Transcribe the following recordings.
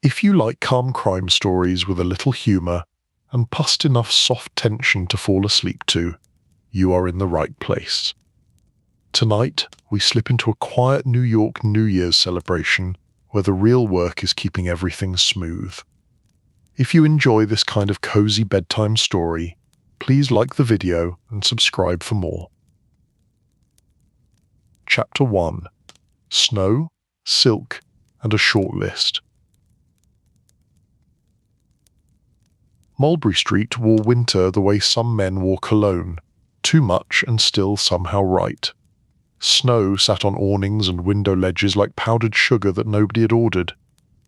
If you like calm crime stories with a little humour and just enough soft tension to fall asleep to, you are in the right place. Tonight, we slip into a quiet New York New Year's celebration where the real work is keeping everything smooth. If you enjoy this kind of cozy bedtime story, please like the video and subscribe for more. Chapter 1. Snow, Silk, and a Short List. Mulberry Street wore winter the way some men wore cologne, too much and still somehow right. Snow sat on awnings and window ledges like powdered sugar that nobody had ordered.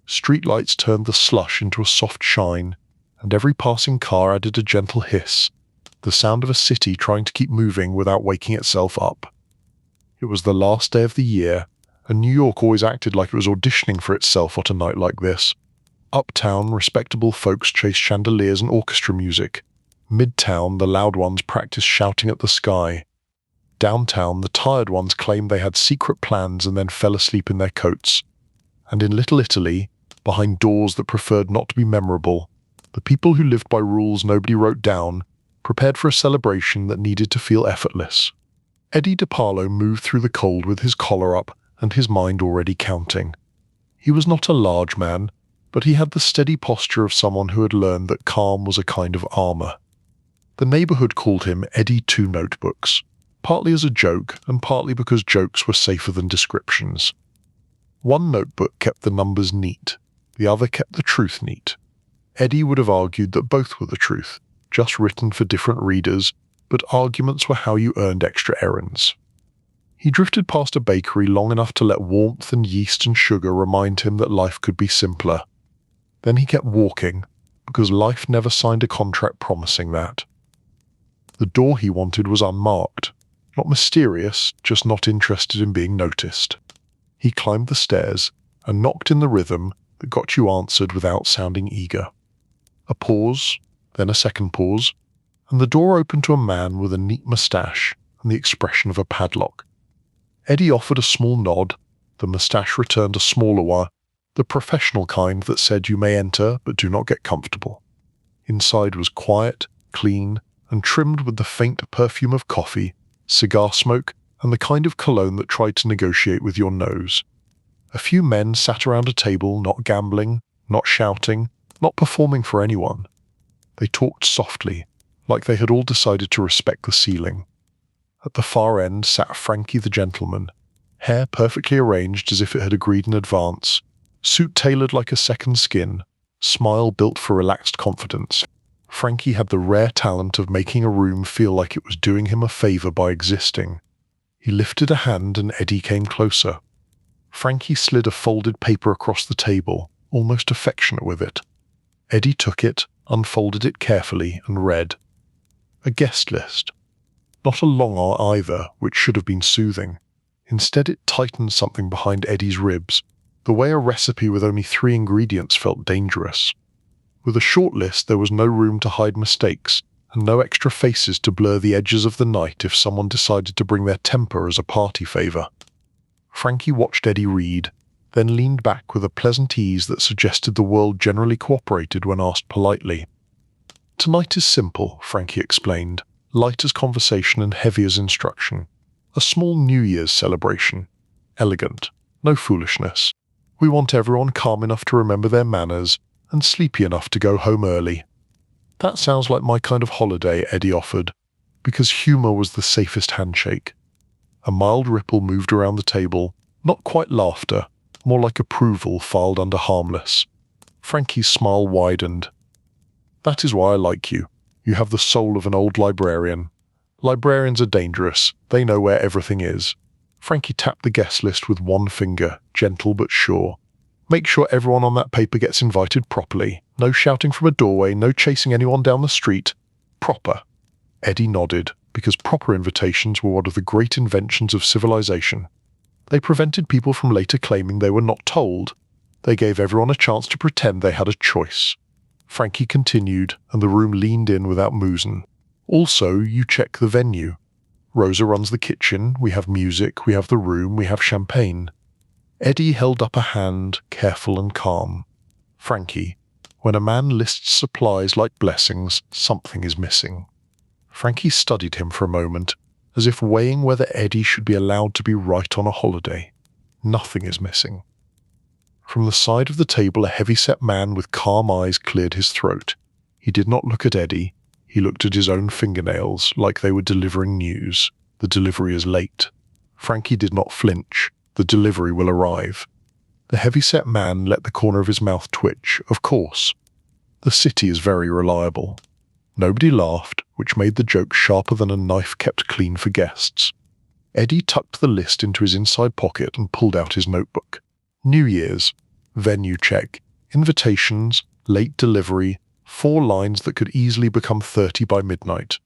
Streetlights turned the slush into a soft shine, and every passing car added a gentle hiss, the sound of a city trying to keep moving without waking itself up. It was the last day of the year, and New York always acted like it was auditioning for itself on a night like this. Uptown, respectable folks chased chandeliers and orchestra music. Midtown, the loud ones practiced shouting at the sky. Downtown, the tired ones claimed they had secret plans and then fell asleep in their coats. And in Little Italy, behind doors that preferred not to be memorable, the people who lived by rules nobody wrote down prepared for a celebration that needed to feel effortless. Eddie DeParlo moved through the cold with his collar up and his mind already counting. He was not a large man, but he had the steady posture of someone who had learned that calm was a kind of armor. The neighborhood called him Eddie Two Notebooks, partly as a joke and partly because jokes were safer than descriptions. One notebook kept the numbers neat, the other kept the truth neat. Eddie would have argued that both were the truth, just written for different readers, but arguments were how you earned extra errands. He drifted past a bakery long enough to let warmth and yeast and sugar remind him that life could be simpler. Then he kept walking, because life never signed a contract promising that. The door he wanted was unmarked, not mysterious, just not interested in being noticed. He climbed the stairs and knocked in the rhythm that got you answered without sounding eager. A pause, then a second pause, and the door opened to a man with a neat moustache and the expression of a padlock. Eddie offered a small nod, the moustache returned a smaller one, the professional kind that said you may enter but do not get comfortable. Inside was quiet, clean, and trimmed with the faint perfume of coffee, cigar smoke, and the kind of cologne that tried to negotiate with your nose. A few men sat around a table, not gambling, not shouting, not performing for anyone. They talked softly, like they had all decided to respect the ceiling. At the far end sat Frankie the gentleman, hair perfectly arranged as if it had agreed in advance, suit tailored like a second skin, smile built for relaxed confidence. Frankie had the rare talent of making a room feel like it was doing him a favor by existing. He lifted a hand and Eddie came closer. Frankie slid a folded paper across the table, almost affectionate with it. Eddie took it, unfolded it carefully, and read. A guest list. Not a long one either, which should have been soothing. Instead it tightened something behind Eddie's ribs, the way a recipe with only 3 ingredients felt dangerous. With a short list there was no room to hide mistakes, and no extra faces to blur the edges of the night if someone decided to bring their temper as a party favor. Frankie watched Eddie read, then leaned back with a pleasant ease that suggested the world generally cooperated when asked politely. Tonight is simple, Frankie explained, light as conversation and heavy as instruction. A small New Year's celebration. Elegant. No foolishness. We want everyone calm enough to remember their manners and sleepy enough to go home early. That sounds like my kind of holiday, Eddie offered, because humor was the safest handshake. A mild ripple moved around the table, not quite laughter, more like approval filed under harmless. Frankie's smile widened. That is why I like you. You have the soul of an old librarian. Librarians are dangerous. They know where everything is. Frankie tapped the guest list with one finger, gentle but sure. Make sure everyone on that paper gets invited properly. No shouting from a doorway, no chasing anyone down the street. Proper. Eddie nodded, because proper invitations were one of the great inventions of civilization. They prevented people from later claiming they were not told. They gave everyone a chance to pretend they had a choice. Frankie continued, and the room leaned in without moozing. Also, you check the venue. Rosa runs the kitchen, we have music, we have the room, we have champagne. Eddie held up a hand, careful and calm. Frankie, when a man lists supplies like blessings, something is missing. Frankie studied him for a moment, as if weighing whether Eddie should be allowed to be right on a holiday. Nothing is missing. From the side of the table, a heavy-set man with calm eyes cleared his throat. He did not look at Eddie. He looked at his own fingernails, like they were delivering news. The delivery is late. Frankie did not flinch. The delivery will arrive. The heavy-set man let the corner of his mouth twitch. Of course. The city is very reliable. Nobody laughed, which made the joke sharper than a knife kept clean for guests. Eddie tucked the list into his inside pocket and pulled out his notebook. New Year's, venue check, invitations, late delivery, 4 lines that could easily become 30 by midnight.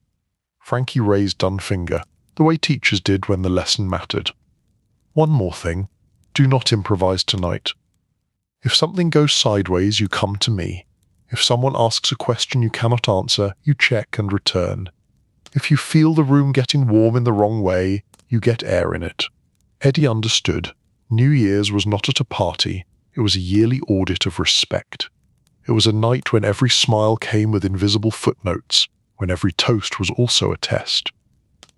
Frankie raised done finger, the way teachers did when the lesson mattered. One more thing, do not improvise tonight. If something goes sideways, you come to me. If someone asks a question you cannot answer, you check and return. If you feel the room getting warm in the wrong way, you get air in it. Eddie understood. New Year's was not at a party, it was a yearly audit of respect. It was a night when every smile came with invisible footnotes, when every toast was also a test.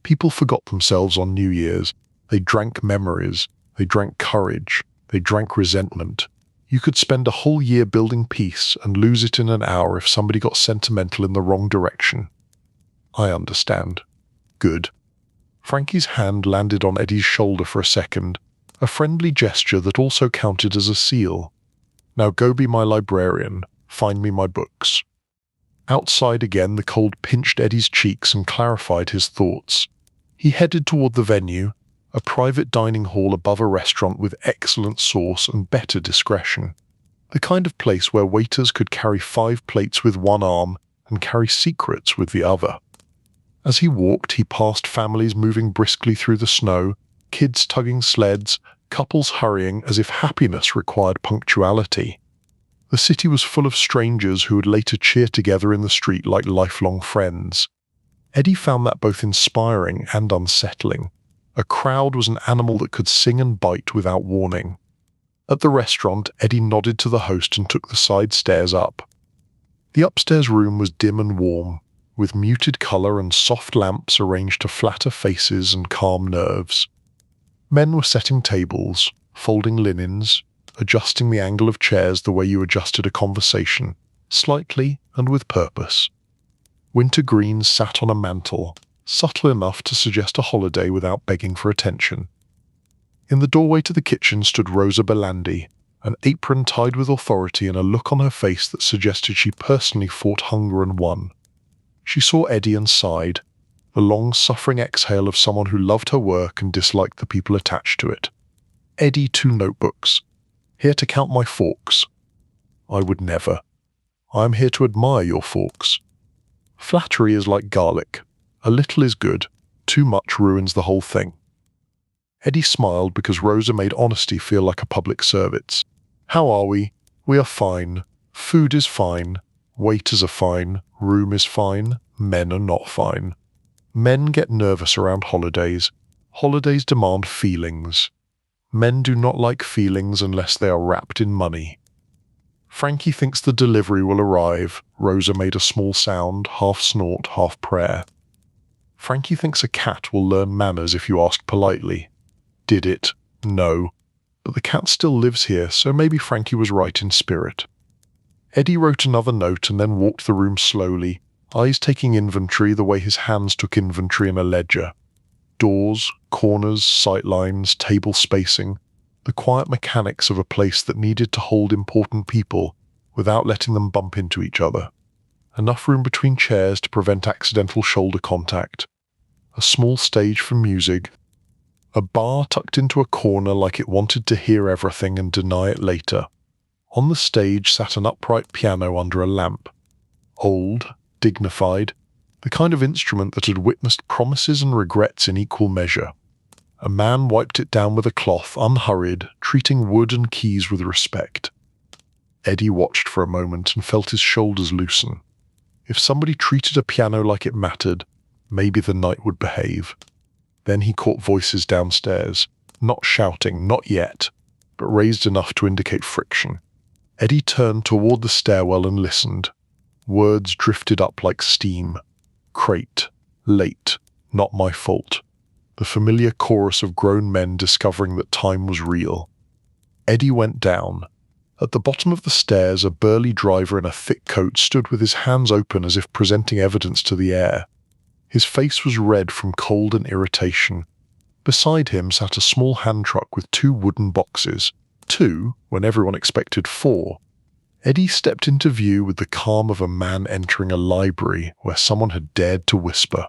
People forgot themselves on New Year's. They drank memories, they drank courage, they drank resentment. You could spend a whole year building peace and lose it in an hour if somebody got sentimental in the wrong direction. I understand. Good. Frankie's hand landed on Eddie's shoulder for a second, a friendly gesture that also counted as a seal. Now go be my librarian, find me my books. Outside again, the cold pinched Eddie's cheeks and clarified his thoughts. He headed toward the venue, a private dining hall above a restaurant with excellent sauce and better discretion. The kind of place where waiters could carry 5 plates with one arm and carry secrets with the other. As he walked, he passed families moving briskly through the snow, kids tugging sleds, couples hurrying as if happiness required punctuality. The city was full of strangers who would later cheer together in the street like lifelong friends. Eddie found that both inspiring and unsettling. A crowd was an animal that could sing and bite without warning. At the restaurant, Eddie nodded to the host and took the side stairs up. The upstairs room was dim and warm, with muted color and soft lamps arranged to flatter faces and calm nerves. Men were setting tables, folding linens, adjusting the angle of chairs the way you adjusted a conversation, slightly and with purpose. Wintergreen sat on a mantel, subtle enough to suggest a holiday without begging for attention. In the doorway to the kitchen stood Rosa Belandi, an apron tied with authority and a look on her face that suggested she personally fought hunger and won. She saw Eddie and sighed, the long-suffering exhale of someone who loved her work and disliked the people attached to it. Eddie, 2 notebooks. Here to count my forks. I would never. I am here to admire your forks. Flattery is like garlic. A little is good. Too much ruins the whole thing. Eddie smiled because Rosa made honesty feel like a public service. How are we? We are fine. Food is fine. Waiters are fine. Room is fine. Men are not fine. Men get nervous around holidays. Holidays demand feelings. Men do not like feelings unless they are wrapped in money. Frankie thinks the delivery will arrive. Rosa made a small sound, half snort, half prayer. Frankie thinks a cat will learn manners if you ask politely. Did it? No. But the cat still lives here, so maybe Frankie was right in spirit. Eddie wrote another note and then walked the room slowly, eyes taking inventory the way his hands took inventory in a ledger. Doors, corners, sightlines, table spacing, the quiet mechanics of a place that needed to hold important people without letting them bump into each other. Enough room between chairs to prevent accidental shoulder contact. A small stage for music. A bar tucked into a corner like it wanted to hear everything and deny it later. On the stage sat an upright piano under a lamp. Old, dignified, the kind of instrument that had witnessed promises and regrets in equal measure. A man wiped it down with a cloth, unhurried, treating wood and keys with respect. Eddie watched for a moment and felt his shoulders loosen. If somebody treated a piano like it mattered, maybe the night would behave. Then he caught voices downstairs, not shouting, not yet, but raised enough to indicate friction. Eddie turned toward the stairwell and listened. Words drifted up like steam. Crate. Late. Not my fault. The familiar chorus of grown men discovering that time was real. Eddie went down. At the bottom of the stairs, a burly driver in a thick coat stood with his hands open as if presenting evidence to the air. His face was red from cold and irritation. Beside him sat a small hand truck with 2 wooden boxes. 2, when everyone expected 4. Eddie stepped into view with the calm of a man entering a library where someone had dared to whisper.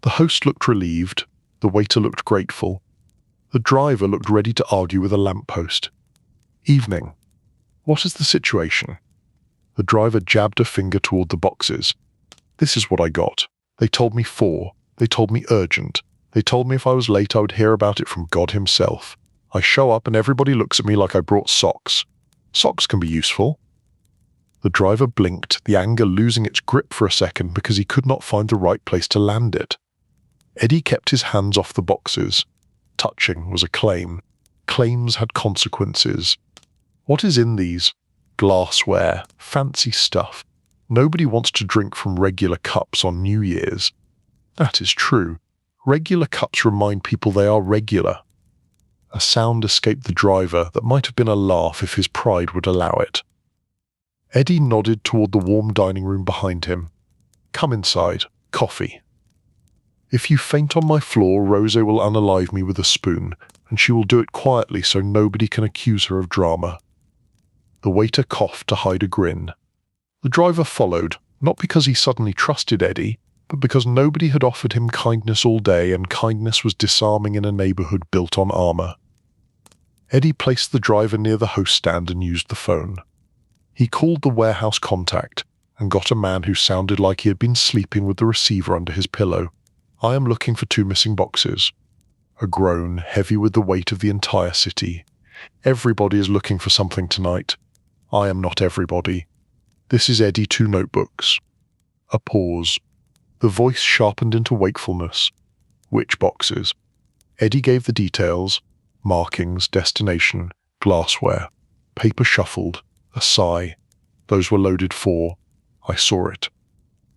The host looked relieved. The waiter looked grateful. The driver looked ready to argue with a lamppost. Evening. What is the situation? The driver jabbed a finger toward the boxes. This is what I got. They told me 4. They told me urgent. They told me if I was late I would hear about it from God himself. I show up and everybody looks at me like I brought socks. Socks can be useful. The driver blinked, the anger losing its grip for a second because he could not find the right place to land it. Eddie kept his hands off the boxes. Touching was a claim. Claims had consequences. What is in these? Glassware, fancy stuff. Nobody wants to drink from regular cups on New Year's. That is true. Regular cups remind people they are regular. A sound escaped the driver that might have been a laugh if his pride would allow it. Eddie nodded toward the warm dining room behind him. Come inside. Coffee. If you faint on my floor, Rosa will unalive me with a spoon, and she will do it quietly so nobody can accuse her of drama. The waiter coughed to hide a grin. The driver followed, not because he suddenly trusted Eddie, but because nobody had offered him kindness all day, and kindness was disarming in a neighborhood built on armor. Eddie placed the driver near the host stand and used the phone. He called the warehouse contact and got a man who sounded like he had been sleeping with the receiver under his pillow. I am looking for 2 missing boxes. A groan, heavy with the weight of the entire city. Everybody is looking for something tonight. I am not everybody. This is Eddie, 2 notebooks. A pause. The voice sharpened into wakefulness. Which boxes? Eddie gave the details. Markings, destination, glassware. Paper shuffled. A sigh. Those were loaded 4. I saw it.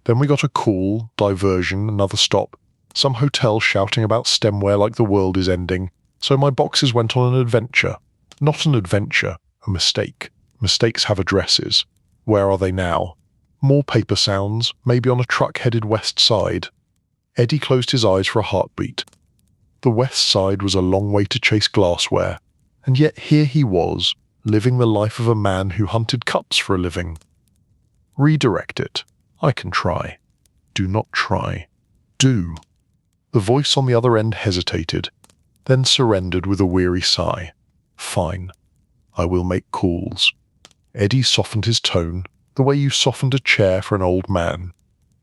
Then we got a call, diversion, another stop. Some hotel shouting about stemware like the world is ending. So my boxes went on an adventure. Not an adventure, a mistake. Mistakes have addresses. Where are they now? More paper sounds, maybe on a truck headed west side. Eddie closed his eyes for a heartbeat. The west side was a long way to chase glassware, and yet here he was, living the life of a man who hunted cups for a living. Redirect it. I can try. Do not try. Do. The voice on the other end hesitated, then surrendered with a weary sigh. Fine. I will make calls. Eddie softened his tone, the way you softened a chair for an old man.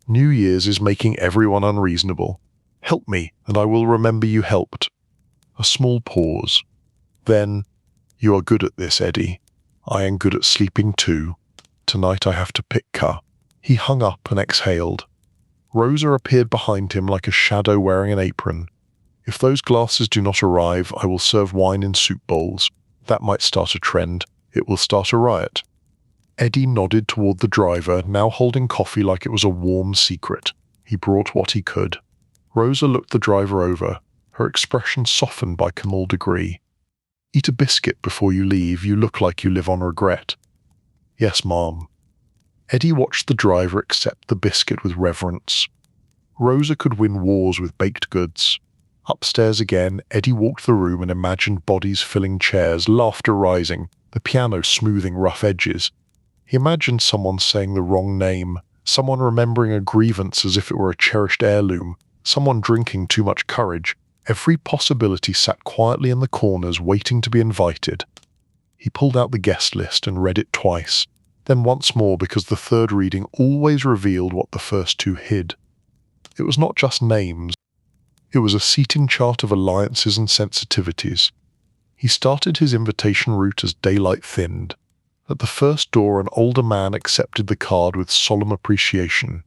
New Year's is making everyone unreasonable. Help me, and I will remember you helped. A small pause. Then, you are good at this, Eddie. I am good at sleeping too. Tonight I have to pick her. He hung up and exhaled. Rosa appeared behind him like a shadow wearing an apron. If those glasses do not arrive, I will serve wine in soup bowls. That might start a trend. It will start a riot. Eddie nodded toward the driver, now holding coffee like it was a warm secret. He brought what he could. Rosa looked the driver over, her expression softened by Kamal degree. Eat a biscuit before you leave. You look like you live on regret. Yes, Mom. Eddie watched the driver accept the biscuit with reverence. Rosa could win wars with baked goods. Upstairs again, Eddie walked the room and imagined bodies filling chairs, laughter rising, the piano smoothing rough edges. He imagined someone saying the wrong name, someone remembering a grievance as if it were a cherished heirloom, someone drinking too much courage. Every possibility sat quietly in the corners waiting to be invited. He pulled out the guest list and read it twice, then once more because the third reading always revealed what the first 2 hid. It was not just names. It was a seating chart of alliances and sensitivities. He started his invitation route as daylight thinned. At the first door, an older man accepted the card with solemn appreciation.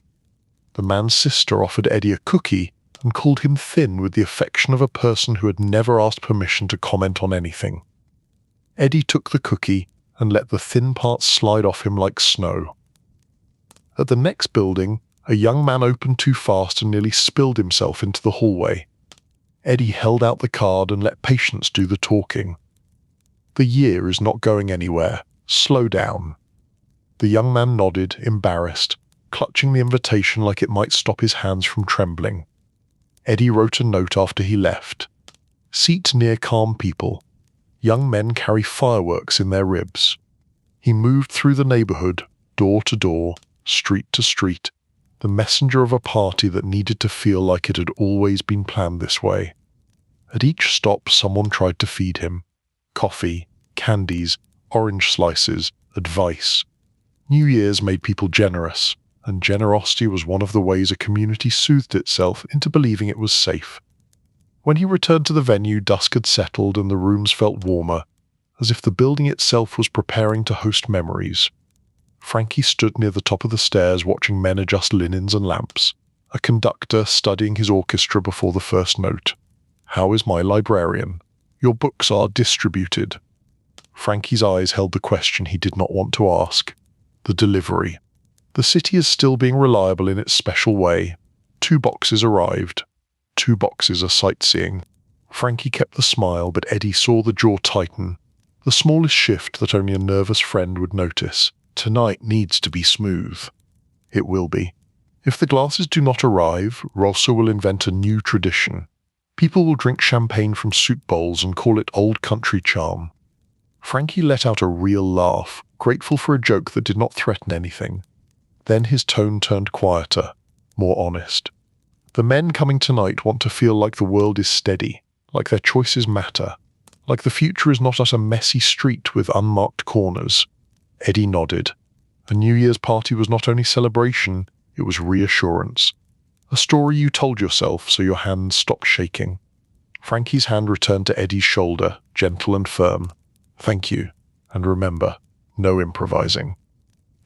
The man's sister offered Eddie a cookie and called him thin with the affection of a person who had never asked permission to comment on anything. Eddie took the cookie and let the thin parts slide off him like snow. At the next building, a young man opened too fast and nearly spilled himself into the hallway. Eddie held out the card and let patience do the talking. "The year is not going anywhere. Slow down." The young man nodded, embarrassed, clutching the invitation like it might stop his hands from trembling. Eddie wrote a note after he left. "Seat near calm people. Young men carry fireworks in their ribs." He moved through the neighborhood, door to door, street to street, the messenger of a party that needed to feel like it had always been planned this way. At each stop, someone tried to feed him. Coffee, candies, orange slices, advice. New Year's made people generous, and generosity was one of the ways a community soothed itself into believing it was safe. When he returned to the venue, dusk had settled and the rooms felt warmer, as if the building itself was preparing to host memories. Frankie stood near the top of the stairs watching men adjust linens and lamps, a conductor studying his orchestra before the first note. "How is my librarian? Your books are distributed." Frankie's eyes held the question he did not want to ask. The delivery. The city is still being reliable in its special way. 2 boxes arrived. 2 boxes are sightseeing. Frankie kept the smile, but Eddie saw the jaw tighten. The smallest shift that only a nervous friend would notice. Tonight needs to be smooth. It will be. If the glasses do not arrive, Rossa will invent a new tradition. People will drink champagne from soup bowls and call it old country charm. Frankie let out a real laugh, grateful for a joke that did not threaten anything. Then his tone turned quieter, more honest. "The men coming tonight want to feel like the world is steady, like their choices matter, like the future is not at a messy street with unmarked corners." Eddie nodded. A New Year's party was not only celebration, it was reassurance. A story you told yourself so your hands stopped shaking. Frankie's hand returned to Eddie's shoulder, gentle and firm. "Thank you, and remember, no improvising."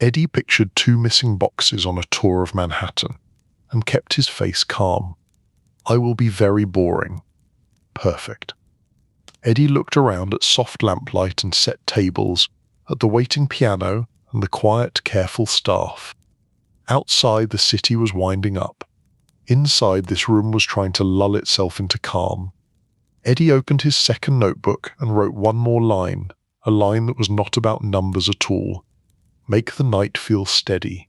Eddie pictured 2 missing boxes on a tour of Manhattan, and kept his face calm. "I will be very boring." Perfect. Eddie looked around at soft lamplight and set tables, at the waiting piano and the quiet, careful staff. Outside, the city was winding up. Inside, this room was trying to lull itself into calm. Eddie opened his second notebook and wrote one more line, a line that was not about numbers at all. "Make the night feel steady."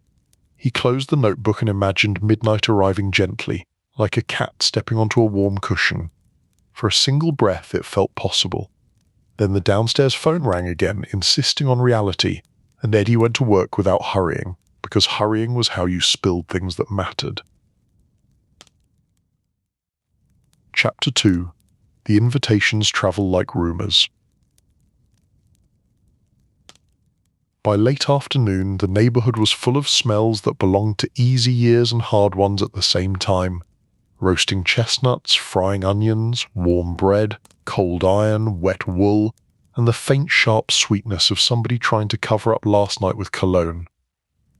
He closed the notebook and imagined midnight arriving gently, like a cat stepping onto a warm cushion. For a single breath, it felt possible. Then the downstairs phone rang again, insisting on reality, and Eddie went to work without hurrying, because hurrying was how you spilled things that mattered. Chapter 2. The invitations travel like rumors. By late afternoon, the neighborhood was full of smells that belonged to easy years and hard ones at the same time. Roasting chestnuts, frying onions, warm bread, cold iron, wet wool, and the faint sharp sweetness of somebody trying to cover up last night with cologne.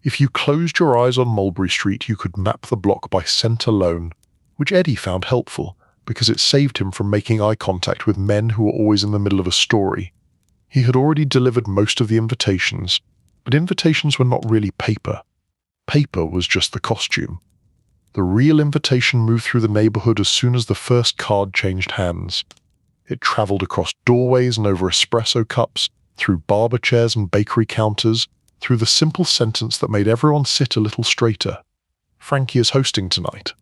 If you closed your eyes on Mulberry Street, you could map the block by scent alone, which Eddie found helpful, because it saved him from making eye contact with men who were always in the middle of a story. He had already delivered most of the invitations, but invitations were not really paper. Paper was just the costume. The real invitation moved through the neighborhood as soon as the first card changed hands. It traveled across doorways and over espresso cups, through barber chairs and bakery counters, through the simple sentence that made everyone sit a little straighter. "Frankie is hosting tonight."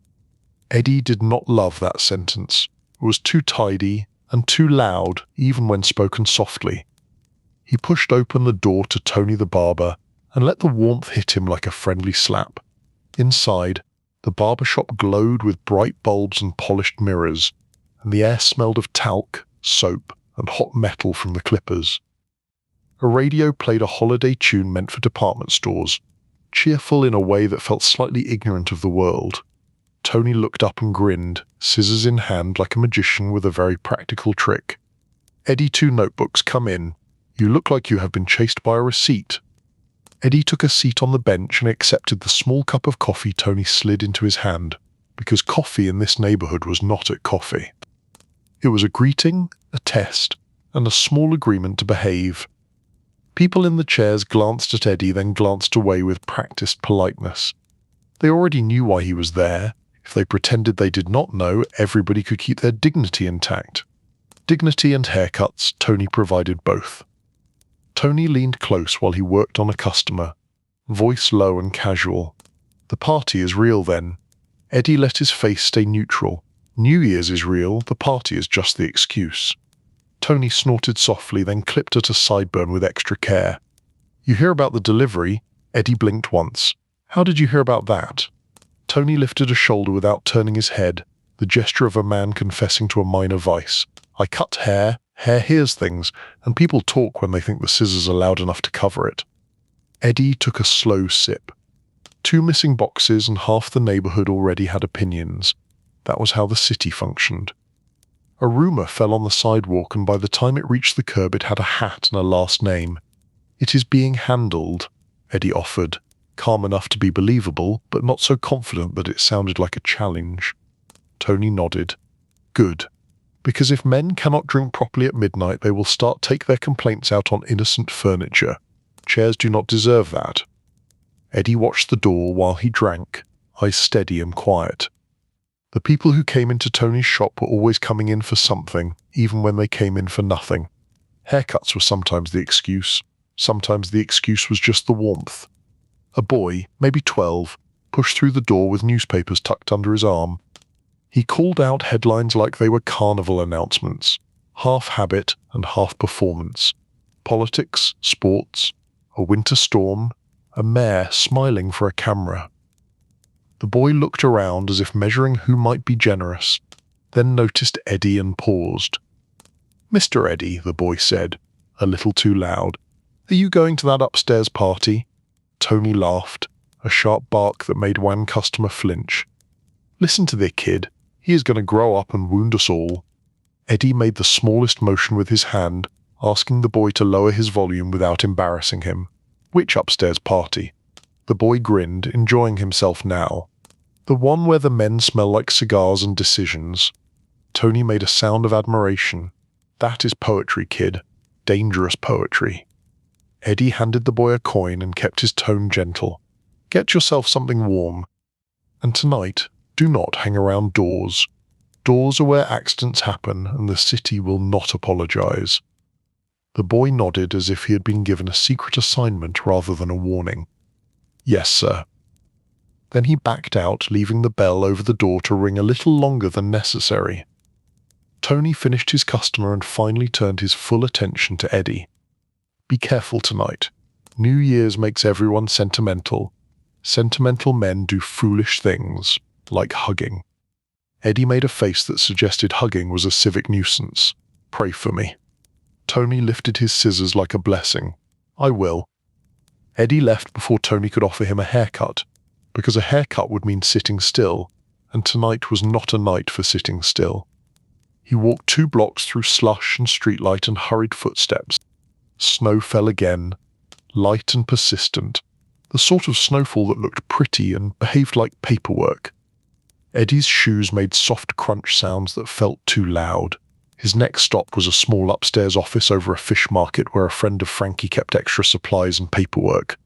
Eddie did not love that sentence. It was too tidy and too loud, even when spoken softly. He pushed open the door to Tony the barber and let the warmth hit him like a friendly slap. Inside, the barbershop glowed with bright bulbs and polished mirrors, and the air smelled of talc, soap, and hot metal from the clippers. A radio played a holiday tune meant for department stores, cheerful in a way that felt slightly ignorant of the world. Tony looked up and grinned, scissors in hand like a magician with a very practical trick. "Eddie, 2 notebooks, come in. You look like you have been chased by a receipt." Eddie took a seat on the bench and accepted the small cup of coffee Tony slid into his hand, because coffee in this neighborhood was not at coffee. It was a greeting, a test, and a small agreement to behave. People in the chairs glanced at Eddie, then glanced away with practiced politeness. They already knew why he was there. If they pretended they did not know, everybody could keep their dignity intact. Dignity and haircuts, Tony provided both. Tony leaned close while he worked on a customer, voice low and casual. The party is real then. Eddie let his face stay neutral. New Year's is real, the party is just the excuse. Tony snorted softly, then clipped at a sideburn with extra care. You hear about the delivery? Eddie blinked once. How did you hear about that? Tony lifted a shoulder without turning his head, the gesture of a man confessing to a minor vice. I cut hair, hair hears things, and people talk when they think the scissors are loud enough to cover it. Eddie took a slow sip. 2 missing boxes and half the neighborhood already had opinions. That was how the city functioned. A rumor fell on the sidewalk, and by the time it reached the curb it had a hat and a last name. It is being handled, Eddie offered, calm enough to be believable, but not so confident that it sounded like a challenge. Tony nodded. Good. Because if men cannot drink properly at midnight, they will take their complaints out on innocent furniture. Chairs do not deserve that. Eddie watched the door while he drank, eyes steady and quiet. The people who came into Tony's shop were always coming in for something, even when they came in for nothing. Haircuts were sometimes the excuse. Sometimes the excuse was just the warmth. A boy, maybe 12, pushed through the door with newspapers tucked under his arm. He called out headlines like they were carnival announcements, half habit and half performance. Politics, sports, a winter storm, a mayor smiling for a camera. The boy looked around as if measuring who might be generous, then noticed Eddie and paused. Mr. Eddie, the boy said, a little too loud. Are you going to that upstairs party? Tony laughed, a sharp bark that made one customer flinch. Listen to this kid. He is going to grow up and wound us all. Eddie made the smallest motion with his hand, asking the boy to lower his volume without embarrassing him. Which upstairs party? The boy grinned, enjoying himself now. The one where the men smell like cigars and decisions. Tony made a sound of admiration. That is poetry, kid. Dangerous poetry. Eddie handed the boy a coin and kept his tone gentle. Get yourself something warm. And tonight, do not hang around doors. Doors are where accidents happen, and the city will not apologize. The boy nodded as if he had been given a secret assignment rather than a warning. Yes, sir. Then he backed out, leaving the bell over the door to ring a little longer than necessary. Tony finished his customer and finally turned his full attention to Eddie. Be careful tonight. New Year's makes everyone sentimental. Sentimental men do foolish things, like hugging. Eddie made a face that suggested hugging was a civic nuisance. Pray for me. Tony lifted his scissors like a blessing. I will. Eddie left before Tony could offer him a haircut, because a haircut would mean sitting still, and tonight was not a night for sitting still. He walked 2 blocks through slush and streetlight and hurried footsteps. Snow fell again, light and persistent, the sort of snowfall that looked pretty and behaved like paperwork. Eddie's shoes made soft crunch sounds that felt too loud. His next stop was a small upstairs office over a fish market where a friend of Frankie kept extra supplies and paperwork.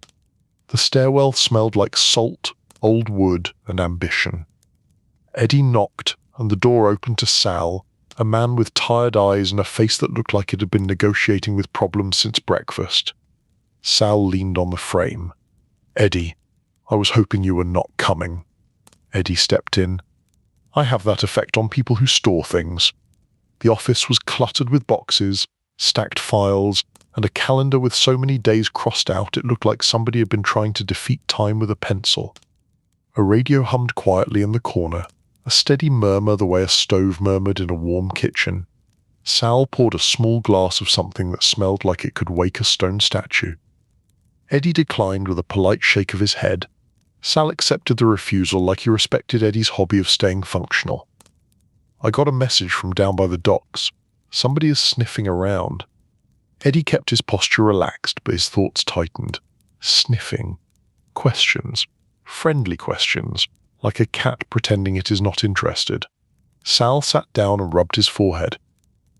The stairwell smelled like salt, old wood, and ambition. Eddie knocked, and the door opened to Sal, a man with tired eyes and a face that looked like it had been negotiating with problems since breakfast. Sal leaned on the frame. Eddie, I was hoping you were not coming. Eddie stepped in. I have that effect on people who store things. The office was cluttered with boxes, stacked files, and a calendar with so many days crossed out it looked like somebody had been trying to defeat time with a pencil. A radio hummed quietly in the corner, a steady murmur the way a stove murmured in a warm kitchen. Sal poured a small glass of something that smelled like it could wake a stone statue. Eddie declined with a polite shake of his head. Sal accepted the refusal like he respected Eddie's hobby of staying functional. I got a message from down by the docks. Somebody is sniffing around. Eddie kept his posture relaxed, but his thoughts tightened. Sniffing. Questions. Friendly questions, like a cat pretending it is not interested. Sal sat down and rubbed his forehead.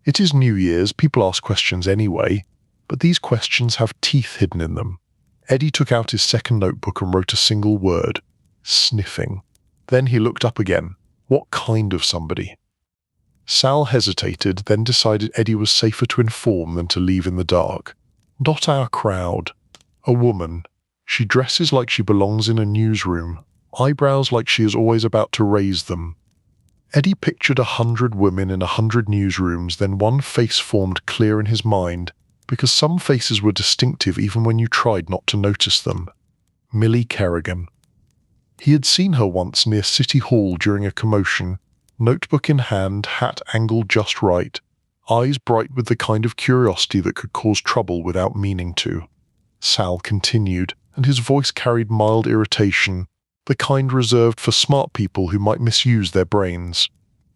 It is New Year's, people ask questions anyway. but these questions have teeth hidden in them. Eddie took out his second notebook and wrote a single word: sniffing. Then he looked up again. What kind of somebody? Sal hesitated, then decided Eddie was safer to inform than to leave in the dark. Not our crowd. A woman. She dresses like she belongs in a newsroom, eyebrows like she is always about to raise them. Eddie pictured 100 women in 100 newsrooms, then one face formed clear in his mind, because some faces were distinctive even when you tried not to notice them. Millie Kerrigan. He had seen her once near City Hall during a commotion, notebook in hand, hat angled just right, eyes bright with the kind of curiosity that could cause trouble without meaning to. Sal continued, and his voice carried mild irritation, the kind reserved for smart people who might misuse their brains.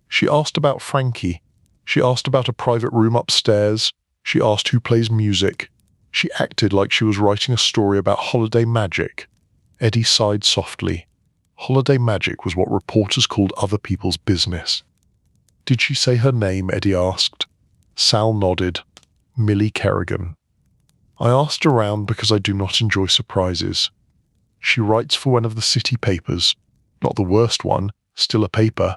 She asked about Frankie. She asked about a private room upstairs. She asked who plays music. She acted like she was writing a story about holiday magic. Eddie sighed softly. Holiday magic was what reporters called other people's business. Did she say her name? Eddie asked. Sal nodded. Millie Kerrigan. I asked around because I do not enjoy surprises. She writes for one of the city papers. Not the worst one, still a paper.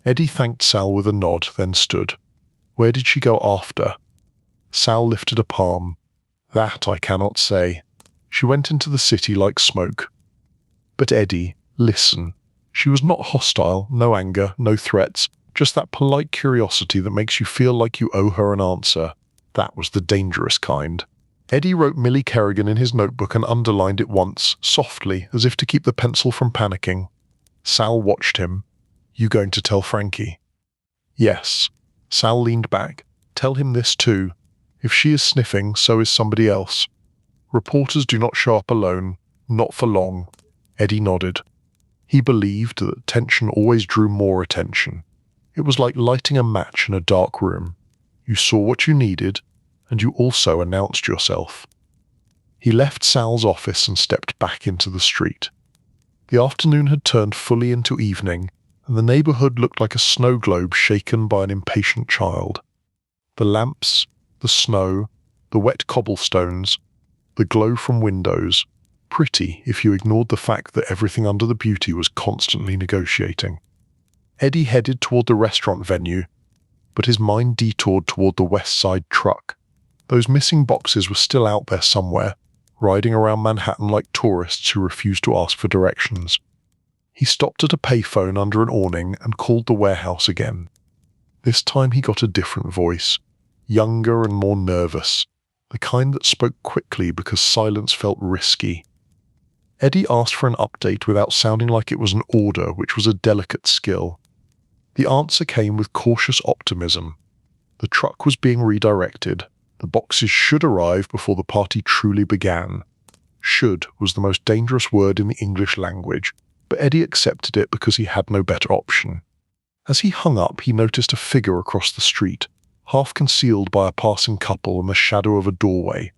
Eddie thanked Sal with a nod, then stood. Where did she go after? Sal lifted a palm. That I cannot say. She went into the city like smoke. But Eddie, listen. She was not hostile, no anger, no threats, just that polite curiosity that makes you feel like you owe her an answer. That was the dangerous kind. Eddie wrote Millie Kerrigan in his notebook and underlined it once, softly, as if to keep the pencil from panicking. Sal watched him. You going to tell Frankie? Yes. Sal leaned back. Tell him this too. If she is sniffing, so is somebody else. Reporters do not show up alone. Not for long. Eddie nodded. He believed that attention always drew more attention. It was like lighting a match in a dark room. You saw what you needed, and you also announced yourself. He left Sal's office and stepped back into the street. The afternoon had turned fully into evening, and the neighborhood looked like a snow globe shaken by an impatient child. The lamps, the snow, the wet cobblestones, the glow from windows, pretty if you ignored the fact that everything under the beauty was constantly negotiating. Eddie headed toward the restaurant venue, but his mind detoured toward the West Side truck. Those missing boxes were still out there somewhere, riding around Manhattan like tourists who refused to ask for directions. He stopped at a payphone under an awning and called the warehouse again. This time he got a different voice, younger and more nervous, the kind that spoke quickly because silence felt risky. Eddie asked for an update without sounding like it was an order, which was a delicate skill. The answer came with cautious optimism. The truck was being redirected. The boxes should arrive before the party truly began. Should was the most dangerous word in the English language, but Eddie accepted it because he had no better option. As he hung up, he noticed a figure across the street, half concealed by a passing couple in the shadow of a doorway.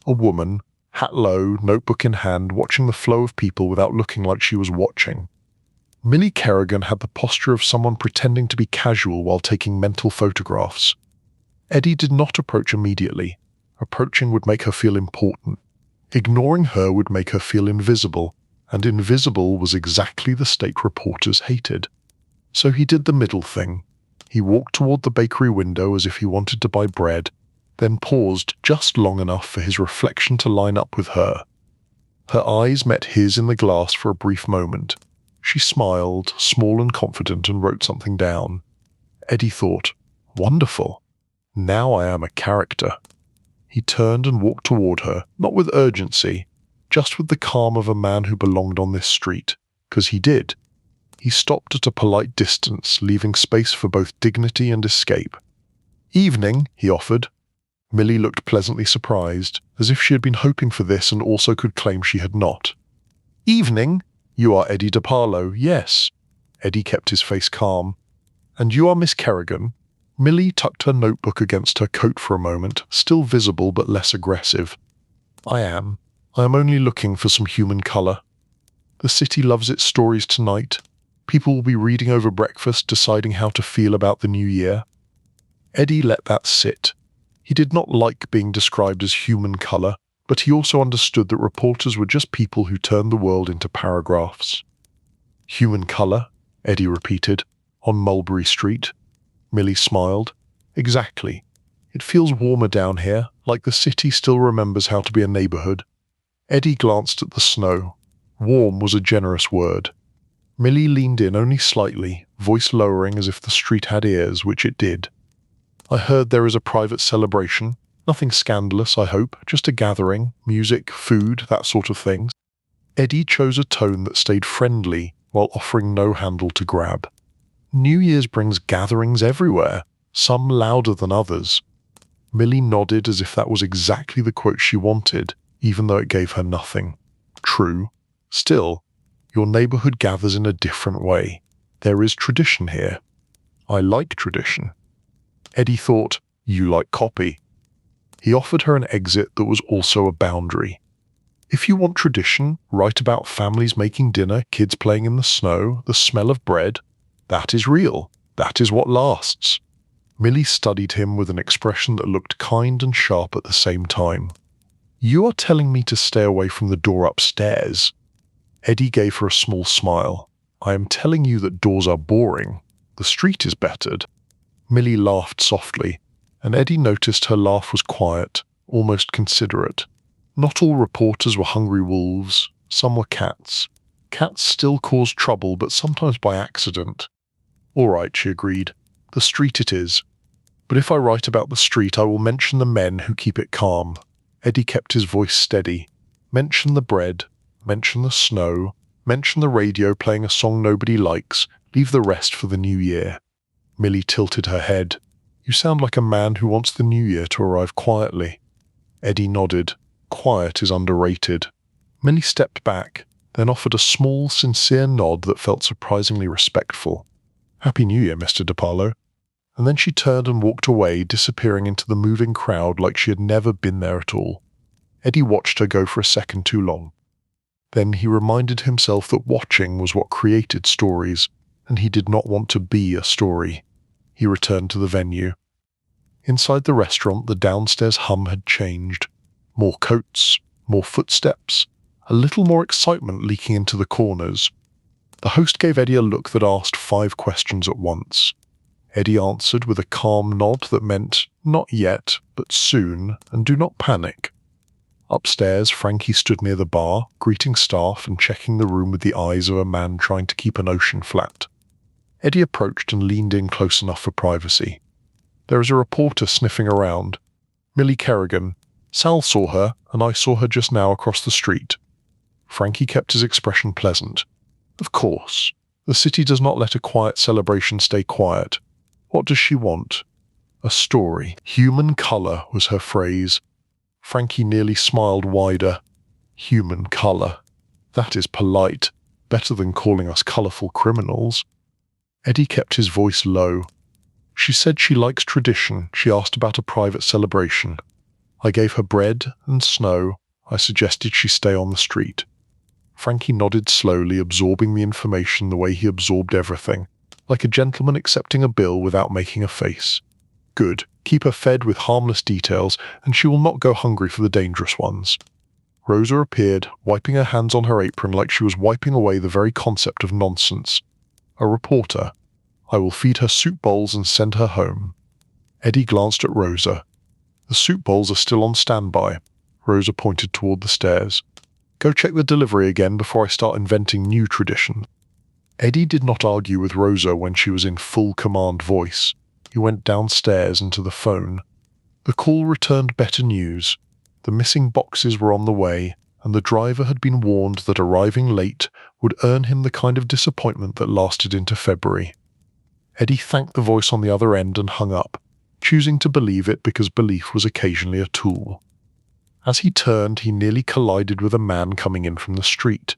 A woman, hat low, notebook in hand, watching the flow of people without looking like she was watching. Millie Kerrigan had the posture of someone pretending to be casual while taking mental photographs. Eddie did not approach immediately. Approaching would make her feel important. Ignoring her would make her feel invisible, and invisible was exactly the state reporters hated. So he did the middle thing. He walked toward the bakery window as if he wanted to buy bread, then paused just long enough for his reflection to line up with her. Her eyes met his in the glass for a brief moment. She smiled, small and confident, and wrote something down. Eddie thought, wonderful. Now I am a character. He turned and walked toward her, not with urgency, just with the calm of a man who belonged on this street, 'cause he did. He stopped at a polite distance, leaving space for both dignity and escape. Evening, he offered. Millie looked pleasantly surprised, as if she had been hoping for this and also could claim she had not. Evening? You are Eddie DeParlo, yes. Eddie kept his face calm. And you are Miss Kerrigan? Millie tucked her notebook against her coat for a moment, still visible but less aggressive. I am. I am only looking for some human colour. The city loves its stories tonight. People will be reading over breakfast, deciding how to feel about the new year. Eddie let that sit. He did not like being described as human color, but he also understood that reporters were just people who turned the world into paragraphs. Human color, Eddie repeated, on Mulberry Street. Millie smiled. Exactly. It feels warmer down here, like the city still remembers how to be a neighborhood. Eddie glanced at the snow. Warm was a generous word. Millie leaned in only slightly, voice lowering as if the street had ears, which it did. I heard there is a private celebration. Nothing scandalous, I hope, just a gathering, music, food, that sort of thing. Eddie chose a tone that stayed friendly while offering no handle to grab. New Year's brings gatherings everywhere, some louder than others. Millie nodded as if that was exactly the quote she wanted, even though it gave her nothing. True. Still, your neighborhood gathers in a different way. There is tradition here. I like tradition. Eddie thought, you like copy. He offered her an exit that was also a boundary. If you want tradition, write about families making dinner, kids playing in the snow, the smell of bread. That is real. That is what lasts. Millie studied him with an expression that looked kind and sharp at the same time. You are telling me to stay away from the door upstairs. Eddie gave her a small smile. I am telling you that doors are boring. The street is bettered. Millie laughed softly, and Eddie noticed her laugh was quiet, almost considerate. Not all reporters were hungry wolves. Some were cats. Cats still cause trouble, but sometimes by accident. All right, she agreed. The street it is. But if I write about the street, I will mention the men who keep it calm. Eddie kept his voice steady. Mention the bread. Mention the snow. Mention the radio playing a song nobody likes. Leave the rest for the new year. Millie tilted her head. You sound like a man who wants the new year to arrive quietly. Eddie nodded. Quiet is underrated. Millie stepped back, then offered a small, sincere nod that felt surprisingly respectful. Happy New Year, Mr. DePaulo. And then she turned and walked away, disappearing into the moving crowd like she had never been there at all. Eddie watched her go for a second too long. Then he reminded himself that watching was what created stories, and he did not want to be a story. He returned to the venue. Inside the restaurant, the downstairs hum had changed. More coats, more footsteps, a little more excitement leaking into the corners. The host gave Eddie a look that asked 5 questions at once. Eddie answered with a calm nod that meant, not yet, but soon, and do not panic. Upstairs, Frankie stood near the bar, greeting staff and checking the room with the eyes of a man trying to keep an ocean flat. Eddie approached and leaned in close enough for privacy. There is a reporter sniffing around. Millie Kerrigan. Sal saw her, and I saw her just now across the street. Frankie kept his expression pleasant. Of course. The city does not let a quiet celebration stay quiet. What does she want? A story. Human color was her phrase. Frankie nearly smiled wider. Human color. That is polite. Better than calling us colorful criminals. Eddie kept his voice low. She said she likes tradition. She asked about a private celebration. I gave her bread and snow. I suggested she stay on the street. Frankie nodded slowly, absorbing the information the way he absorbed everything, like a gentleman accepting a bill without making a face. Good. Keep her fed with harmless details, and she will not go hungry for the dangerous ones. Rosa appeared, wiping her hands on her apron like she was wiping away the very concept of nonsense. A reporter. I will feed her soup bowls and send her home. Eddie glanced at Rosa. The soup bowls are still on standby. Rosa pointed toward the stairs. Go check the delivery again before I start inventing new traditions. Eddie did not argue with Rosa when she was in full command voice. He went downstairs and to the phone. The call returned better news. The missing boxes were on the way, and the driver had been warned that arriving late would earn him the kind of disappointment that lasted into February. Eddie thanked the voice on the other end and hung up, choosing to believe it because belief was occasionally a tool. As he turned, he nearly collided with a man coming in from the street.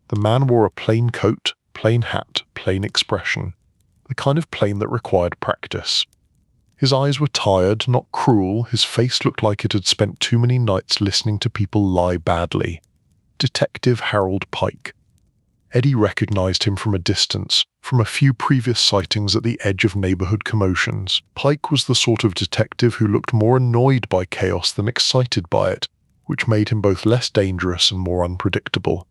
The man wore a plain coat, plain hat, plain expression, the kind of plain that required practice. His eyes were tired, not cruel. His face looked like it had spent too many nights listening to people lie badly. Detective Harold Pike. Eddie recognized him from a distance, from a few previous sightings at the edge of neighborhood commotions. Pike was the sort of detective who looked more annoyed by chaos than excited by it, which made him both less dangerous and more unpredictable.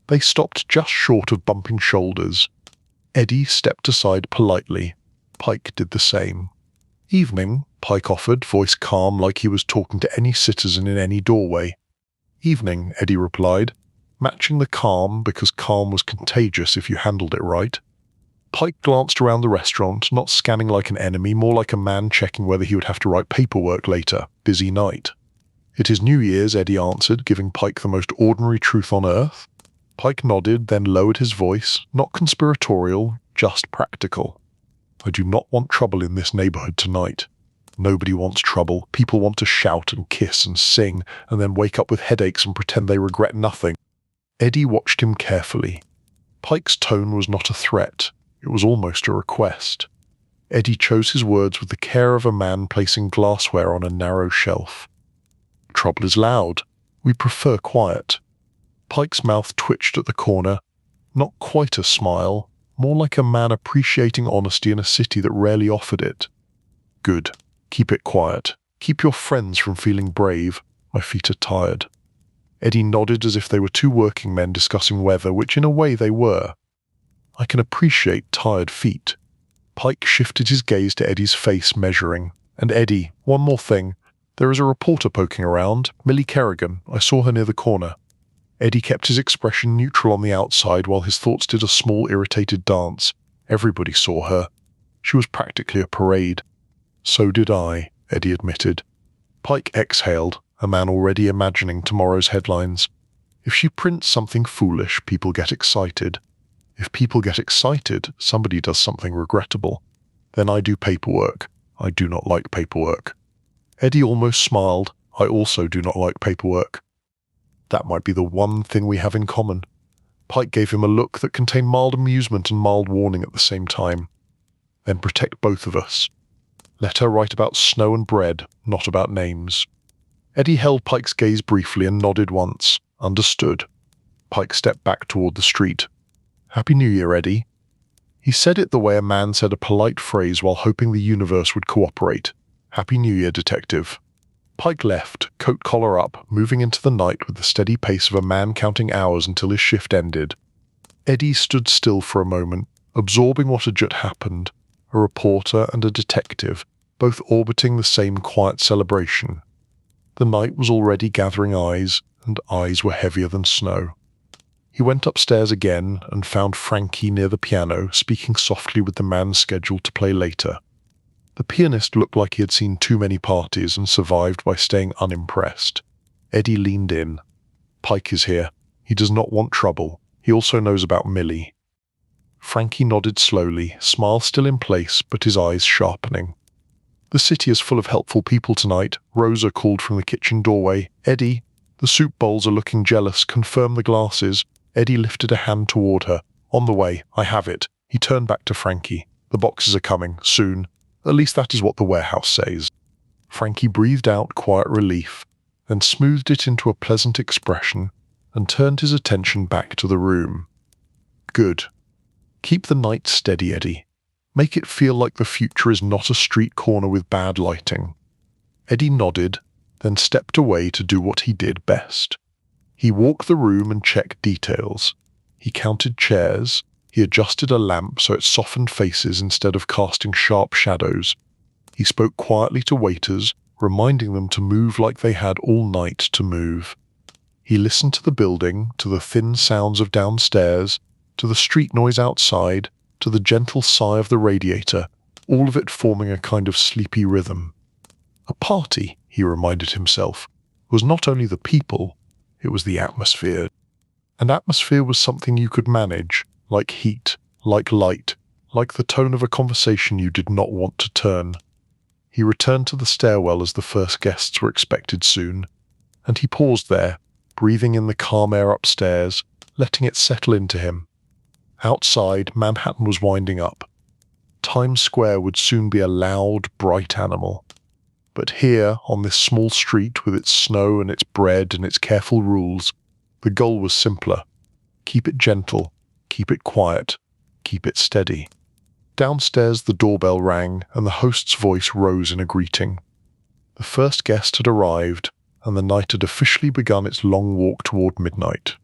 They stopped just short of bumping shoulders. Eddie stepped aside politely. Pike did the same. "Evening," Pike offered, voice calm like he was talking to any citizen in any doorway. "Evening," Eddie replied, matching the calm because calm was contagious if you handled it right. Pike glanced around the restaurant, not scanning like an enemy, more like a man checking whether he would have to write paperwork later. Busy night. "It is New Year's," Eddie answered, giving Pike the most ordinary truth on earth. Pike nodded, then lowered his voice, not conspiratorial, just practical. "I do not want trouble in this neighborhood tonight. Nobody wants trouble. People want to shout and kiss and sing, and then wake up with headaches and pretend they regret nothing." Eddie watched him carefully. Pike's tone was not a threat. It was almost a request. Eddie chose his words with the care of a man placing glassware on a narrow shelf. "Trouble is loud. We prefer quiet." Pike's mouth twitched at the corner. Not quite a smile, more like a man appreciating honesty in a city that rarely offered it. "Good. Keep it quiet. Keep your friends from feeling brave. My feet are tired." Eddie nodded as if they were two working men discussing weather, which in a way they were. "I can appreciate tired feet." Pike shifted his gaze to Eddie's face, measuring. "And Eddie, one more thing. There is a reporter poking around, Millie Kerrigan. I saw her near the corner." Eddie kept his expression neutral on the outside while his thoughts did a small irritated dance. Everybody saw her. She was practically a parade. "So did I," Eddie admitted. Pike exhaled, a man already imagining tomorrow's headlines. If she prints something foolish, people get excited. If people get excited, somebody does something regrettable. Then I do paperwork. I do not like paperwork. Eddie almost smiled. I also do not like paperwork. That might be the one thing we have in common. Pike gave him a look that contained mild amusement and mild warning at the same time. Then protect both of us. Let her write about snow and bread, not about names. Eddie held Pike's gaze briefly and nodded once. Understood. Pike stepped back toward the street. "Happy New Year, Eddie." He said it the way a man said a polite phrase while hoping the universe would cooperate. "Happy New Year, detective." Pike left, coat collar up, moving into the night with the steady pace of a man counting hours until his shift ended. Eddie stood still for a moment, absorbing what had just happened. A reporter and a detective, both orbiting the same quiet celebration. The night was already gathering eyes, and eyes were heavier than snow. He went upstairs again and found Frankie near the piano, speaking softly with the man scheduled to play later. The pianist looked like he had seen too many parties and survived by staying unimpressed. Eddie leaned in. "Pike is here. He does not want trouble. He also knows about Millie." Frankie nodded slowly, smile still in place, but his eyes sharpening. "The city is full of helpful people tonight," Rosa called from the kitchen doorway. "Eddie, the soup bowls are looking jealous. Confirm the glasses." Eddie lifted a hand toward her. "On the way. I have it." He turned back to Frankie. "The boxes are coming. Soon. At least that is what the warehouse says." Frankie breathed out quiet relief, then smoothed it into a pleasant expression and turned his attention back to the room. "Good. Keep the night steady, Eddie. Make it feel like the future is not a street corner with bad lighting." Eddie nodded, then stepped away to do what he did best. He walked the room and checked details. He counted chairs. He adjusted a lamp so it softened faces instead of casting sharp shadows. He spoke quietly to waiters, reminding them to move like they had all night to move. He listened to the building, to the thin sounds of downstairs, to the street noise outside, to the gentle sigh of the radiator, all of it forming a kind of sleepy rhythm. A party, he reminded himself, was not only the people, it was the atmosphere. And atmosphere was something you could manage, like heat, like light, like the tone of a conversation you did not want to turn. He returned to the stairwell as the first guests were expected soon, and he paused there, breathing in the calm air upstairs, letting it settle into him. Outside, Manhattan was winding up. Times Square would soon be a loud, bright animal. But here, on this small street with its snow and its bread and its careful rules, the goal was simpler. Keep it gentle, Keep it quiet. Keep it steady. Downstairs the doorbell rang, and the host's voice rose in a greeting. The first guest had arrived, and the night had officially begun its long walk toward midnight.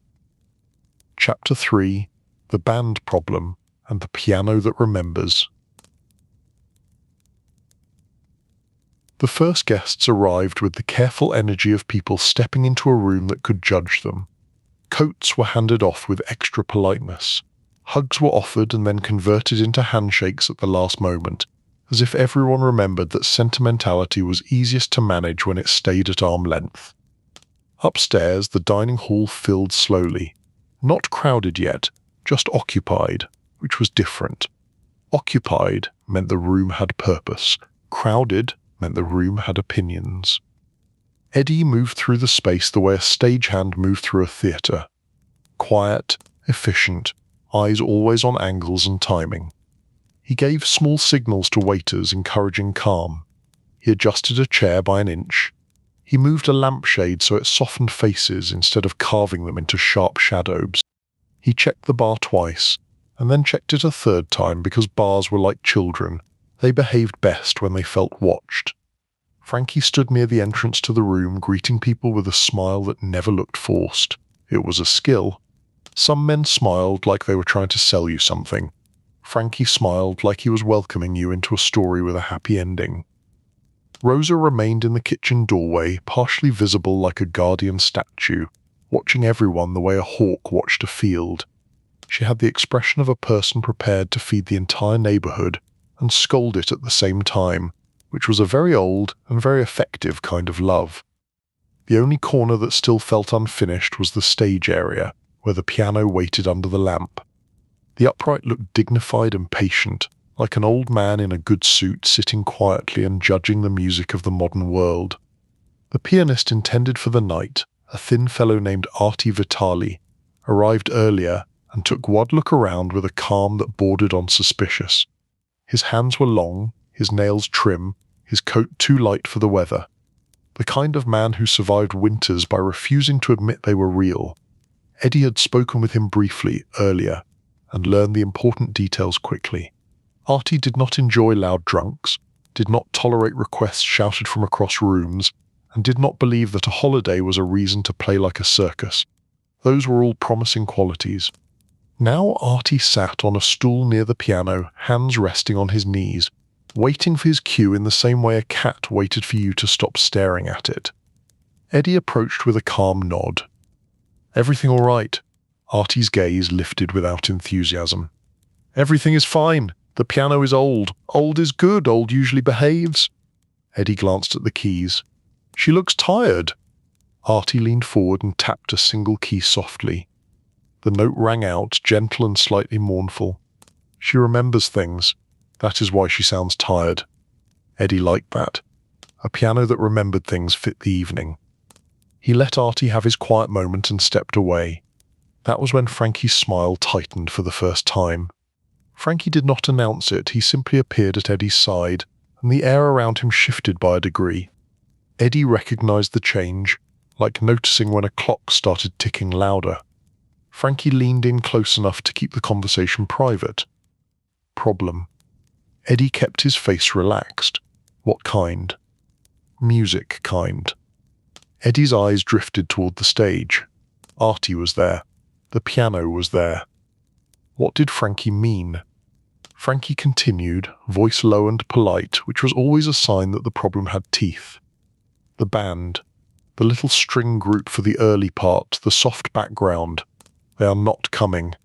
Chapter 3: The Band Problem and the Piano That Remembers. The first guests arrived with the careful energy of people stepping into a room that could judge them. Coats were handed off with extra politeness. Hugs were offered and then converted into handshakes at the last moment, as if everyone remembered that sentimentality was easiest to manage when it stayed at arm's length. Upstairs, the dining hall filled slowly. Not crowded yet, just occupied, which was different. Occupied meant the room had purpose. Crowded meant the room had opinions. Eddie moved through the space the way a stagehand moved through a theatre. Quiet, efficient, eyes always on angles and timing. He gave small signals to waiters encouraging calm. He adjusted a chair by an inch. He moved a lampshade so it softened faces instead of carving them into sharp shadows. He checked the bar twice, and then checked it a third time because bars were like children. They behaved best when they felt watched. Frankie stood near the entrance to the room, greeting people with a smile that never looked forced. It was a skill. Some men smiled like they were trying to sell you something. Frankie smiled like he was welcoming you into a story with a happy ending. Rosa remained in the kitchen doorway, partially visible like a guardian statue, watching everyone the way a hawk watched a field. She had the expression of a person prepared to feed the entire neighborhood and scold it at the same time, which was a very old and very effective kind of love. The only corner that still felt unfinished was the stage area, where the piano waited under the lamp. The upright looked dignified and patient, like an old man in a good suit sitting quietly and judging the music of the modern world. The pianist intended for the night, a thin fellow named Artie Vitali, arrived earlier and took one look around with a calm that bordered on suspicious. His hands were long, his nails trim, his coat too light for the weather. The kind of man who survived winters by refusing to admit they were real. Eddie had spoken with him briefly earlier and learned the important details quickly. Artie did not enjoy loud drunks, did not tolerate requests shouted from across rooms, and did not believe that a holiday was a reason to play like a circus. Those were all promising qualities. Now Artie sat on a stool near the piano, hands resting on his knees, waiting for his cue in the same way a cat waited for you to stop staring at it. Eddie approached with a calm nod. "Everything all right?" Artie's gaze lifted without enthusiasm. "Everything is fine. The piano is old. Old is good. Old usually behaves." Eddie glanced at the keys. "She looks tired." Artie leaned forward and tapped a single key softly. The note rang out, gentle and slightly mournful. "She remembers things. That is why she sounds tired." Eddie liked that. A piano that remembered things fit the evening. He let Artie have his quiet moment and stepped away. That was when Frankie's smile tightened for the first time. Frankie did not announce it, he simply appeared at Eddie's side, and the air around him shifted by a degree. Eddie recognized the change, like noticing when a clock started ticking louder. Frankie leaned in close enough to keep the conversation private. Problem. Eddie kept his face relaxed. What kind? Music kind. Eddie's eyes drifted toward the stage. Artie was there. The piano was there. What did Frankie mean? Frankie continued, voice low and polite, which was always a sign that the problem had teeth. The band. The little string group for the early part, the soft background. They are not coming.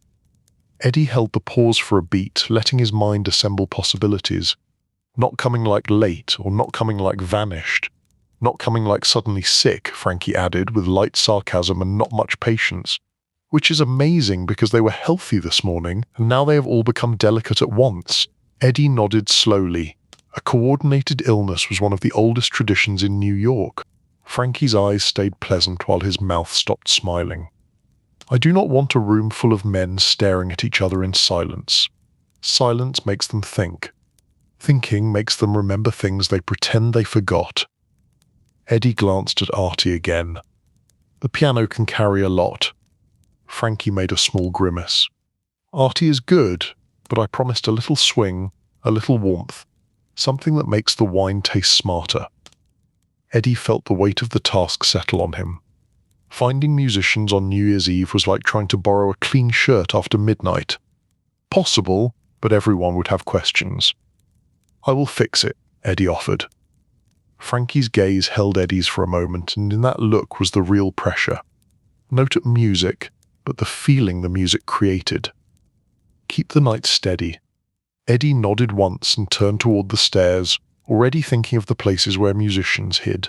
Eddie held the pause for a beat, letting his mind assemble possibilities. Not coming like late, or not coming like vanished. Not coming like suddenly sick, Frankie added, with light sarcasm and not much patience. Which is amazing because they were healthy this morning, and now they have all become delicate at once. Eddie nodded slowly. A coordinated illness was one of the oldest traditions in New York. Frankie's eyes stayed pleasant while his mouth stopped smiling. I do not want a room full of men staring at each other in silence. Silence makes them think. Thinking makes them remember things they pretend they forgot. Eddie glanced at Artie again. The piano can carry a lot. Frankie made a small grimace. Artie is good, but I promised a little swing, a little warmth, something that makes the wine taste smarter. Eddie felt the weight of the task settle on him. Finding musicians on New Year's Eve was like trying to borrow a clean shirt after midnight. Possible, but everyone would have questions. I will fix it, Eddie offered. Frankie's gaze held Eddie's for a moment, and in that look was the real pressure. Note at music, but the feeling the music created. Keep the night steady. Eddie nodded once and turned toward the stairs, already thinking of the places where musicians hid.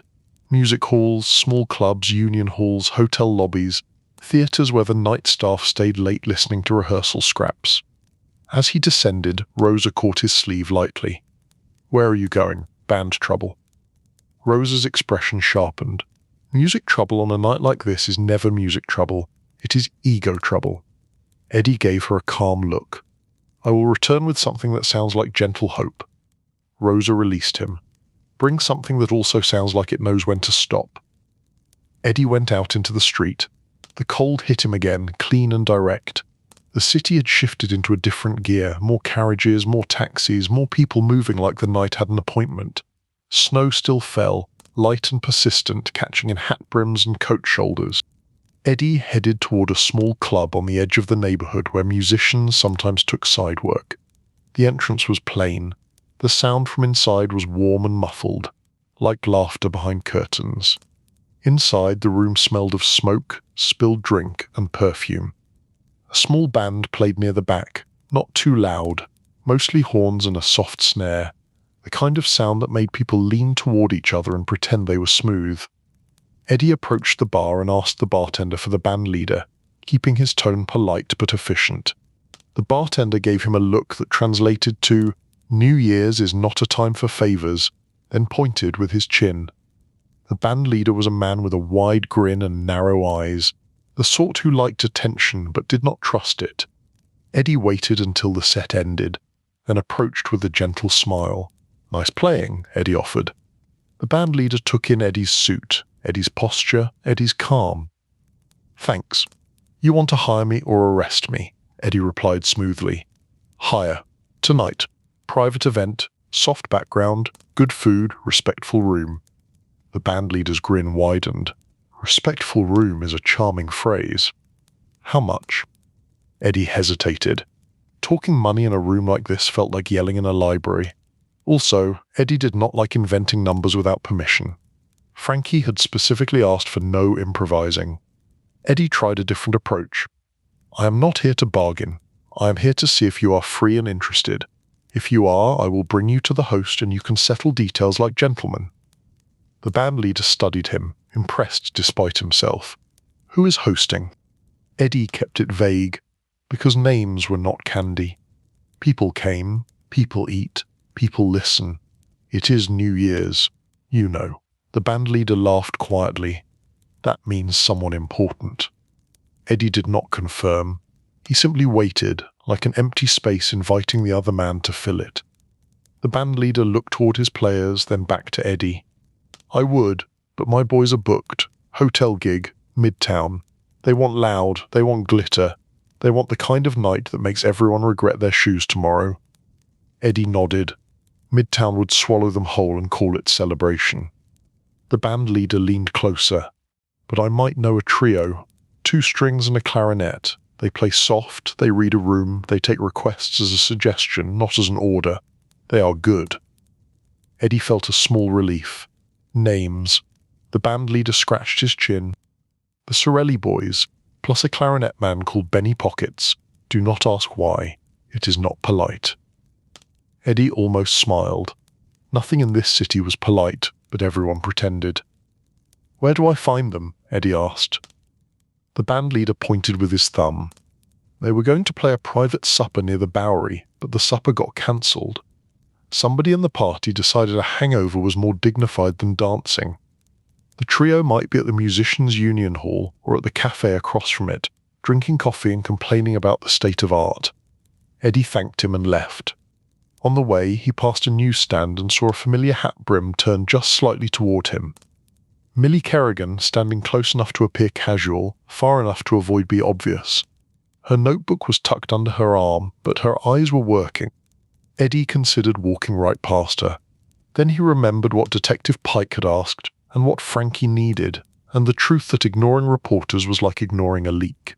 Music halls, small clubs, union halls, hotel lobbies, theatres where the night staff stayed late listening to rehearsal scraps. As he descended, Rosa caught his sleeve lightly. "Where are you going? Band trouble." Rosa's expression sharpened. Music trouble on a night like this is never music trouble. It is ego trouble. Eddie gave her a calm look. "I will return with something that sounds like gentle hope." Rosa released him. "Bring something that also sounds like it knows when to stop." Eddie went out into the street. The cold hit him again, clean and direct. The city had shifted into a different gear, more carriages, more taxis, more people moving like the night had an appointment. Snow still fell, light and persistent, catching in hat brims and coat shoulders. Eddie headed toward a small club on the edge of the neighborhood where musicians sometimes took side work. The entrance was plain. The sound from inside was warm and muffled, like laughter behind curtains. Inside, the room smelled of smoke, spilled drink, and perfume. A small band played near the back, not too loud, mostly horns and a soft snare, the kind of sound that made people lean toward each other and pretend they were smooth. Eddie approached the bar and asked the bartender for the band leader, keeping his tone polite but efficient. The bartender gave him a look that translated to, "New Year's is not a time for favors," then pointed with his chin. The band leader was a man with a wide grin and narrow eyes, the sort who liked attention but did not trust it. Eddie waited until the set ended, then approached with a gentle smile. "Nice playing," Eddie offered. The band leader took in Eddie's suit, Eddie's posture, Eddie's calm. "Thanks. You want to hire me or arrest me?" Eddie replied smoothly. "Hire. Tonight. Private event, soft background, good food, respectful room." The band leader's grin widened. Respectful room is a charming phrase. "How much?" Eddie hesitated. Talking money in a room like this felt like yelling in a library. Also, Eddie did not like inventing numbers without permission. Frankie had specifically asked for no improvising. Eddie tried a different approach. "I am not here to bargain. I am here to see if you are free and interested. If you are, I will bring you to the host and you can settle details like gentlemen." The band leader studied him, impressed despite himself. "Who is hosting?" Eddie kept it vague, because names were not candy. People came, people eat, people listen. It is New Year's, you know. The band leader laughed quietly. "That means someone important." Eddie did not confirm. He simply waited, like an empty space inviting the other man to fill it. The band leader looked toward his players, then back to Eddie. "I would, but my boys are booked. Hotel gig, Midtown. They want loud, they want glitter. They want the kind of night that makes everyone regret their shoes tomorrow." Eddie nodded. Midtown would swallow them whole and call it celebration. The band leader leaned closer. "But I might know a trio. 2 strings and a clarinet. They play soft, they read a room, they take requests as a suggestion, not as an order. They are good." Eddie felt a small relief. Names. The band leader scratched his chin. "The Sorelli boys, plus a clarinet man called Benny Pockets. Do not ask why. It is not polite." Eddie almost smiled. Nothing in this city was polite, but everyone pretended. "Where do I find them?" Eddie asked. The band leader pointed with his thumb. They were going to play a private supper near the Bowery, but the supper got cancelled. Somebody in the party decided a hangover was more dignified than dancing. The trio might be at the Musicians' Union Hall or at the cafe across from it, drinking coffee and complaining about the state of art. Eddie thanked him and left. On the way, he passed a newsstand and saw a familiar hat brim turn just slightly toward him. Millie Kerrigan, standing close enough to appear casual, far enough to avoid being obvious. Her notebook was tucked under her arm, but her eyes were working. Eddie considered walking right past her. Then he remembered what Detective Pike had asked, and what Frankie needed, and the truth that ignoring reporters was like ignoring a leak.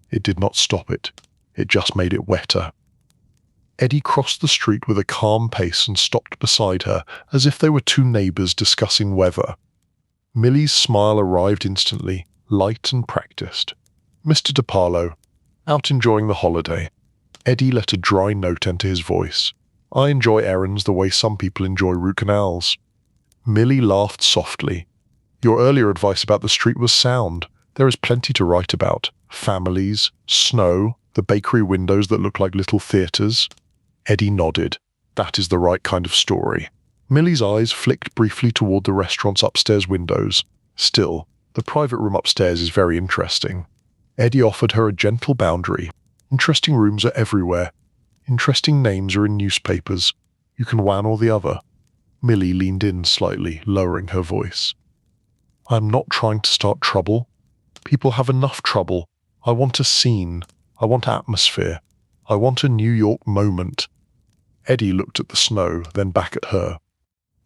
It did not stop it. It just made it wetter. Eddie crossed the street with a calm pace and stopped beside her, as if they were two neighbours discussing weather. Millie's smile arrived instantly, light and practiced. "Mr. DeParlo, out enjoying the holiday." Eddie let a dry note enter his voice. "I enjoy errands the way some people enjoy root canals." Millie laughed softly. "Your earlier advice about the street was sound. There is plenty to write about. Families, snow, the bakery windows that look like little theatres." Eddie nodded. "That is the right kind of story." Millie's eyes flicked briefly toward the restaurant's upstairs windows. "Still, the private room upstairs is very interesting." Eddie offered her a gentle boundary. "Interesting rooms are everywhere. Interesting names are in newspapers. You can one or the other." Millie leaned in slightly, lowering her voice. "I'm not trying to start trouble. People have enough trouble. I want a scene. I want atmosphere. I want a New York moment." Eddie looked at the snow, then back at her.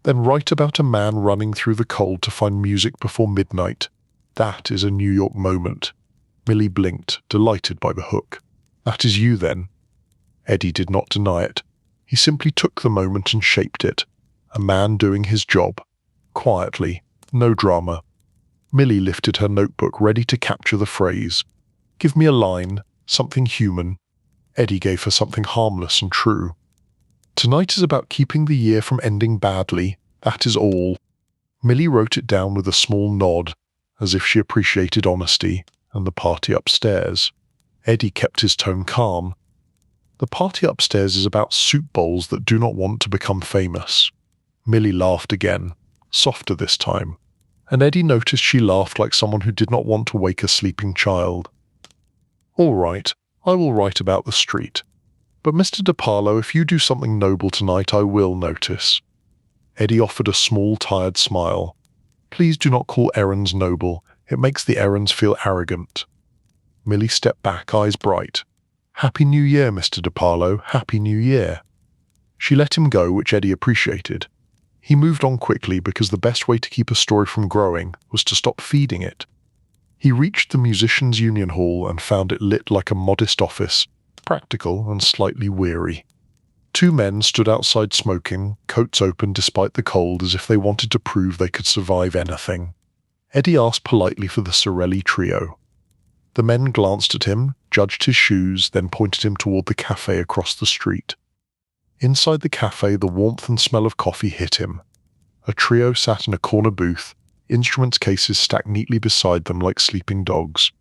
"Then write about a man running through the cold to find music before midnight. That is a New York moment." Millie blinked, delighted by the hook. "That is you, then." Eddie did not deny it. He simply took the moment and shaped it. A man doing his job. Quietly. No drama. Millie lifted her notebook, ready to capture the phrase. "Give me a line, something human." Eddie gave her something harmless and true. "Tonight is about keeping the year from ending badly. That is all." Millie wrote it down with a small nod, as if she appreciated honesty, and the party upstairs. Eddie kept his tone calm. "The party upstairs is about soup bowls that do not want to become famous." Millie laughed again, softer this time, and Eddie noticed she laughed like someone who did not want to wake a sleeping child. "All right, I will write about the street. But Mr. DeParlo, if you do something noble tonight, I will notice." Eddie offered a small, tired smile. "Please do not call errands noble. It makes the errands feel arrogant." Millie stepped back, eyes bright. "Happy New Year, Mr. DeParlo. Happy New Year." She let him go, which Eddie appreciated. He moved on quickly because the best way to keep a story from growing was to stop feeding it. He reached the Musicians' Union Hall and found it lit like a modest office, practical and slightly weary. Two men stood outside smoking, coats open despite the cold, as if they wanted to prove they could survive anything. Eddie asked politely for the Sorelli trio. The men glanced at him, judged his shoes, then pointed him toward the cafe across the street. Inside the cafe, the warmth and smell of coffee hit him. A trio sat in a corner booth, instruments cases stacked neatly beside them like sleeping dogs.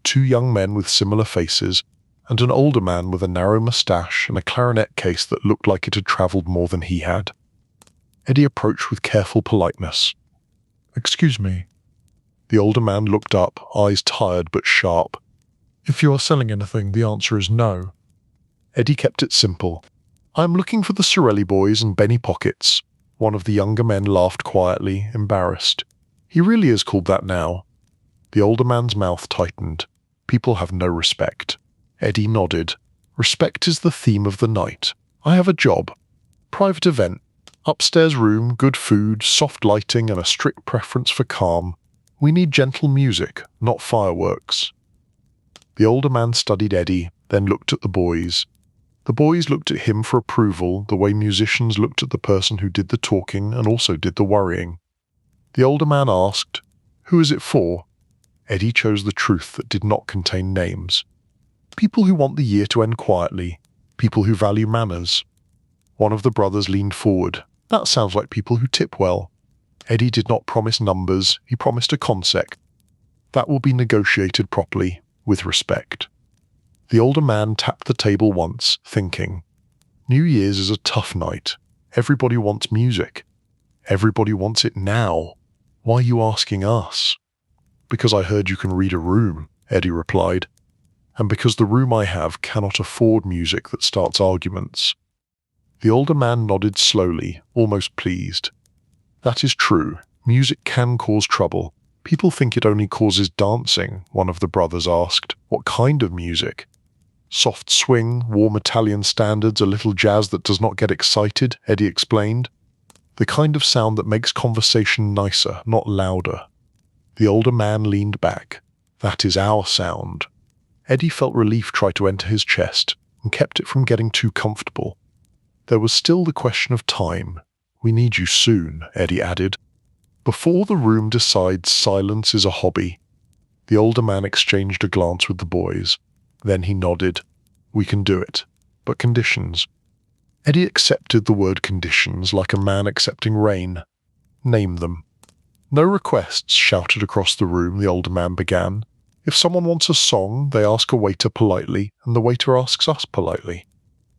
Two young men with similar faces, and an older man with a narrow moustache and a clarinet case that looked like it had travelled more than he had. Eddie approached with careful politeness. "Excuse me." The older man looked up, eyes tired but sharp. "If you are selling anything, the answer is no." Eddie kept it simple. "I'm looking for the Sorelli boys and Benny Pockets." One of the younger men laughed quietly, embarrassed. "He really is called that now." The older man's mouth tightened. People have no respect. Eddie nodded. "Respect is the theme of the night. I have a job. Private event. Upstairs room, good food, soft lighting, and a strict preference for calm. We need gentle music, not fireworks." The older man studied Eddie, then looked at the boys. The boys looked at him for approval, the way musicians looked at the person who did the talking and also did the worrying. The older man asked, "Who is it for?" Eddie chose the truth that did not contain names. "People who want the year to end quietly. People who value manners." One of the brothers leaned forward. "That sounds like people who tip well." Eddie did not promise numbers, he promised a concept. "That will be negotiated properly, with respect." The older man tapped the table once, thinking. New Year's is a tough night. Everybody wants music. Everybody wants it now. Why are you asking us? "Because I heard you can read a room," Eddie replied. "And because the room I have cannot afford music that starts arguments." The older man nodded slowly, almost pleased. "That is true. Music can cause trouble. People think it only causes dancing," one of the brothers asked. "What kind of music?" Soft swing, warm Italian standards, a little jazz that does not get excited, Eddie explained. The kind of sound that makes conversation nicer, not louder. The older man leaned back. That is our sound. Eddie felt relief try to enter his chest, and kept it from getting too comfortable. There was still the question of time. We need you soon, Eddie added. Before the room decides silence is a hobby. The older man exchanged a glance with the boys. Then he nodded. We can do it. But conditions. Eddie accepted the word conditions like a man accepting rain. Name them. No requests shouted across the room, the older man began. If someone wants a song, they ask a waiter politely, and the waiter asks us politely.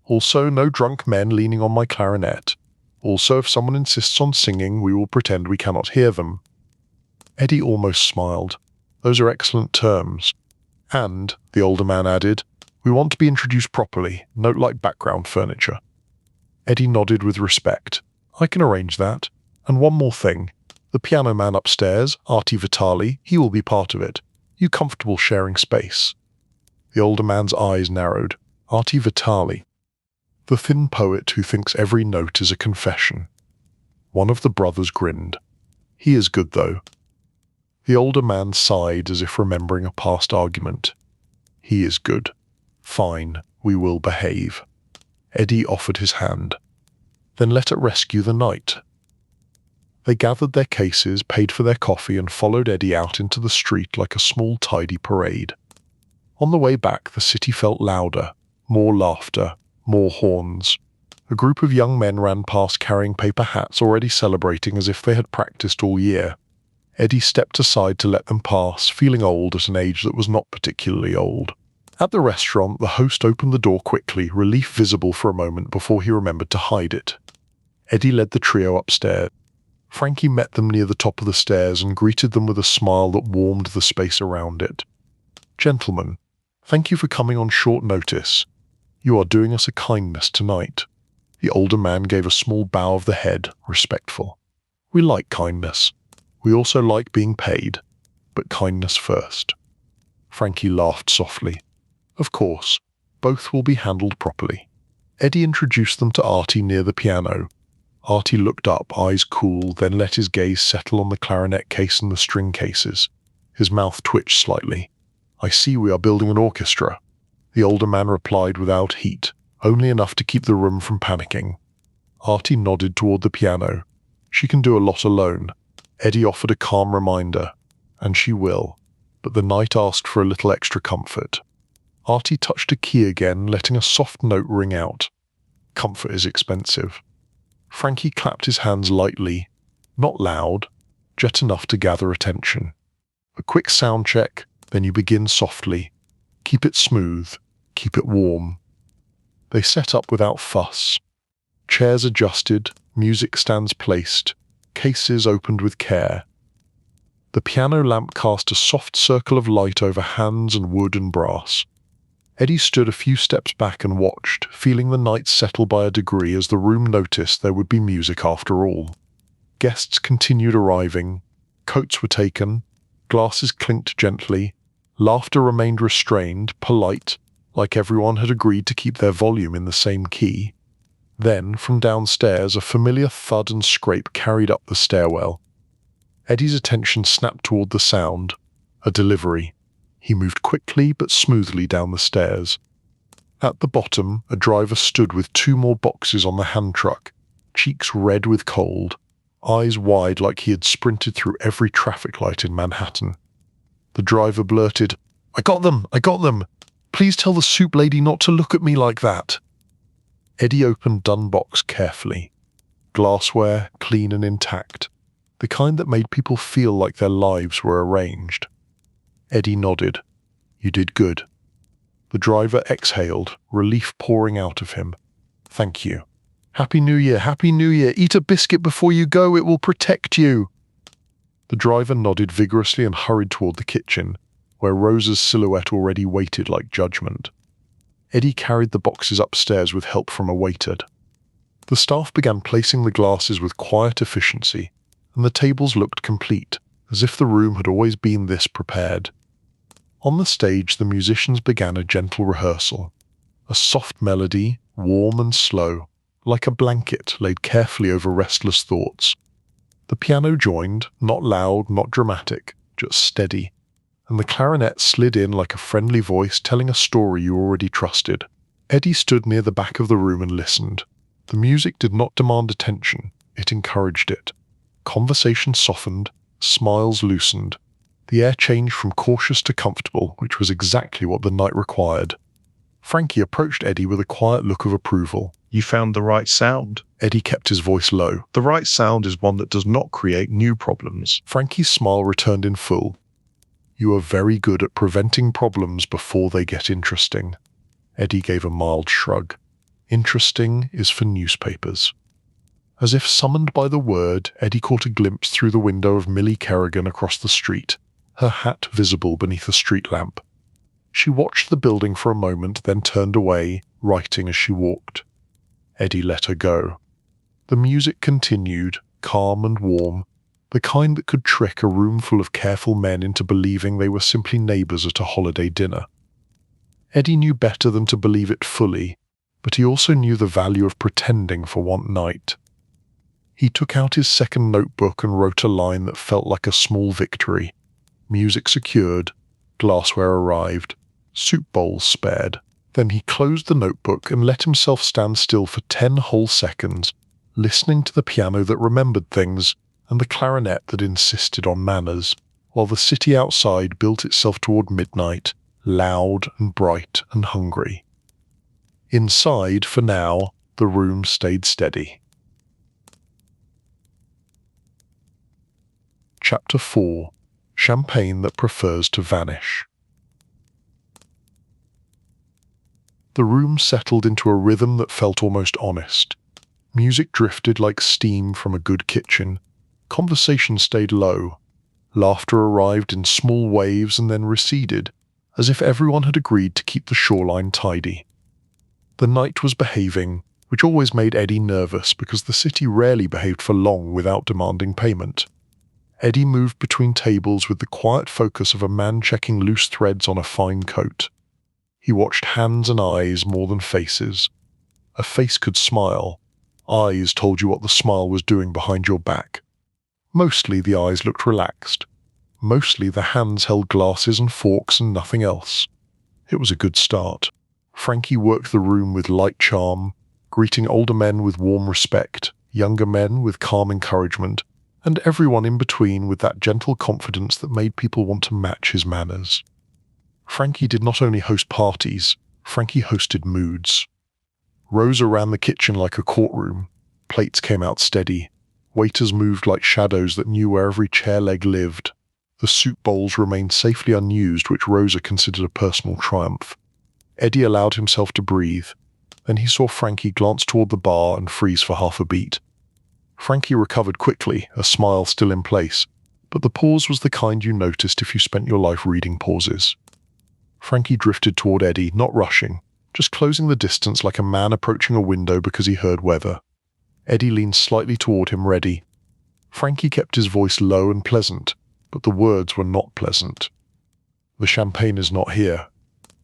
Also, no drunk men leaning on my clarinet. Also, if someone insists on singing, we will pretend we cannot hear them. Eddie almost smiled. Those are excellent terms. And, the older man added, we want to be introduced properly, note like background furniture. Eddie nodded with respect. I can arrange that. And one more thing. The piano man upstairs, Artie Vitali, he will be part of it. You comfortable sharing space? The older man's eyes narrowed. Artie Vitali. The thin poet who thinks every note is a confession. One of the brothers grinned. He is good, though. The older man sighed as if remembering a past argument. He is good. Fine, we will behave. Eddie offered his hand. Then let it rescue the night. They gathered their cases, paid for their coffee, and followed Eddie out into the street like a small, tidy parade. On the way back, the city felt louder. More laughter. More horns. A group of young men ran past carrying paper hats, already celebrating as if they had practiced all year. Eddie stepped aside to let them pass, feeling old at an age that was not particularly old. At the restaurant, the host opened the door quickly, relief visible for a moment before he remembered to hide it. Eddie led the trio upstairs. Frankie met them near the top of the stairs and greeted them with a smile that warmed the space around it. Gentlemen, thank you for coming on short notice. You are doing us a kindness tonight. The older man gave a small bow of the head, respectful. We like kindness. We also like being paid, but kindness first. Frankie laughed softly. Of course, both will be handled properly. Eddie introduced them to Artie near the piano. Artie looked up, eyes cool, then let his gaze settle on the clarinet case and the string cases. His mouth twitched slightly. I see we are building an orchestra. The older man replied without heat, only enough to keep the room from panicking. Artie nodded toward the piano. She can do a lot alone. Eddie offered a calm reminder. And she will. But the night asked for a little extra comfort. Artie touched a key again, letting a soft note ring out. Comfort is expensive. Frankie clapped his hands lightly, not loud, just enough to gather attention. A quick sound check, then you begin softly. Keep it smooth, keep it warm. They set up without fuss. Chairs adjusted, music stands placed, cases opened with care. The piano lamp cast a soft circle of light over hands and wood and brass. Eddie stood a few steps back and watched, feeling the night settle by a degree as the room noticed there would be music after all. Guests continued arriving, coats were taken, glasses clinked gently, laughter remained restrained, polite, like everyone had agreed to keep their volume in the same key. Then, from downstairs, a familiar thud and scrape carried up the stairwell. Eddie's attention snapped toward the sound. A delivery. He moved quickly but smoothly down the stairs. At the bottom, a driver stood with 2 more boxes on the hand truck, cheeks red with cold, eyes wide like he had sprinted through every traffic light in Manhattan. The driver blurted, I got them! I got them! Please tell the soup lady not to look at me like that." Eddie opened Dunn box carefully. Glassware, clean and intact. The kind that made people feel like their lives were arranged. Eddie nodded. "You did good." The driver exhaled, relief pouring out of him. "Thank you. Happy New Year, Happy New Year. Eat a biscuit before you go, it will protect you." The driver nodded vigorously and hurried toward the kitchen, where Rosa's silhouette already waited like judgment. Eddie carried the boxes upstairs with help from a waiter. The staff began placing the glasses with quiet efficiency, and the tables looked complete, as if the room had always been this prepared. On the stage, the musicians began a gentle rehearsal. A soft melody, warm and slow, like a blanket laid carefully over restless thoughts. The piano joined, not loud, not dramatic, just steady, and the clarinet slid in like a friendly voice telling a story you already trusted. Eddie stood near the back of the room and listened. The music did not demand attention, it encouraged it. Conversation softened, smiles loosened. The air changed from cautious to comfortable, which was exactly what the night required. Frankie approached Eddie with a quiet look of approval. You found the right sound. Eddie kept his voice low. The right sound is one that does not create new problems. Frankie's smile returned in full. You are very good at preventing problems before they get interesting. Eddie gave a mild shrug. Interesting is for newspapers. As if summoned by the word, Eddie caught a glimpse through the window of Millie Kerrigan across the street, her hat visible beneath a street lamp. She watched the building for a moment, then turned away, writing as she walked. Eddie let her go. The music continued, calm and warm, the kind that could trick a room full of careful men into believing they were simply neighbours at a holiday dinner. Eddie knew better than to believe it fully, but he also knew the value of pretending for one night. He took out his second notebook and wrote a line that felt like a small victory. Music secured, glassware arrived, soup bowls spared. Then he closed the notebook and let himself stand still for 10 whole seconds, listening to the piano that remembered things and the clarinet that insisted on manners, while the city outside built itself toward midnight, loud and bright and hungry. Inside, for now, the room stayed steady. Chapter 4. Champagne that prefers to vanish. The room settled into a rhythm that felt almost honest. Music drifted like steam from a good kitchen. Conversation stayed low. Laughter arrived in small waves and then receded, as if everyone had agreed to keep the shoreline tidy. The night was behaving, which always made Eddie nervous because the city rarely behaved for long without demanding payment. Eddie moved between tables with the quiet focus of a man checking loose threads on a fine coat. He watched hands and eyes more than faces. A face could smile. Eyes told you what the smile was doing behind your back. Mostly the eyes looked relaxed. Mostly the hands held glasses and forks and nothing else. It was a good start. Frankie worked the room with light charm, greeting older men with warm respect, younger men with calm encouragement, and everyone in between with that gentle confidence that made people want to match his manners. Frankie did not only host parties, Frankie hosted moods. Rosa ran the kitchen like a courtroom. Plates came out steady. Waiters moved like shadows that knew where every chair leg lived. The soup bowls remained safely unused, which Rosa considered a personal triumph. Eddie allowed himself to breathe. Then he saw Frankie glance toward the bar and freeze for half a beat. Frankie recovered quickly, a smile still in place, but the pause was the kind you noticed if you spent your life reading pauses. Frankie drifted toward Eddie, not rushing, just closing the distance like a man approaching a window because he heard weather. Eddie leaned slightly toward him, ready. Frankie kept his voice low and pleasant, but the words were not pleasant. The champagne is not here.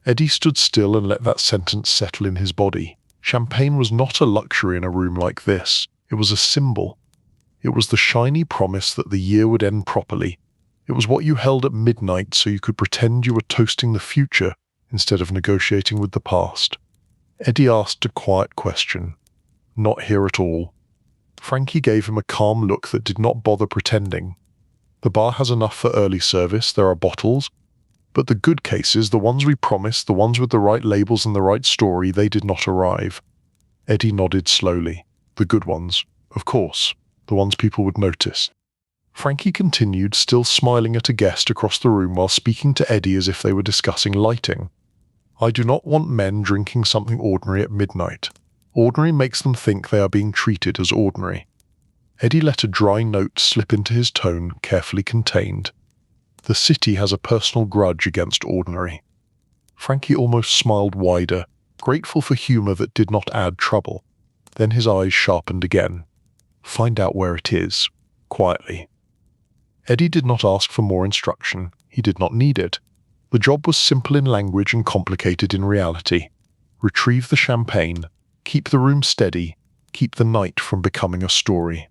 Eddie stood still and let that sentence settle in his body. Champagne was not a luxury in a room like this. It was a symbol. It was the shiny promise that the year would end properly. It was what you held at midnight so you could pretend you were toasting the future instead of negotiating with the past. Eddie asked a quiet question. Not here at all. Frankie gave him a calm look that did not bother pretending. The bar has enough for early service, there are bottles, but the good cases, the ones we promised, the ones with the right labels and the right story, they did not arrive. Eddie nodded slowly. The good ones, of course, the ones people would notice. Frankie continued, still smiling at a guest across the room while speaking to Eddie as if they were discussing lighting. I do not want men drinking something ordinary at midnight. Ordinary makes them think they are being treated as ordinary. Eddie let a dry note slip into his tone, carefully contained. The city has a personal grudge against ordinary. Frankie almost smiled wider, grateful for humour that did not add trouble. Then his eyes sharpened again. Find out where it is, quietly. Eddie did not ask for more instruction. He did not need it. The job was simple in language and complicated in reality. Retrieve the champagne. Keep the room steady. Keep the night from becoming a story.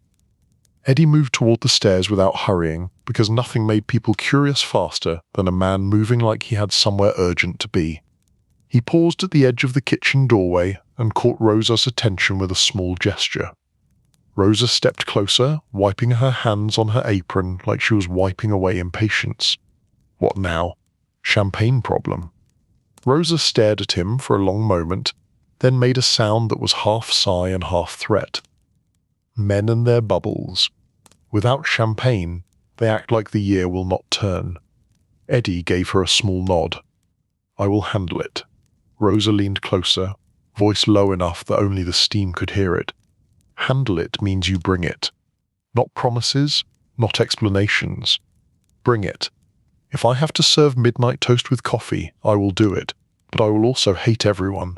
Eddie moved toward the stairs without hurrying, because nothing made people curious faster than a man moving like he had somewhere urgent to be. He paused at the edge of the kitchen doorway and caught Rosa's attention with a small gesture. Rosa stepped closer, wiping her hands on her apron like she was wiping away impatience. What now? Champagne problem. Rosa stared at him for a long moment, then made a sound that was half sigh and half threat. Men and their bubbles. Without champagne, they act like the year will not turn. Eddie gave her a small nod. I will handle it. Rosa leaned closer, voice low enough that only the steam could hear it. Handle it means you bring it. Not promises, not explanations. Bring it. If I have to serve midnight toast with coffee, I will do it, but I will also hate everyone.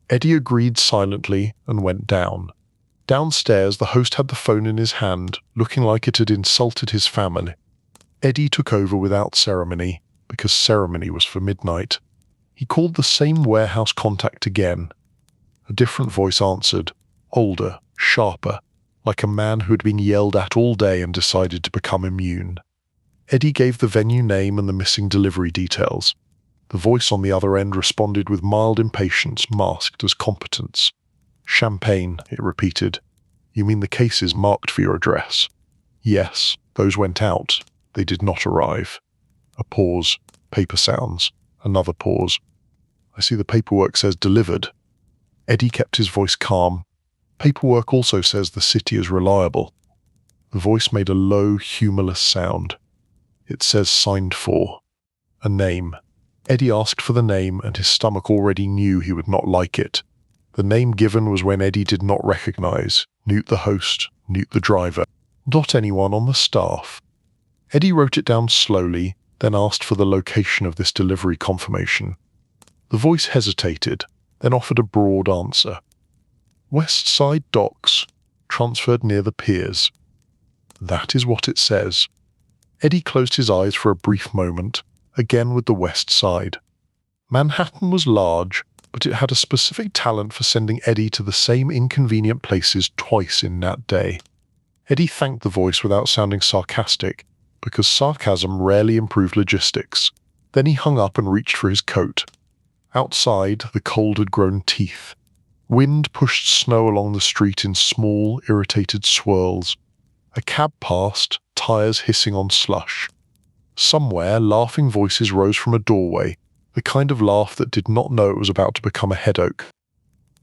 Eddie agreed silently and went down. Downstairs, the host had the phone in his hand, looking like it had insulted his family. Eddie took over without ceremony, because ceremony was for midnight. He called the same warehouse contact again. A different voice answered, older, sharper, like a man who had been yelled at all day and decided to become immune. Eddie gave the venue name and the missing delivery details. The voice on the other end responded with mild impatience masked as competence. Champagne, it repeated. You mean the cases marked for your address? Yes, those went out. They did not arrive. A pause. Paper sounds. Another pause. I see the paperwork says delivered. Eddie kept his voice calm. Paperwork also says the city is reliable. The voice made a low, humorless sound. It says signed for. A name. Eddie asked for the name, and his stomach already knew he would not like it. The name given was when Eddie did not recognize Newt the host, Newt the driver, not anyone on the staff. Eddie wrote it down slowly, then asked for the location of this delivery confirmation. The voice hesitated, then offered a broad answer. West Side Docks, transferred near the piers. That is what it says. Eddie closed his eyes for a brief moment, again with the west side. Manhattan was large, but it had a specific talent for sending Eddie to the same inconvenient places twice in that day. Eddie thanked the voice without sounding sarcastic, because sarcasm rarely improved logistics. Then he hung up and reached for his coat. Outside, the cold had grown teeth. Wind pushed snow along the street in small, irritated swirls. A cab passed, tires hissing on slush. Somewhere, laughing voices rose from a doorway, the kind of laugh that did not know it was about to become a headache.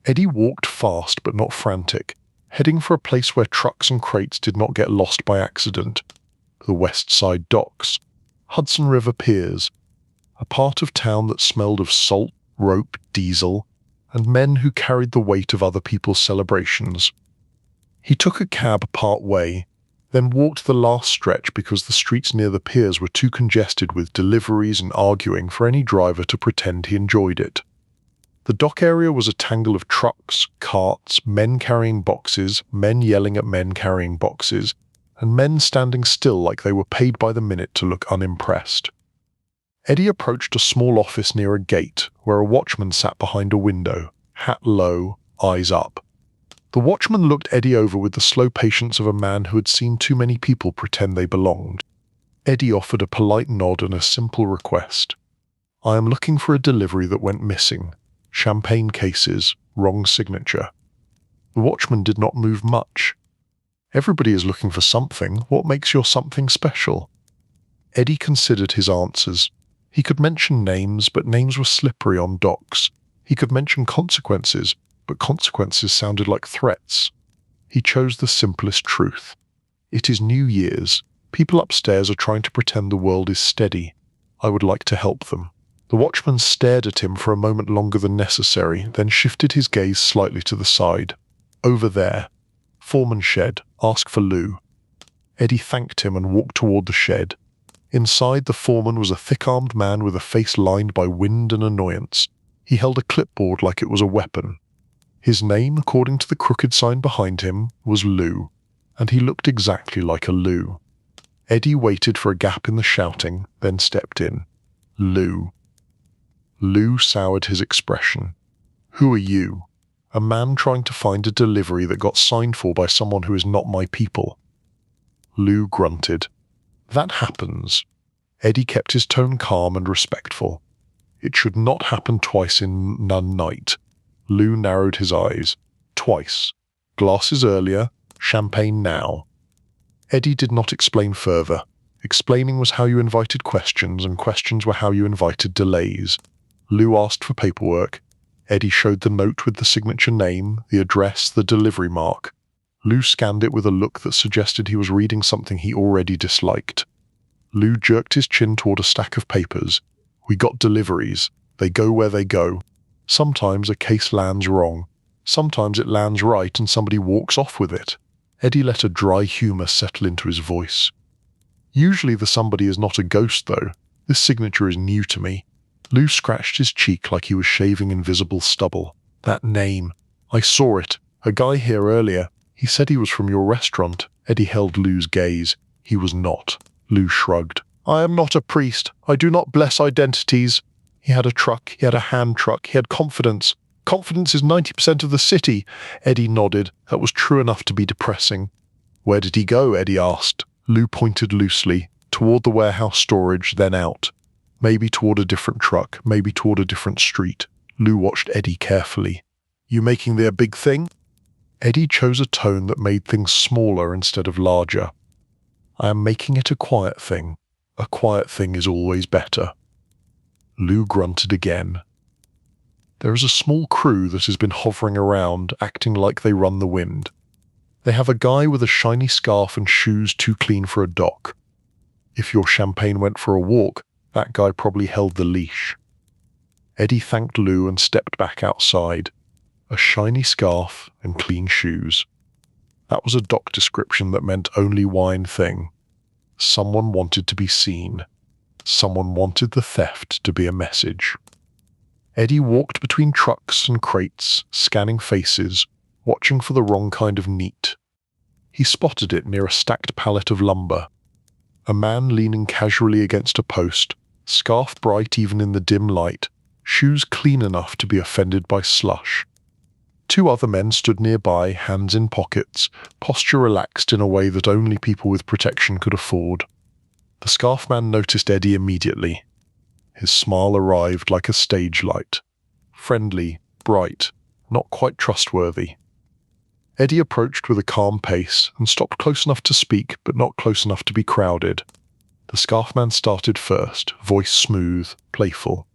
Eddie walked fast but not frantic, heading for a place where trucks and crates did not get lost by accident. The West Side Docks, Hudson River Piers, a part of town that smelled of salt, rope, diesel, and men who carried the weight of other people's celebrations. He took a cab part way, then walked the last stretch because the streets near the piers were too congested with deliveries and arguing for any driver to pretend he enjoyed it. The dock area was a tangle of trucks, carts, men carrying boxes, men yelling at men carrying boxes, and men standing still like they were paid by the minute to look unimpressed. Eddie approached a small office near a gate where a watchman sat behind a window, hat low, eyes up. The watchman looked Eddie over with the slow patience of a man who had seen too many people pretend they belonged. Eddie offered a polite nod and a simple request. I am looking for a delivery that went missing. Champagne cases, wrong signature. The watchman did not move much. Everybody is looking for something. What makes your something special? Eddie considered his answers. He could mention names, but names were slippery on docks. He could mention consequences, but consequences sounded like threats. He chose the simplest truth. It is New Year's. People upstairs are trying to pretend the world is steady. I would like to help them. The watchman stared at him for a moment longer than necessary, then shifted his gaze slightly to the side. Over there. Foreman shed. Ask for Lou. Eddie thanked him and walked toward the shed. Inside, the foreman was a thick-armed man with a face lined by wind and annoyance. He held a clipboard like it was a weapon. His name, according to the crooked sign behind him, was Lou, and he looked exactly like a Lou. Eddie waited for a gap in the shouting, then stepped in. Lou. Lou soured his expression. Who are you? A man trying to find a delivery that got signed for by someone who is not my people. Lou grunted. That happens. Eddie kept his tone calm and respectful. It should not happen twice in one night. Lou narrowed his eyes. Twice. Glasses earlier, champagne now. Eddie did not explain further. Explaining was how you invited questions, and questions were how you invited delays. Lou asked for paperwork. Eddie showed the note with the signature name, the address, the delivery mark. Lou scanned it with a look that suggested he was reading something he already disliked. Lou jerked his chin toward a stack of papers. We got deliveries. They go where they go. Sometimes a case lands wrong. Sometimes it lands right and somebody walks off with it. Eddie let a dry humor settle into his voice. Usually the somebody is not a ghost, though. This signature is new to me. Lou scratched his cheek like he was shaving invisible stubble. That name. I saw it. A guy here earlier. He said he was from your restaurant. Eddie held Lou's gaze. He was not. Lou shrugged. I am not a priest. I do not bless identities. He had a truck. He had a hand truck. He had confidence. Confidence is 90% of the city. Eddie nodded. That was true enough to be depressing. Where did he go? Eddie asked. Lou pointed loosely, toward the warehouse storage, then out. Maybe toward a different truck, maybe toward a different street. Lou watched Eddie carefully. You making there a big thing? Eddie chose a tone that made things smaller instead of larger. I am making it a quiet thing. A quiet thing is always better. Lou grunted again. There is a small crew that has been hovering around, acting like they run the wind. They have a guy with a shiny scarf and shoes too clean for a dock. If your champagne went for a walk, that guy probably held the leash. Eddie thanked Lou and stepped back outside. A shiny scarf and clean shoes. That was a dock description that meant only one thing. Someone wanted to be seen. Someone wanted the theft to be a message. Eddie walked between trucks and crates, scanning faces, watching for the wrong kind of neat. He spotted it near a stacked pallet of lumber. A man leaning casually against a post, scarf bright even in the dim light, shoes clean enough to be offended by slush. Two other men stood nearby, hands in pockets, posture relaxed in a way that only people with protection could afford. The scarf man noticed Eddie immediately. His smile arrived like a stage light. Friendly, bright, not quite trustworthy. Eddie approached with a calm pace and stopped close enough to speak but not close enough to be crowded. The scarf man started first, voice smooth, playful.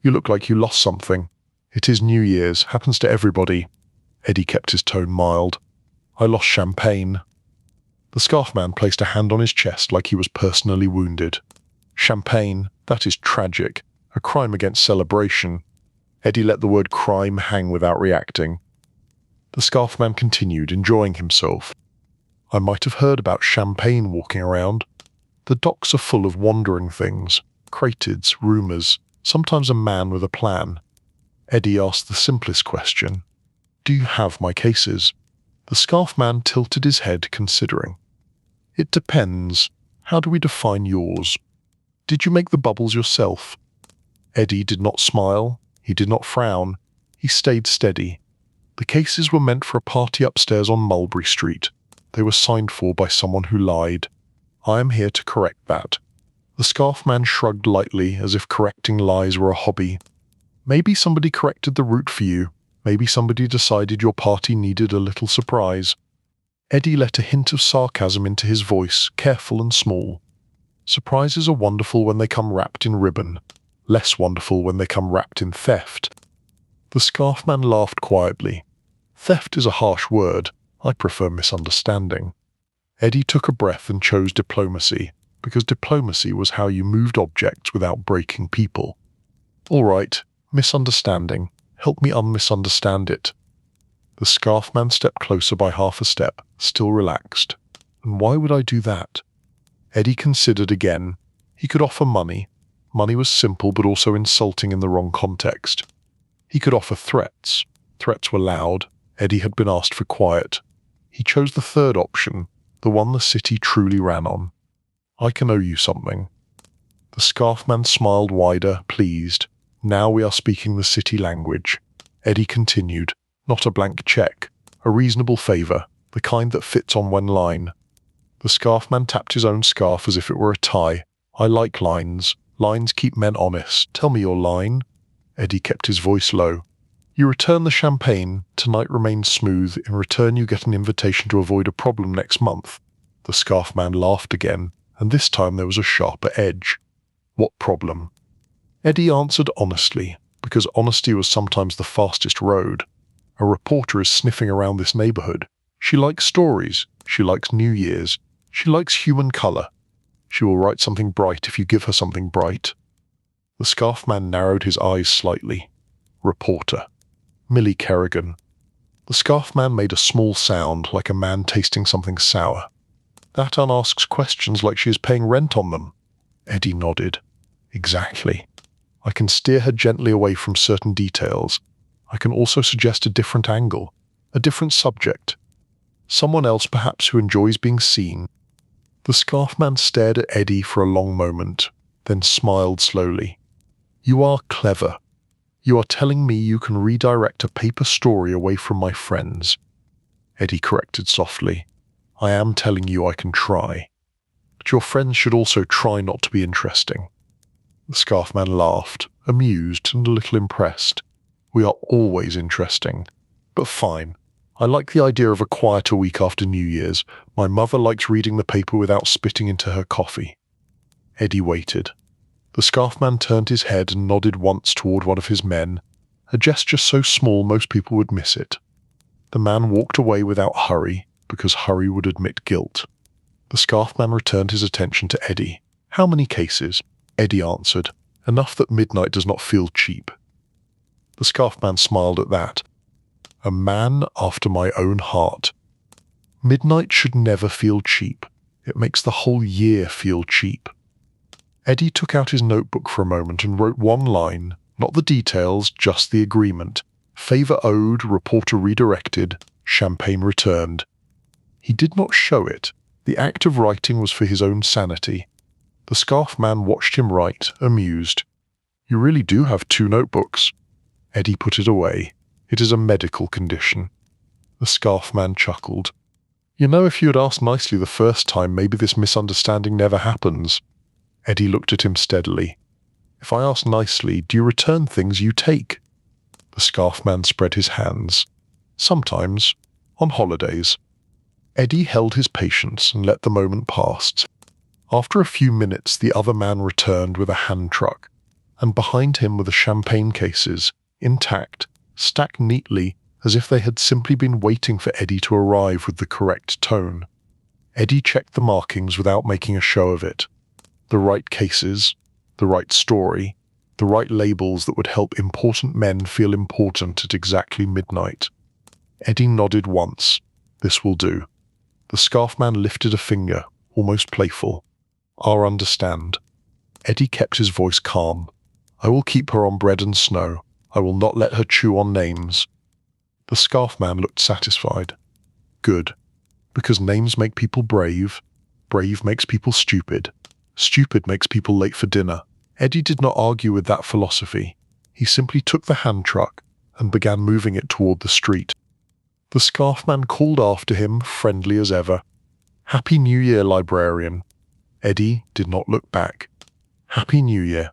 You look like you lost something. It is New Year's, happens to everybody. Eddie kept his tone mild. I lost champagne. The scarf man placed a hand on his chest like he was personally wounded. Champagne, that is tragic. A crime against celebration. Eddie let the word crime hang without reacting. The scarf man continued, enjoying himself. I might have heard about champagne walking around. The docks are full of wandering things, cratids, rumours, sometimes a man with a plan. Eddie asked the simplest question. Do you have my cases? The scarf man tilted his head, considering. It depends. How do we define yours? Did you make the bubbles yourself? Eddie did not smile. He did not frown. He stayed steady. The cases were meant for a party upstairs on Mulberry Street. They were signed for by someone who lied. I am here to correct that. The scarf man shrugged lightly, as if correcting lies were a hobby. Maybe somebody corrected the route for you. Maybe somebody decided your party needed a little surprise. Eddie let a hint of sarcasm into his voice, careful and small. Surprises are wonderful when they come wrapped in ribbon. Less wonderful when they come wrapped in theft. The scarf man laughed quietly. Theft is a harsh word. I prefer misunderstanding. Eddie took a breath and chose diplomacy, because diplomacy was how you moved objects without breaking people. All right, misunderstanding. Help me unmisunderstand it. The scarf man stepped closer by half a step, still relaxed. And why would I do that? Eddie considered again. He could offer money. Money was simple but also insulting in the wrong context. He could offer threats. Threats were loud. Eddie had been asked for quiet. He chose the third option, the one the city truly ran on. I can owe you something. The scarf man smiled wider, pleased. Now we are speaking the city language. Eddie continued. Not a blank check. A reasonable favour, the kind that fits on one line. The scarf man tapped his own scarf as if it were a tie. I like lines. Lines keep men honest. Tell me your line. Eddie kept his voice low. You return the champagne. Tonight remains smooth. In return you get an invitation to avoid a problem next month. The scarf man laughed again, and this time there was a sharper edge. What problem? Eddie answered honestly, because honesty was sometimes the fastest road. A reporter is sniffing around this neighbourhood. She likes stories. She likes New Year's. She likes human colour. She will write something bright if you give her something bright. The scarf man narrowed his eyes slightly. Reporter. Millie Kerrigan. The scarf man made a small sound, like a man tasting something sour. That asks questions like she is paying rent on them. Eddie nodded. Exactly. I can steer her gently away from certain details. I can also suggest a different angle, a different subject. Someone else perhaps who enjoys being seen. The scarf man stared at Eddie for a long moment, then smiled slowly. You are clever. You are telling me you can redirect a paper story away from my friends. Eddie corrected softly. I am telling you I can try. But your friends should also try not to be interesting. The scarf man laughed, amused and a little impressed. We are always interesting. But fine. I like the idea of a quieter week after New Year's. My mother likes reading the paper without spitting into her coffee. Eddie waited. The scarf man turned his head and nodded once toward one of his men, a gesture so small most people would miss it. The man walked away without hurry, because hurry would admit guilt. The scarf man returned his attention to Eddie. How many cases? Eddie answered. Enough that midnight does not feel cheap. The scarf man smiled at that. A man after my own heart. Midnight should never feel cheap. It makes the whole year feel cheap. Eddie took out his notebook for a moment and wrote one line, not the details, just the agreement. Favour owed, reporter redirected, champagne returned. He did not show it. The act of writing was for his own sanity. The scarf man watched him write, amused. You really do have 2 notebooks. Eddie put it away. It is a medical condition. The scarf man chuckled. You know, if you had asked nicely the first time, maybe this misunderstanding never happens. Eddie looked at him steadily. If I ask nicely, do you return things you take? The scarf man spread his hands. Sometimes. On holidays. Eddie held his patience and let the moment pass. After a few minutes, the other man returned with a hand truck, and behind him were the champagne cases, intact, stacked neatly as if they had simply been waiting for Eddie to arrive with the correct tone. Eddie checked the markings without making a show of it. The right cases, the right story, the right labels that would help important men feel important at exactly midnight. Eddie nodded once. This will do. The scarf man lifted a finger, almost playful. I'll understand. Eddie kept his voice calm. I will keep her on bread and snow. I will not let her chew on names. The scarf man looked satisfied. Good. Because names make people brave. Brave makes people stupid. Stupid makes people late for dinner. Eddie did not argue with that philosophy. He simply took the hand truck and began moving it toward the street. The scarf man called after him, friendly as ever. Happy New Year, librarian. Eddie did not look back. Happy New Year.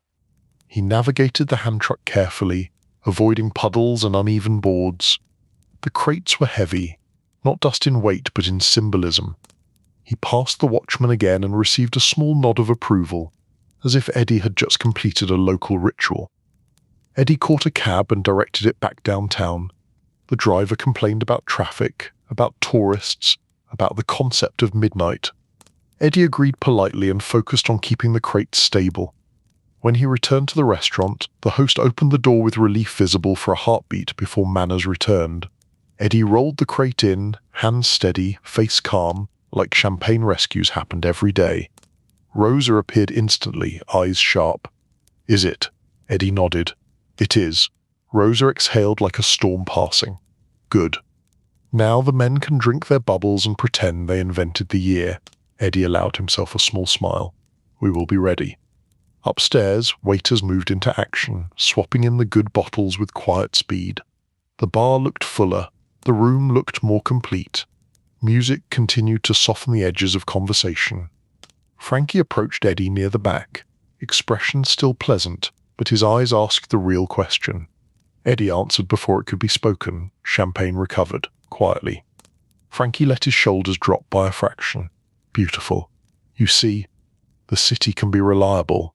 He navigated the hand truck carefully, avoiding puddles and uneven boards. The crates were heavy, not just in weight but in symbolism. He passed the watchman again and received a small nod of approval, as if Eddie had just completed a local ritual. Eddie caught a cab and directed it back downtown. The driver complained about traffic, about tourists, about the concept of midnight. Eddie agreed politely and focused on keeping the crates stable. When he returned to the restaurant, the host opened the door with relief visible for a heartbeat before manners returned. Eddie rolled the crate in, hands steady, face calm, like champagne rescues happened every day. Rosa appeared instantly, eyes sharp. Is it? Eddie nodded. It is. Rosa exhaled like a storm passing. Good. Now the men can drink their bubbles and pretend they invented the year. Eddie allowed himself a small smile. We will be ready. Upstairs, waiters moved into action, swapping in the good bottles with quiet speed. The bar looked fuller, the room looked more complete. Music continued to soften the edges of conversation. Frankie approached Eddie near the back, expression still pleasant, but his eyes asked the real question. Eddie answered before it could be spoken, champagne recovered, quietly. Frankie let his shoulders drop by a fraction. Beautiful. You see, the city can be reliable.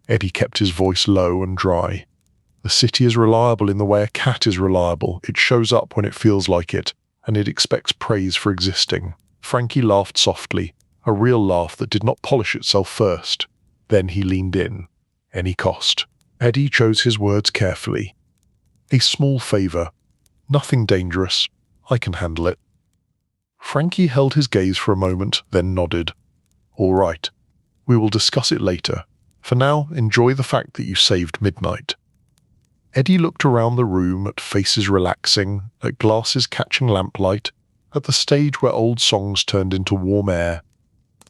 Eddie kept his voice low and dry. The city is reliable in the way a cat is reliable. It shows up when it feels like it, and it expects praise for existing. Frankie laughed softly, a real laugh that did not polish itself first. Then he leaned in. Any cost. Eddie chose his words carefully. A small favor. Nothing dangerous. I can handle it. Frankie held his gaze for a moment, then nodded. All right. We will discuss it later. For now, enjoy the fact that you saved midnight. Eddie looked around the room at faces relaxing, at glasses catching lamplight, at the stage where old songs turned into warm air.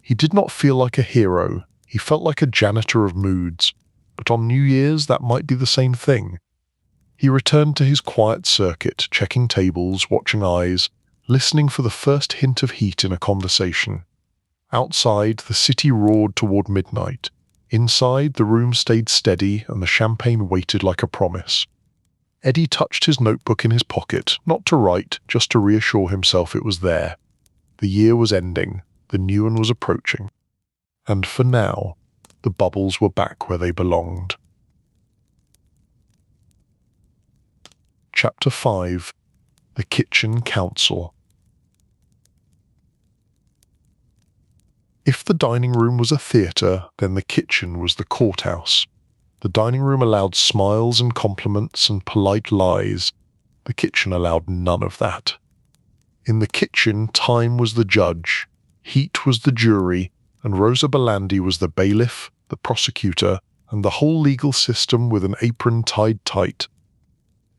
He did not feel like a hero. He felt like a janitor of moods. But on New Year's, that might be the same thing. He returned to his quiet circuit, checking tables, watching eyes, listening for the first hint of heat in a conversation. Outside, the city roared toward midnight. Inside, the room stayed steady and the champagne waited like a promise. Eddie touched his notebook in his pocket, not to write, just to reassure himself it was there. The year was ending, the new one was approaching. And for now, the bubbles were back where they belonged. Chapter 5. The Kitchen Council. If the dining room was a theatre, then the kitchen was the courthouse. The dining room allowed smiles and compliments and polite lies. The kitchen allowed none of that. In the kitchen, time was the judge, heat was the jury, and Rosa Belandi was the bailiff, the prosecutor, and the whole legal system with an apron tied tight.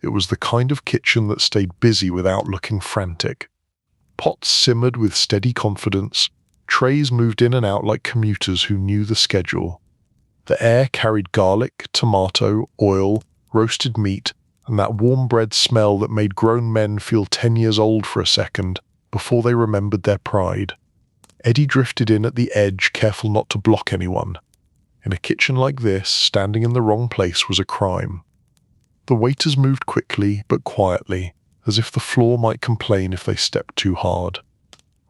It was the kind of kitchen that stayed busy without looking frantic. Pots simmered with steady confidence. Trays moved in and out like commuters who knew the schedule. The air carried garlic, tomato, oil, roasted meat, and that warm bread smell that made grown men feel 10 years old for a second before they remembered their pride. Eddie drifted in at the edge, careful not to block anyone. In a kitchen like this, standing in the wrong place was a crime. The waiters moved quickly but quietly, as if the floor might complain if they stepped too hard.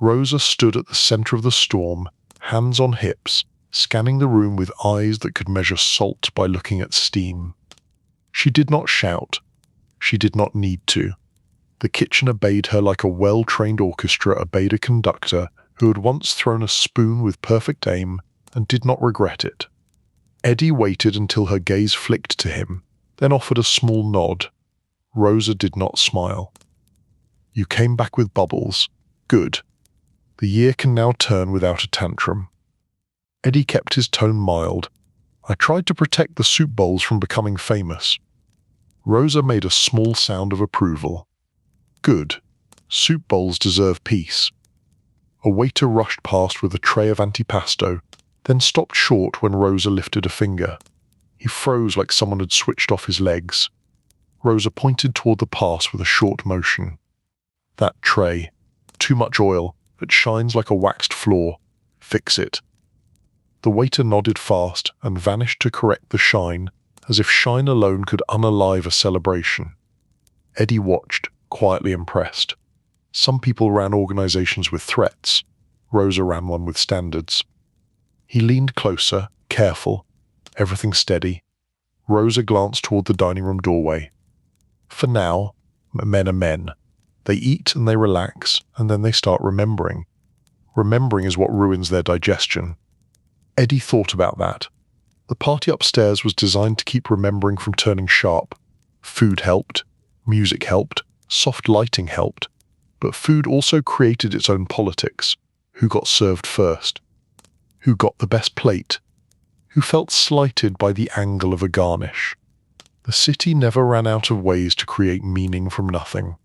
Rosa stood at the center of the storm, hands on hips, scanning the room with eyes that could measure salt by looking at steam. She did not shout. She did not need to. The kitchen obeyed her like a well-trained orchestra obeyed a conductor who had once thrown a spoon with perfect aim and did not regret it. Eddie waited until her gaze flicked to him, then offered a small nod. Rosa did not smile. You came back with bubbles. Good. The year can now turn without a tantrum. Eddie kept his tone mild. I tried to protect the soup bowls from becoming famous. Rosa made a small sound of approval. Good. Soup bowls deserve peace. A waiter rushed past with a tray of antipasto, then stopped short when Rosa lifted a finger. He froze like someone had switched off his legs. Rosa pointed toward the pass with a short motion. That tray. Too much oil. It shines like a waxed floor. Fix it. The waiter nodded fast and vanished to correct the shine, as if shine alone could unalive a celebration. Eddie watched, quietly impressed. Some people ran organizations with threats. Rosa ran one with standards. He leaned closer, careful, everything steady. Rosa glanced toward the dining room doorway. For now, men are men. They eat and they relax, and then they start remembering. Remembering is what ruins their digestion. Eddie thought about that. The party upstairs was designed to keep remembering from turning sharp. Food helped, music helped, soft lighting helped, but food also created its own politics. Who got served first? Who got the best plate? Who felt slighted by the angle of a garnish? The city never ran out of ways to create meaning from nothing.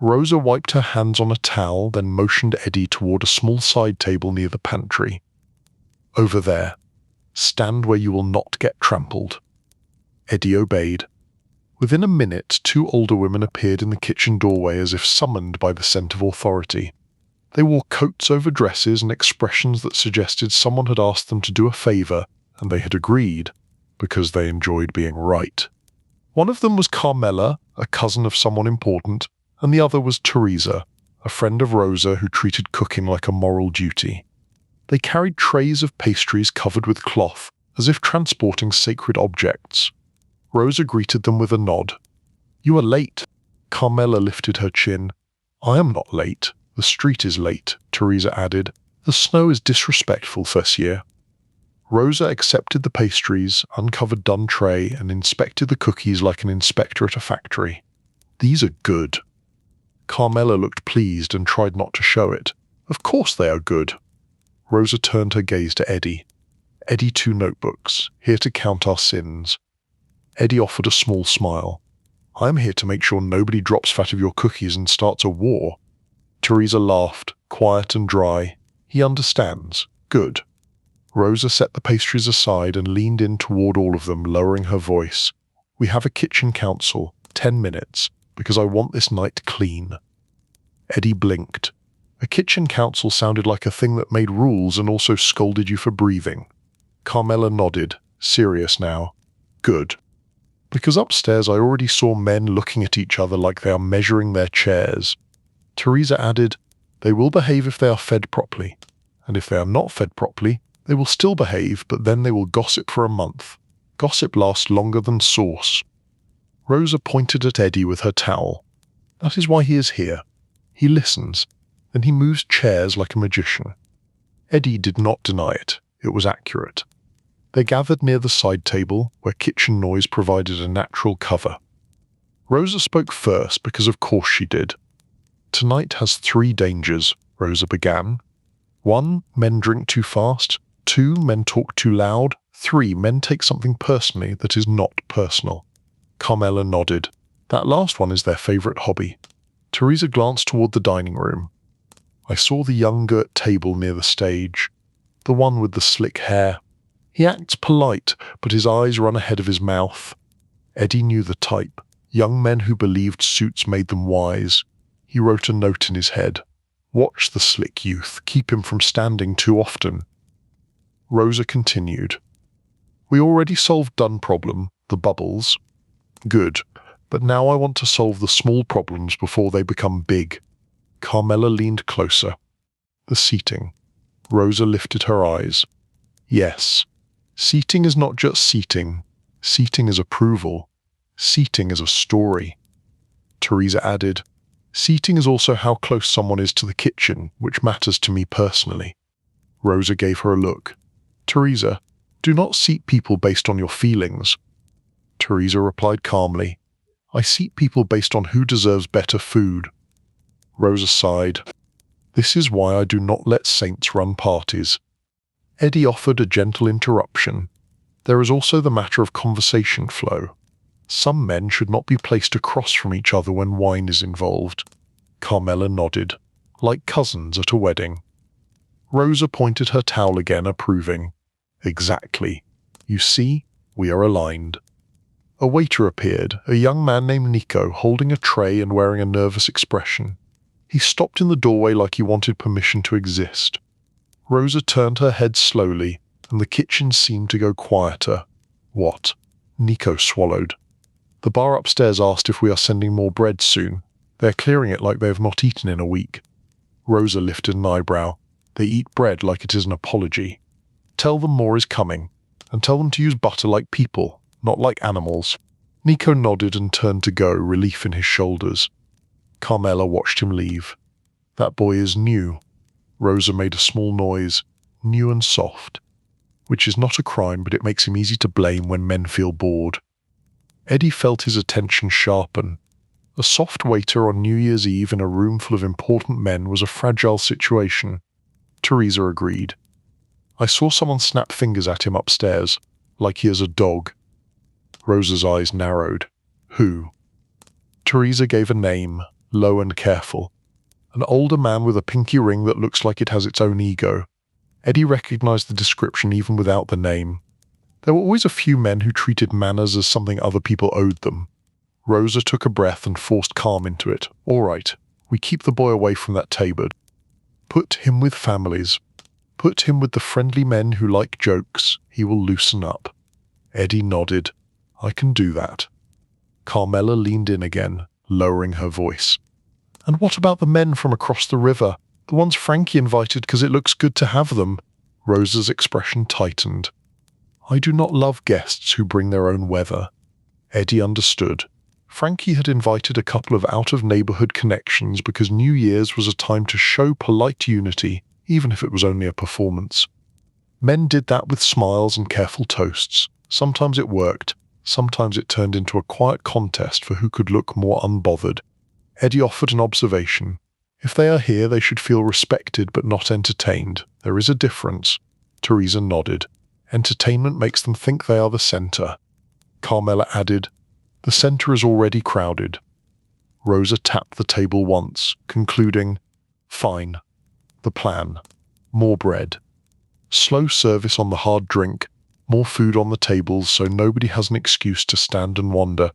Rosa wiped her hands on a towel, then motioned Eddie toward a small side table near the pantry. Over there. Stand where you will not get trampled. Eddie obeyed. Within a minute, 2 older women appeared in the kitchen doorway as if summoned by the scent of authority. They wore coats over dresses and expressions that suggested someone had asked them to do a favour, and they had agreed, because they enjoyed being right. One of them was Carmela, a cousin of someone important, and the other was Teresa, a friend of Rosa who treated cooking like a moral duty. They carried trays of pastries covered with cloth, as if transporting sacred objects. Rosa greeted them with a nod. "You are late." Carmela lifted her chin. "I am not late. The street is late," Teresa added. "The snow is disrespectful this year." Rosa accepted the pastries, uncovered done tray, and inspected the cookies like an inspector at a factory. "These are good." Carmela looked pleased and tried not to show it. "Of course they are good." Rosa turned her gaze to Eddie. "Eddie, 2 notebooks, here to count our sins." Eddie offered a small smile. "I'm here to make sure nobody drops fat of your cookies and starts a war." Teresa laughed, quiet and dry. "He understands. Good." Rosa set the pastries aside and leaned in toward all of them, lowering her voice. "We have a kitchen council, 10 minutes, because I want this night clean." Eddie blinked. A kitchen council sounded like a thing that made rules and also scolded you for breathing. Carmela nodded, serious now. "Good." Because upstairs I already saw men looking at each other like they are measuring their chairs. Teresa added, "They will behave if they are fed properly, and if they are not fed properly, they will still behave, but then they will gossip for a month. Gossip lasts longer than sauce." Rosa pointed at Eddie with her towel. "That is why he is here. He listens, then he moves chairs like a magician." Eddie did not deny it. It was accurate. They gathered near the side table, where kitchen noise provided a natural cover. Rosa spoke first because of course she did. "Tonight has 3 dangers," Rosa began. 1, men drink too fast. 2, men talk too loud. 3, men take something personally that is not personal. Carmela nodded. "That last one is their favourite hobby." Teresa glanced toward the dining room. "I saw the young girt table near the stage. The one with the slick hair. He acts polite, but his eyes run ahead of his mouth." Eddie knew the type. Young men who believed suits made them wise. He wrote a note in his head. "Watch the slick youth. Keep him from standing too often." Rosa continued. "We already solved done problem, the bubbles. Good. But now I want to solve the small problems before they become big." Carmela leaned closer. "The seating." Rosa lifted her eyes. "Yes. Seating is not just seating. Seating is approval. Seating is a story." Teresa added, "Seating is also how close someone is to the kitchen, which matters to me personally." Rosa gave her a look. "Teresa, do not seat people based on your feelings." Teresa replied calmly, "I seat people based on who deserves better food." Rosa sighed. "This is why I do not let saints run parties." Eddie offered a gentle interruption. "There is also the matter of conversation flow. Some men should not be placed across from each other when wine is involved." Carmela nodded, "Like cousins at a wedding." Rosa pointed her towel again, approving. "Exactly. You see, we are aligned." A waiter appeared, a young man named Nico, holding a tray and wearing a nervous expression. He stopped in the doorway like he wanted permission to exist. Rosa turned her head slowly, and the kitchen seemed to go quieter. "What?" Nico swallowed. "The bar upstairs asked if we are sending more bread soon. They are clearing it like they have not eaten in a week." Rosa lifted an eyebrow. "They eat bread like it is an apology. Tell them more is coming, and tell them to use butter like people, not like animals." Nico nodded and turned to go, relief in his shoulders. Carmela watched him leave. "That boy is new." Rosa made a small noise, "new and soft." Which is not a crime, but it makes him easy to blame when men feel bored. Eddie felt his attention sharpen. A soft waiter on New Year's Eve in a room full of important men was a fragile situation. Teresa agreed. "I saw someone snap fingers at him upstairs, like he is a dog." Rosa's eyes narrowed. "Who?" Teresa gave a name, low and careful. "An older man with a pinky ring that looks like it has its own ego." Eddie recognized the description even without the name. There were always a few men who treated manners as something other people owed them. Rosa took a breath and forced calm into it. All right, we keep the boy away from that table. Put him with families. Put him with the friendly men who like jokes. He will loosen up. Eddie nodded. I can do that. Carmela leaned in again, lowering her voice. And what about the men from across the river? The ones Frankie invited because it looks good to have them. Rosa's expression tightened. I do not love guests who bring their own weather. Eddie understood. Frankie had invited a couple of out-of-neighborhood connections because New Year's was a time to show polite unity, even if it was only a performance. Men did that with smiles and careful toasts. Sometimes it worked. Sometimes it turned into a quiet contest for who could look more unbothered. Eddie offered an observation. If they are here, they should feel respected but not entertained. There is a difference. Teresa nodded. Entertainment makes them think they are the center. Carmela added, the center is already crowded. Rosa tapped the table once, concluding, fine. The plan. More bread. Slow service on the hard drink. More food on the tables so nobody has an excuse to stand and wonder.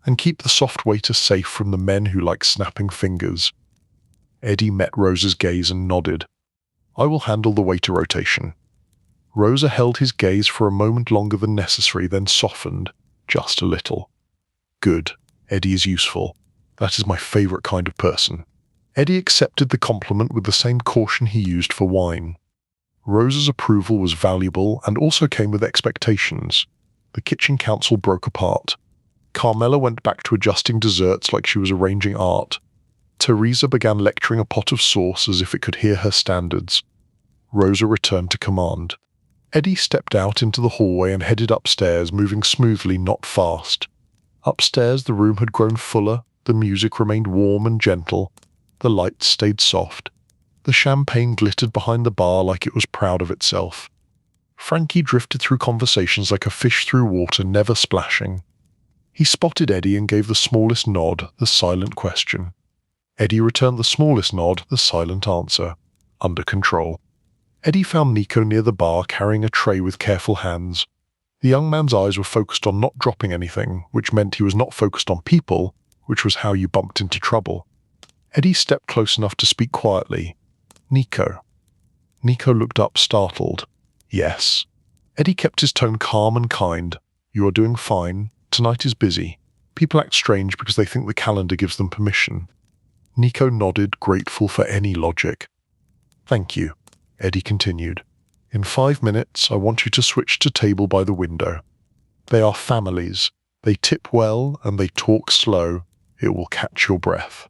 And keep the soft waiter safe from the men who like snapping fingers. Eddie met Rosa's gaze and nodded. I will handle the waiter rotation. Rosa held his gaze for a moment longer than necessary, then softened, just a little. Good. Eddie is useful. That is my favorite kind of person. Eddie accepted the compliment with the same caution he used for wine. Rosa's approval was valuable and also came with expectations. The kitchen council broke apart. Carmela went back to adjusting desserts like she was arranging art. Teresa began lecturing a pot of sauce as if it could hear her standards. Rosa returned to command. Eddie stepped out into the hallway and headed upstairs, moving smoothly, not fast. Upstairs the room had grown fuller, the music remained warm and gentle, the lights stayed soft. The champagne glittered behind the bar like it was proud of itself. Frankie drifted through conversations like a fish through water, never splashing. He spotted Eddie and gave the smallest nod, the silent question. Eddie returned the smallest nod, the silent answer. Under control. Eddie found Nico near the bar carrying a tray with careful hands. The young man's eyes were focused on not dropping anything, which meant he was not focused on people, which was how you bumped into trouble. Eddie stepped close enough to speak quietly. Nico. Nico looked up, startled. Yes. Eddie kept his tone calm and kind. You are doing fine. Tonight is busy. People act strange because they think the calendar gives them permission. Nico nodded, grateful for any logic. Thank you, Eddie continued. In 5 minutes, I want you to switch to table by the window. They are families. They tip well and they talk slow. It will catch your breath.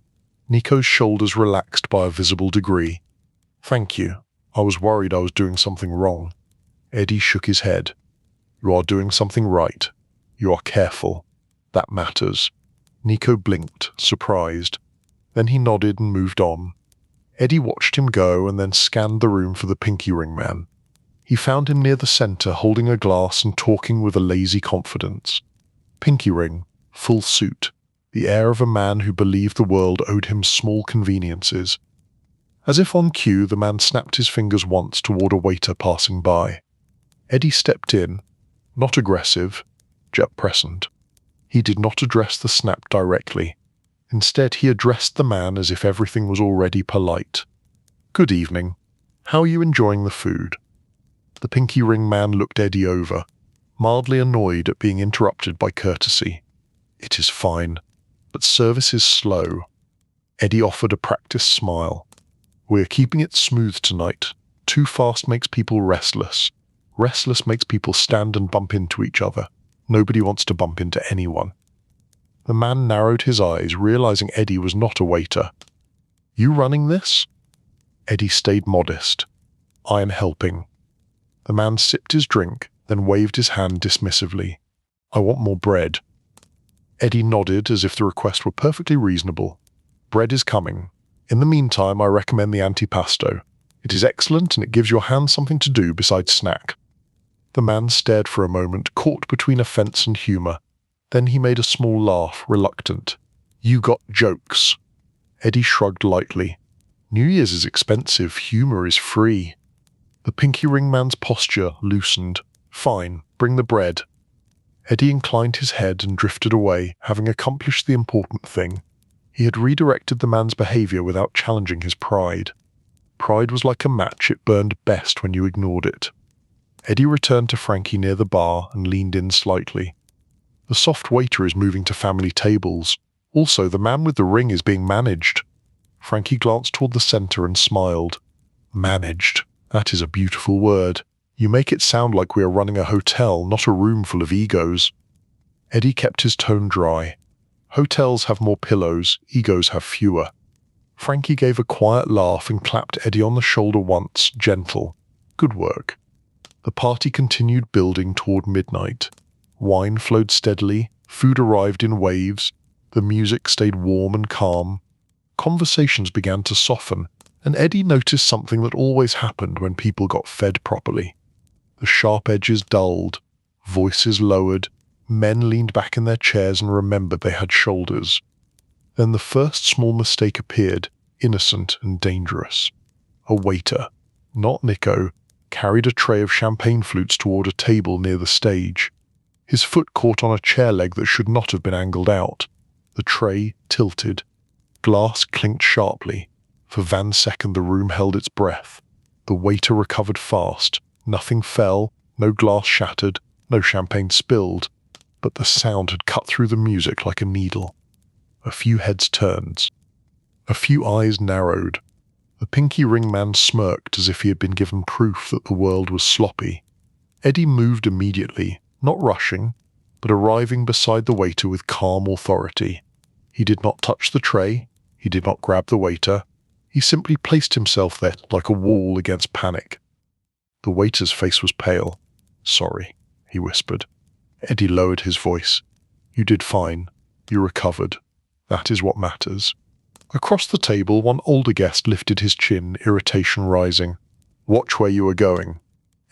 Nico's shoulders relaxed by a visible degree. Thank you. I was worried I was doing something wrong. Eddie shook his head. You are doing something right. You are careful. That matters. Nico blinked, surprised. Then he nodded and moved on. Eddie watched him go and then scanned the room for the pinky ring man. He found him near the center, holding a glass and talking with a lazy confidence. Pinky ring, full suit, the air of a man who believed the world owed him small conveniences. As if on cue, the man snapped his fingers once toward a waiter passing by. Eddie stepped in, not aggressive, just present. He did not address the snap directly. Instead, he addressed the man as if everything was already polite. Good evening. How are you enjoying the food? The pinky ring man looked Eddie over, mildly annoyed at being interrupted by courtesy. It is fine, but service is slow. Eddie offered a practiced smile. We're keeping it smooth tonight. Too fast makes people restless. Restless makes people stand and bump into each other. Nobody wants to bump into anyone. The man narrowed his eyes, realizing Eddie was not a waiter. You running this? Eddie stayed modest. I am helping. The man sipped his drink, then waved his hand dismissively. I want more bread. Eddie nodded as if the request were perfectly reasonable. Bread is coming. In the meantime, I recommend the antipasto. It is excellent and it gives your hands something to do besides snack. The man stared for a moment, caught between offense and humor. Then he made a small laugh, reluctant. You got jokes. Eddie shrugged lightly. New Year's is expensive, humor is free. The pinky ring man's posture loosened. Fine, bring the bread. Eddie inclined his head and drifted away, having accomplished the important thing. He had redirected the man's behavior without challenging his pride. Pride was like a match, it burned best when you ignored it. Eddie returned to Frankie near the bar and leaned in slightly. The soft waiter is moving to family tables. Also, the man with the ring is being managed. Frankie glanced toward the center and smiled. Managed. That is a beautiful word. You make it sound like we are running a hotel, not a room full of egos. Eddie kept his tone dry. Hotels have more pillows, egos have fewer. Frankie gave a quiet laugh and clapped Eddie on the shoulder once, gentle. Good work. The party continued building toward midnight. Wine flowed steadily, food arrived in waves, the music stayed warm and calm. Conversations began to soften, and Eddie noticed something that always happened when people got fed properly. The sharp edges dulled, voices lowered, men leaned back in their chairs and remembered they had shoulders. Then the first small mistake appeared, innocent and dangerous. A waiter, not Nico, carried a tray of champagne flutes toward a table near the stage. His foot caught on a chair leg that should not have been angled out. The tray tilted. Glass clinked sharply. For 1 second the room held its breath. The waiter recovered fast. Nothing fell, no glass shattered, no champagne spilled, but the sound had cut through the music like a needle. A few heads turned. A few eyes narrowed. The pinky ring man smirked as if he had been given proof that the world was sloppy. Eddie moved immediately, not rushing, but arriving beside the waiter with calm authority. He did not touch the tray. He did not grab the waiter. He simply placed himself there like a wall against panic. The waiter's face was pale. "Sorry," he whispered. Eddie lowered his voice. "You did fine. You recovered. That is what matters." Across the table, one older guest lifted his chin, irritation rising. "Watch where you are going."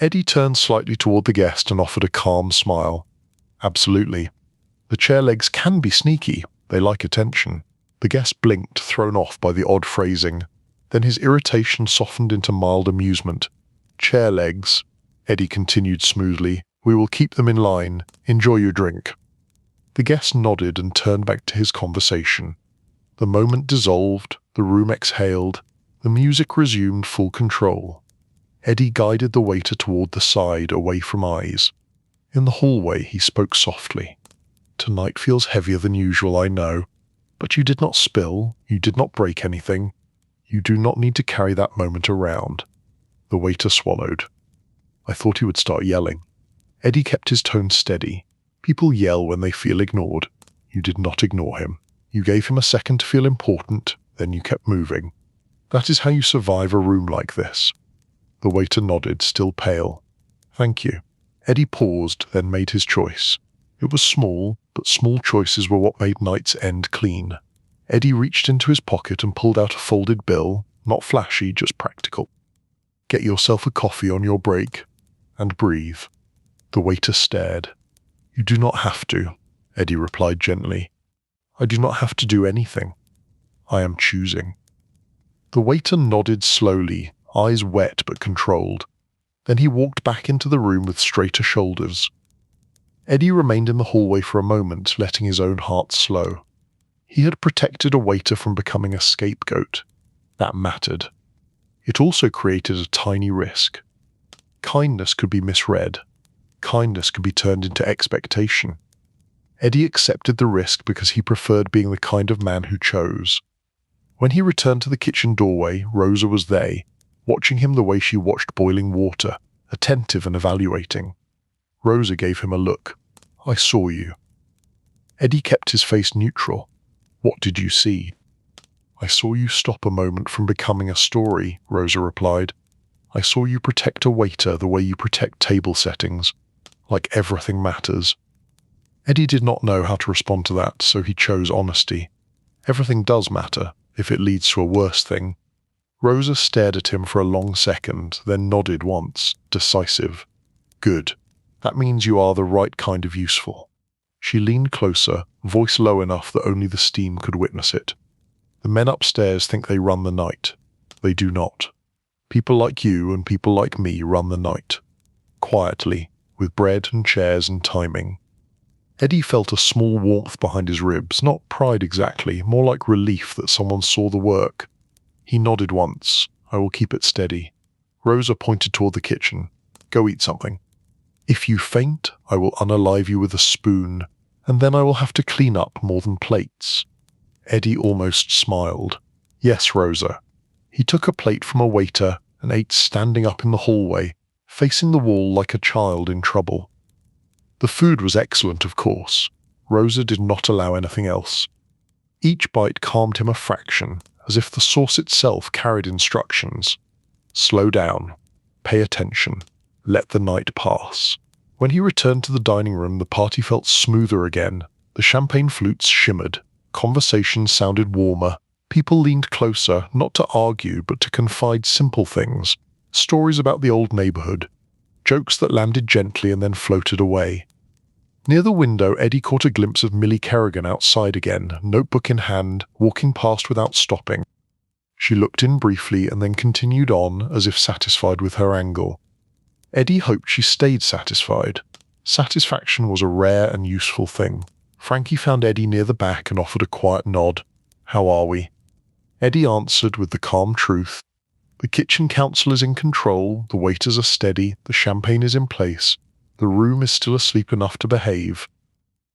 Eddie turned slightly toward the guest and offered a calm smile. "Absolutely. The chair legs can be sneaky. They like attention." The guest blinked, thrown off by the odd phrasing. Then his irritation softened into mild amusement. "Chair legs," Eddie continued smoothly. "We will keep them in line. Enjoy your drink." The guest nodded and turned back to his conversation. The moment dissolved, the room exhaled, the music resumed full control. Eddie guided the waiter toward the side, away from eyes. In the hallway, he spoke softly. "Tonight feels heavier than usual, I know. But you did not spill, you did not break anything. You do not need to carry that moment around." The waiter swallowed. I thought he would start yelling. Eddie kept his tone steady. People yell when they feel ignored. You did not ignore him. You gave him a second to feel important, then you kept moving. That is how you survive a room like this. The waiter nodded, still pale. "Thank you." Eddie paused, then made his choice. It was small, but small choices were what made nights end clean. Eddie reached into his pocket and pulled out a folded bill, not flashy, just practical. "Get yourself a coffee on your break, and breathe." The waiter stared. "You do not have to," Eddie replied gently. "I do not have to do anything. I am choosing." The waiter nodded slowly, eyes wet but controlled. Then he walked back into the room with straighter shoulders. Eddie remained in the hallway for a moment, letting his own heart slow. He had protected a waiter from becoming a scapegoat. That mattered. It also created a tiny risk. Kindness could be misread. Kindness could be turned into expectation. Eddie accepted the risk because he preferred being the kind of man who chose. When he returned to the kitchen doorway, Rosa was there, watching him the way she watched boiling water, attentive and evaluating. Rosa gave him a look. "I saw you." Eddie kept his face neutral. "What did you see?" "I saw you stop a moment from becoming a story," Rosa replied. "I saw you protect a waiter the way you protect table settings. Like everything matters." Eddie did not know how to respond to that, so he chose honesty. Everything does matter, if it leads to a worse thing. Rosa stared at him for a long second, then nodded once, decisive. "Good. That means you are the right kind of useful." She leaned closer, voice low enough that only the steam could witness it. "The men upstairs think they run the night. They do not. People like you and people like me run the night. Quietly, with bread and chairs and timing. Eddie felt a small warmth behind his ribs, not pride exactly, more like relief that someone saw the work. He nodded once. I will keep it steady. Rosa pointed toward the kitchen. Go eat something. If you faint, I will unalive you with a spoon, and then I will have to clean up more than plates. Eddie almost smiled. Yes, Rosa. He took a plate from a waiter and ate standing up in the hallway, facing the wall like a child in trouble. The food was excellent, of course. Rosa did not allow anything else. Each bite calmed him a fraction, as if the sauce itself carried instructions. Slow down. Pay attention. Let the night pass. When he returned to the dining room, the party felt smoother again. The champagne flutes shimmered. Conversations sounded warmer. People leaned closer, not to argue, but to confide simple things. Stories about the old neighborhood. Jokes that landed gently and then floated away. Near the window, Eddie caught a glimpse of Millie Kerrigan outside again, notebook in hand, walking past without stopping. She looked in briefly and then continued on, as if satisfied with her angle. Eddie hoped she stayed satisfied. Satisfaction was a rare and useful thing. Frankie found Eddie near the back and offered a quiet nod. How are we? Eddie answered with the calm truth. The kitchen council is in control, the waiters are steady, the champagne is in place. The room is still asleep enough to behave.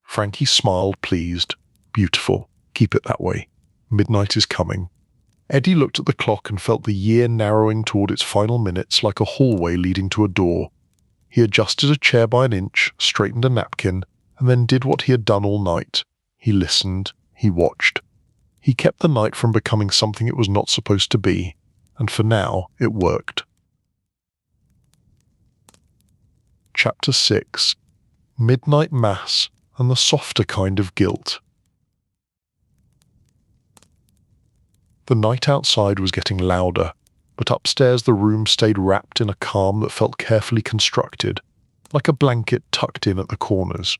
Frankie smiled, pleased. Beautiful. Keep it that way. Midnight is coming. Eddie looked at the clock and felt the year narrowing toward its final minutes like a hallway leading to a door. He adjusted a chair by an inch, straightened a napkin, and then did what he had done all night. He listened. He watched. He kept the night from becoming something it was not supposed to be, and for now it worked. Chapter 6. Midnight Mass and the Softer Kind of Guilt. The night outside was getting louder, but upstairs the room stayed wrapped in a calm that felt carefully constructed, like a blanket tucked in at the corners.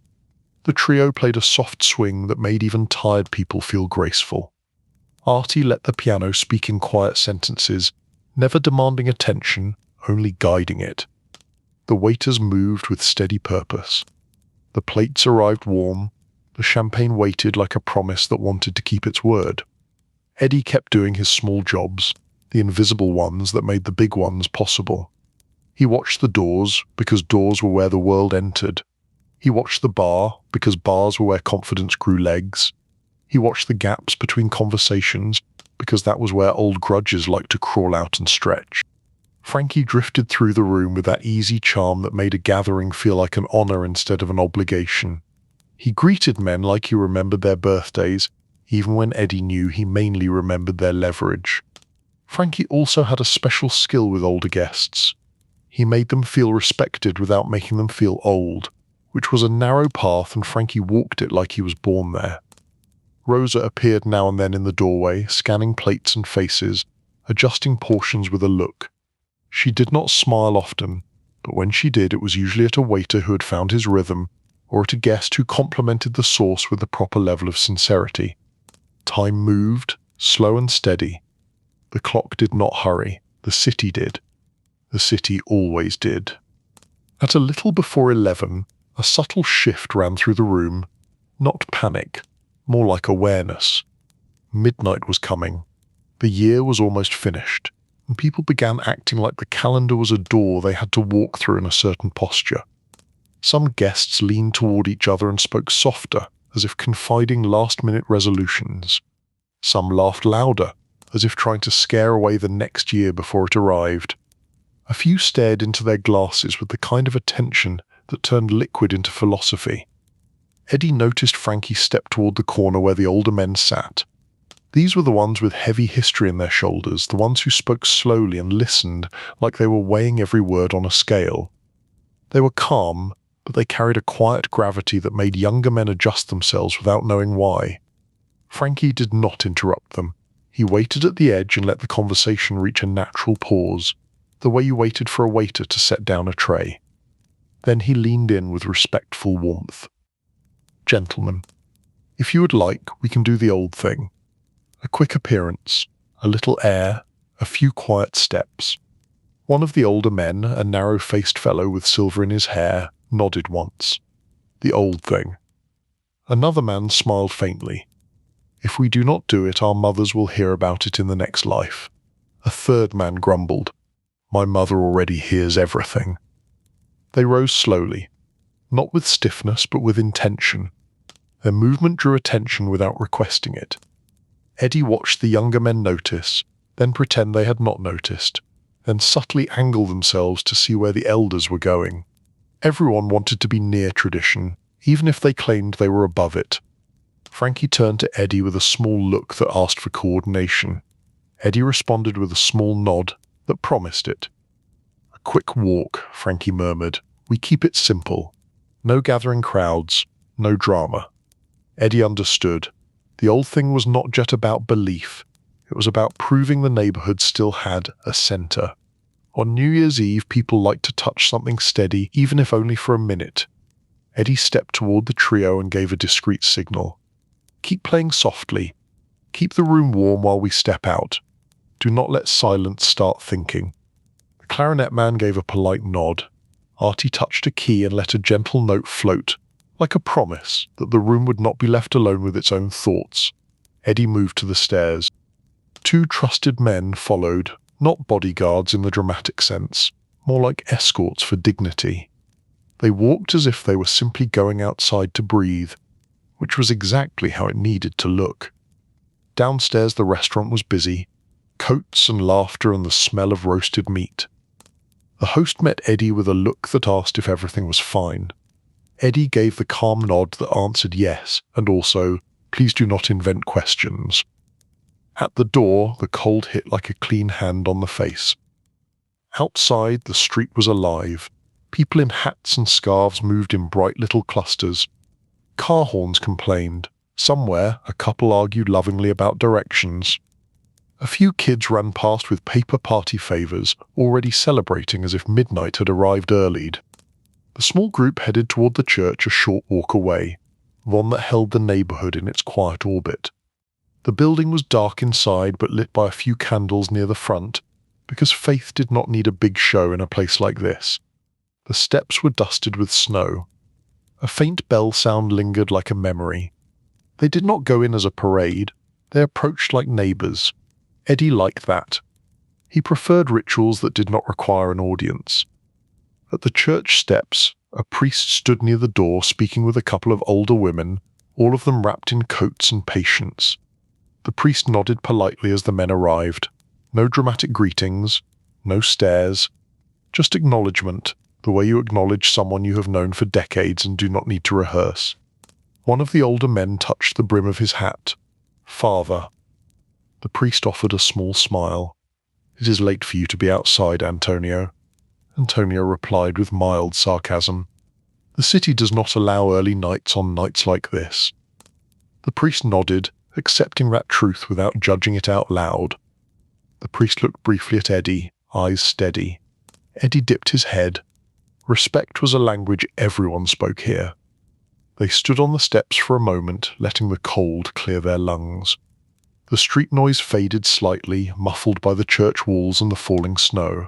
The trio played a soft swing that made even tired people feel graceful. Artie let the piano speak in quiet sentences, never demanding attention, only guiding it. The waiters moved with steady purpose. The plates arrived warm. The champagne waited like a promise that wanted to keep its word. Eddie kept doing his small jobs, the invisible ones that made the big ones possible. He watched the doors, because doors were where the world entered. He watched the bar, because bars were where confidence grew legs. He watched the gaps between conversations, because that was where old grudges liked to crawl out and stretch. Frankie drifted through the room with that easy charm that made a gathering feel like an honor instead of an obligation. He greeted men like he remembered their birthdays, even when Eddie knew he mainly remembered their leverage. Frankie also had a special skill with older guests. He made them feel respected without making them feel old, which was a narrow path, and Frankie walked it like he was born there. Rosa appeared now and then in the doorway, scanning plates and faces, adjusting portions with a look. She did not smile often, but when she did, it was usually at a waiter who had found his rhythm, or at a guest who complimented the sauce with the proper level of sincerity. Time moved, slow and steady. The clock did not hurry. The city did. The city always did. At a little before 11, a subtle shift ran through the room. Not panic, more like awareness. Midnight was coming. The year was almost finished, and people began acting like the calendar was a door they had to walk through in a certain posture. Some guests leaned toward each other and spoke softer, as if confiding last-minute resolutions. Some laughed louder, as if trying to scare away the next year before it arrived. A few stared into their glasses with the kind of attention that turned liquid into philosophy. Eddie noticed Frankie step toward the corner where the older men sat. These were the ones with heavy history in their shoulders, the ones who spoke slowly and listened like they were weighing every word on a scale. They were calm, but they carried a quiet gravity that made younger men adjust themselves without knowing why. Frankie did not interrupt them. He waited at the edge and let the conversation reach a natural pause, the way you waited for a waiter to set down a tray. Then he leaned in with respectful warmth. Gentlemen, if you would like, we can do the old thing. A quick appearance, a little air, a few quiet steps. One of the older men, a narrow-faced fellow with silver in his hair, nodded once. The old thing. Another man smiled faintly. If we do not do it, our mothers will hear about it in the next life. A third man grumbled. My mother already hears everything. They rose slowly, not with stiffness but with intention. Their movement drew attention without requesting it. Eddie watched the younger men notice, then pretend they had not noticed, then subtly angle themselves to see where the elders were going. Everyone wanted to be near tradition, even if they claimed they were above it. Frankie turned to Eddie with a small look that asked for coordination. Eddie responded with a small nod that promised it. A quick walk, Frankie murmured. We keep it simple. No gathering crowds, no drama. Eddie understood. The old thing was not just about belief. It was about proving the neighborhood still had a center. On New Year's Eve, people liked to touch something steady, even if only for a minute. Eddie stepped toward the trio and gave a discreet signal. Keep playing softly. Keep the room warm while we step out. Do not let silence start thinking. The clarinet man gave a polite nod. Artie touched a key and let a gentle note float, like a promise that the room would not be left alone with its own thoughts. Eddie moved to the stairs. Two trusted men followed, not bodyguards in the dramatic sense, more like escorts for dignity. They walked as if they were simply going outside to breathe, which was exactly how it needed to look. Downstairs the restaurant was busy, coats and laughter and the smell of roasted meat. The host met Eddie with a look that asked if everything was fine. Eddie gave the calm nod that answered yes, and also, please do not invent questions. At the door, the cold hit like a clean hand on the face. Outside, the street was alive. People in hats and scarves moved in bright little clusters. Car horns complained. Somewhere, a couple argued lovingly about directions. A few kids ran past with paper party favors, already celebrating as if midnight had arrived earlied. The small group headed toward the church a short walk away, one that held the neighborhood in its quiet orbit. The building was dark inside but lit by a few candles near the front, because faith did not need a big show in a place like this. The steps were dusted with snow. A faint bell sound lingered like a memory. They did not go in as a parade. They approached like neighbors. Eddie liked that. He preferred rituals that did not require an audience. At the church steps, a priest stood near the door speaking with a couple of older women, all of them wrapped in coats and patience. The priest nodded politely as the men arrived. No dramatic greetings, no stares, just acknowledgement, the way you acknowledge someone you have known for decades and do not need to rehearse. One of the older men touched the brim of his hat. Father. The priest offered a small smile. It is late for you to be outside, Antonio. Antonio replied with mild sarcasm. The city does not allow early nights on nights like this. The priest nodded, accepting that truth without judging it out loud. The priest looked briefly at Eddie, eyes steady. Eddie dipped his head. Respect was a language everyone spoke here. They stood on the steps for a moment, letting the cold clear their lungs. The street noise faded slightly, muffled by the church walls and the falling snow.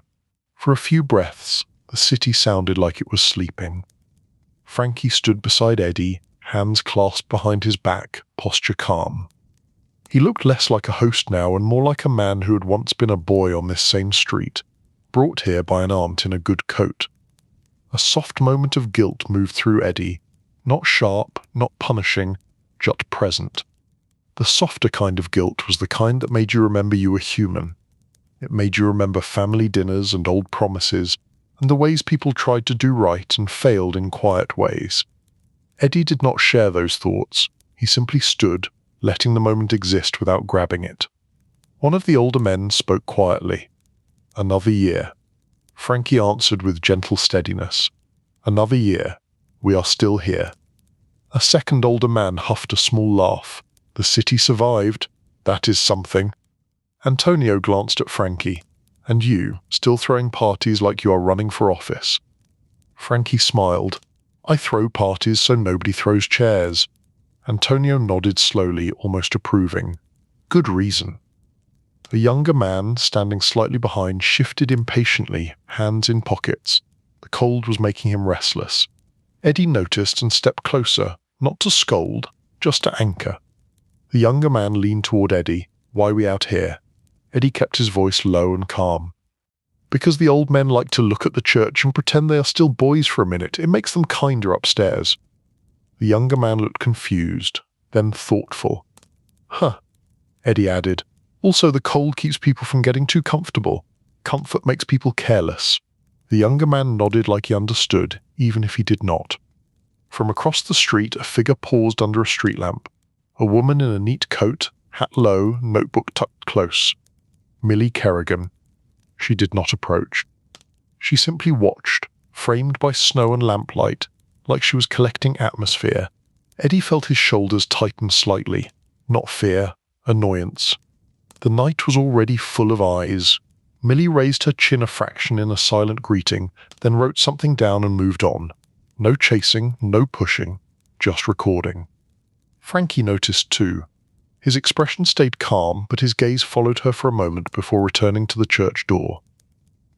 For a few breaths, the city sounded like it was sleeping. Frankie stood beside Eddie, hands clasped behind his back, posture calm. He looked less like a host now and more like a man who had once been a boy on this same street, brought here by an aunt in a good coat. A soft moment of guilt moved through Eddie, not sharp, not punishing, just present. The softer kind of guilt was the kind that made you remember you were human. It made you remember family dinners and old promises, and the ways people tried to do right and failed in quiet ways. Eddie did not share those thoughts. He simply stood, letting the moment exist without grabbing it. One of the older men spoke quietly. Another year. Frankie answered with gentle steadiness. Another year. We are still here. A second older man huffed a small laugh. The city survived. That is something. Antonio glanced at Frankie. And you, still throwing parties like you are running for office. Frankie smiled. I throw parties so nobody throws chairs. Antonio nodded slowly, almost approving. Good reason. A younger man, standing slightly behind, shifted impatiently, hands in pockets. The cold was making him restless. Eddie noticed and stepped closer, Not to scold, just to anchor. The younger man leaned toward Eddie. Why we out here? Eddie kept his voice low and calm. Because the old men like to look at the church and pretend they are still boys for a minute. It makes them kinder upstairs. The younger man looked confused, then thoughtful. Huh, Eddie added. Also, the cold keeps people from getting too comfortable. Comfort makes people careless. The younger man nodded like he understood, even if he did not. From across the street, a figure paused under a street lamp. A woman in a neat coat, hat low, notebook tucked close. Millie Kerrigan. She did not approach. She simply watched, framed by snow and lamplight, like she was collecting atmosphere. Eddie felt his shoulders tighten slightly. Not fear, annoyance. The night was already full of eyes. Millie raised her chin a fraction in a silent greeting, then wrote something down and moved on. No chasing, no pushing, just recording. Frankie noticed too. His expression stayed calm, but his gaze followed her for a moment before returning to the church door.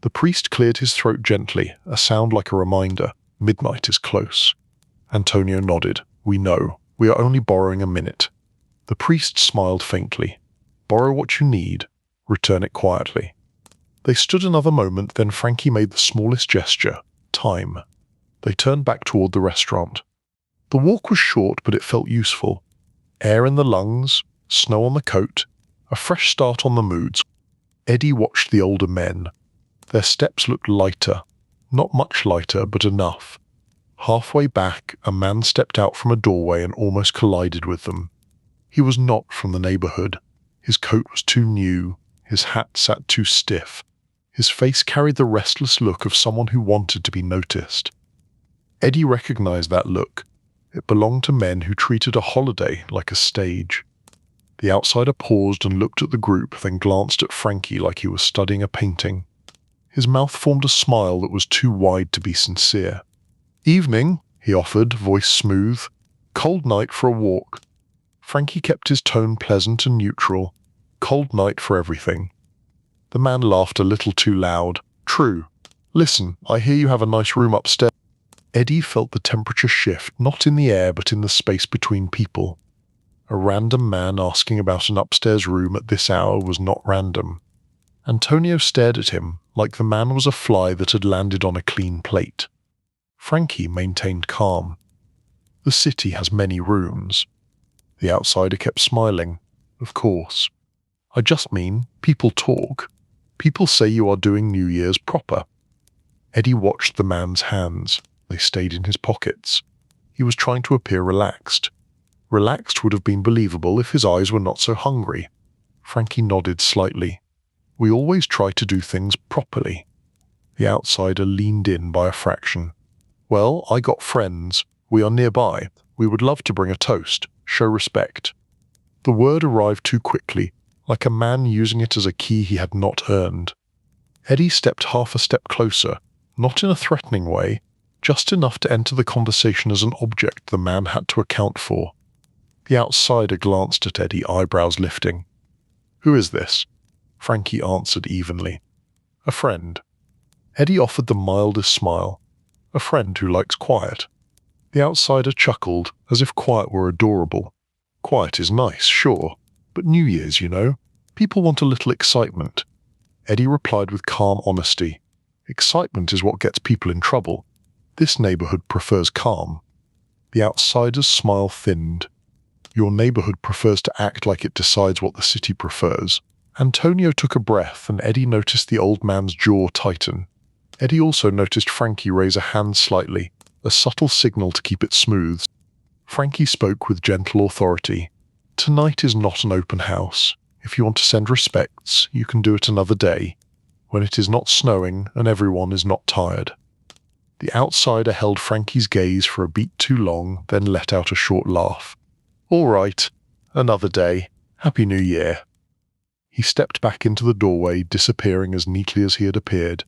The priest cleared his throat gently, a sound like a reminder. Midnight is close. Antonio nodded. We know. We are only borrowing a minute. The priest smiled faintly. Borrow what you need. Return it quietly. They stood another moment, then Frankie made the smallest gesture. Time. They turned back toward the restaurant. The walk was short, but it felt useful. Air in the lungs, snow on the coat, a fresh start on the moods. Eddie watched the older men. Their steps looked lighter. Not much lighter, but enough. Halfway back, a man stepped out from a doorway and almost collided with them. He was not from the neighborhood. His coat was too new. His hat sat too stiff. His face carried the restless look of someone who wanted to be noticed. Eddie recognized that look. It belonged to men who treated a holiday like a stage. The outsider paused and looked at the group, then glanced at Frankie like he was studying a painting. His mouth formed a smile that was too wide to be sincere. Evening, he offered, voice smooth. Cold night for a walk. Frankie kept his tone pleasant and neutral. Cold night for everything. The man laughed a little too loud. True. Listen, I hear you have a nice room upstairs. Eddie felt the temperature shift, not in the air but in the space between people. A random man asking about an upstairs room at this hour was not random. Antonio stared at him like the man was a fly that had landed on a clean plate. Frankie maintained calm. The city has many rooms. The outsider kept smiling. Of course. I just mean, people talk. People say you are doing New Year's proper. Eddie watched the man's hands. They stayed in his pockets. He was trying to appear relaxed. Relaxed would have been believable if his eyes were not so hungry. Frankie nodded slightly. We always try to do things properly. The outsider leaned in by a fraction. Well, I got friends. We are nearby. We would love to bring a toast. Show respect. The word arrived too quickly, like a man using it as a key he had not earned. Eddie stepped half a step closer, not in a threatening way, just enough to enter the conversation as an object the man had to account for. The outsider glanced at Eddie, eyebrows lifting. Who is this? Frankie answered evenly. A friend. Eddie offered the mildest smile. A friend who likes quiet. The outsider chuckled, as if quiet were adorable. Quiet is nice, sure, but New Year's, you know. People want a little excitement. Eddie replied with calm honesty. Excitement is what gets people in trouble. This neighborhood prefers calm. The outsider's smile thinned. Your neighborhood prefers to act like it decides what the city prefers. Antonio took a breath, and Eddie noticed the old man's jaw tighten. Eddie also noticed Frankie raise a hand slightly, a subtle signal to keep it smooth. Frankie spoke with gentle authority. Tonight is not an open house. If you want to send respects, you can do it another day, when it is not snowing and everyone is not tired. The outsider held Frankie's gaze for a beat too long, then let out a short laugh. All right, another day. Happy New Year. He stepped back into the doorway, disappearing as neatly as he had appeared.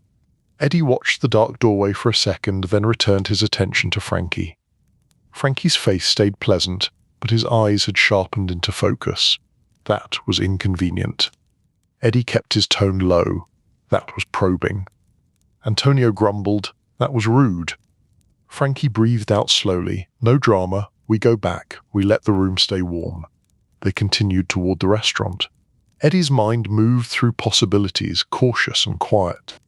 Eddie watched the dark doorway for a second, then returned his attention to Frankie. Frankie's face stayed pleasant, but his eyes had sharpened into focus. That was inconvenient. Eddie kept his tone low. That was probing. Antonio grumbled. That was rude. Frankie breathed out slowly. No drama, We go back. We let the room stay warm. They continued toward the restaurant. Eddie's mind moved through possibilities, cautious and quiet.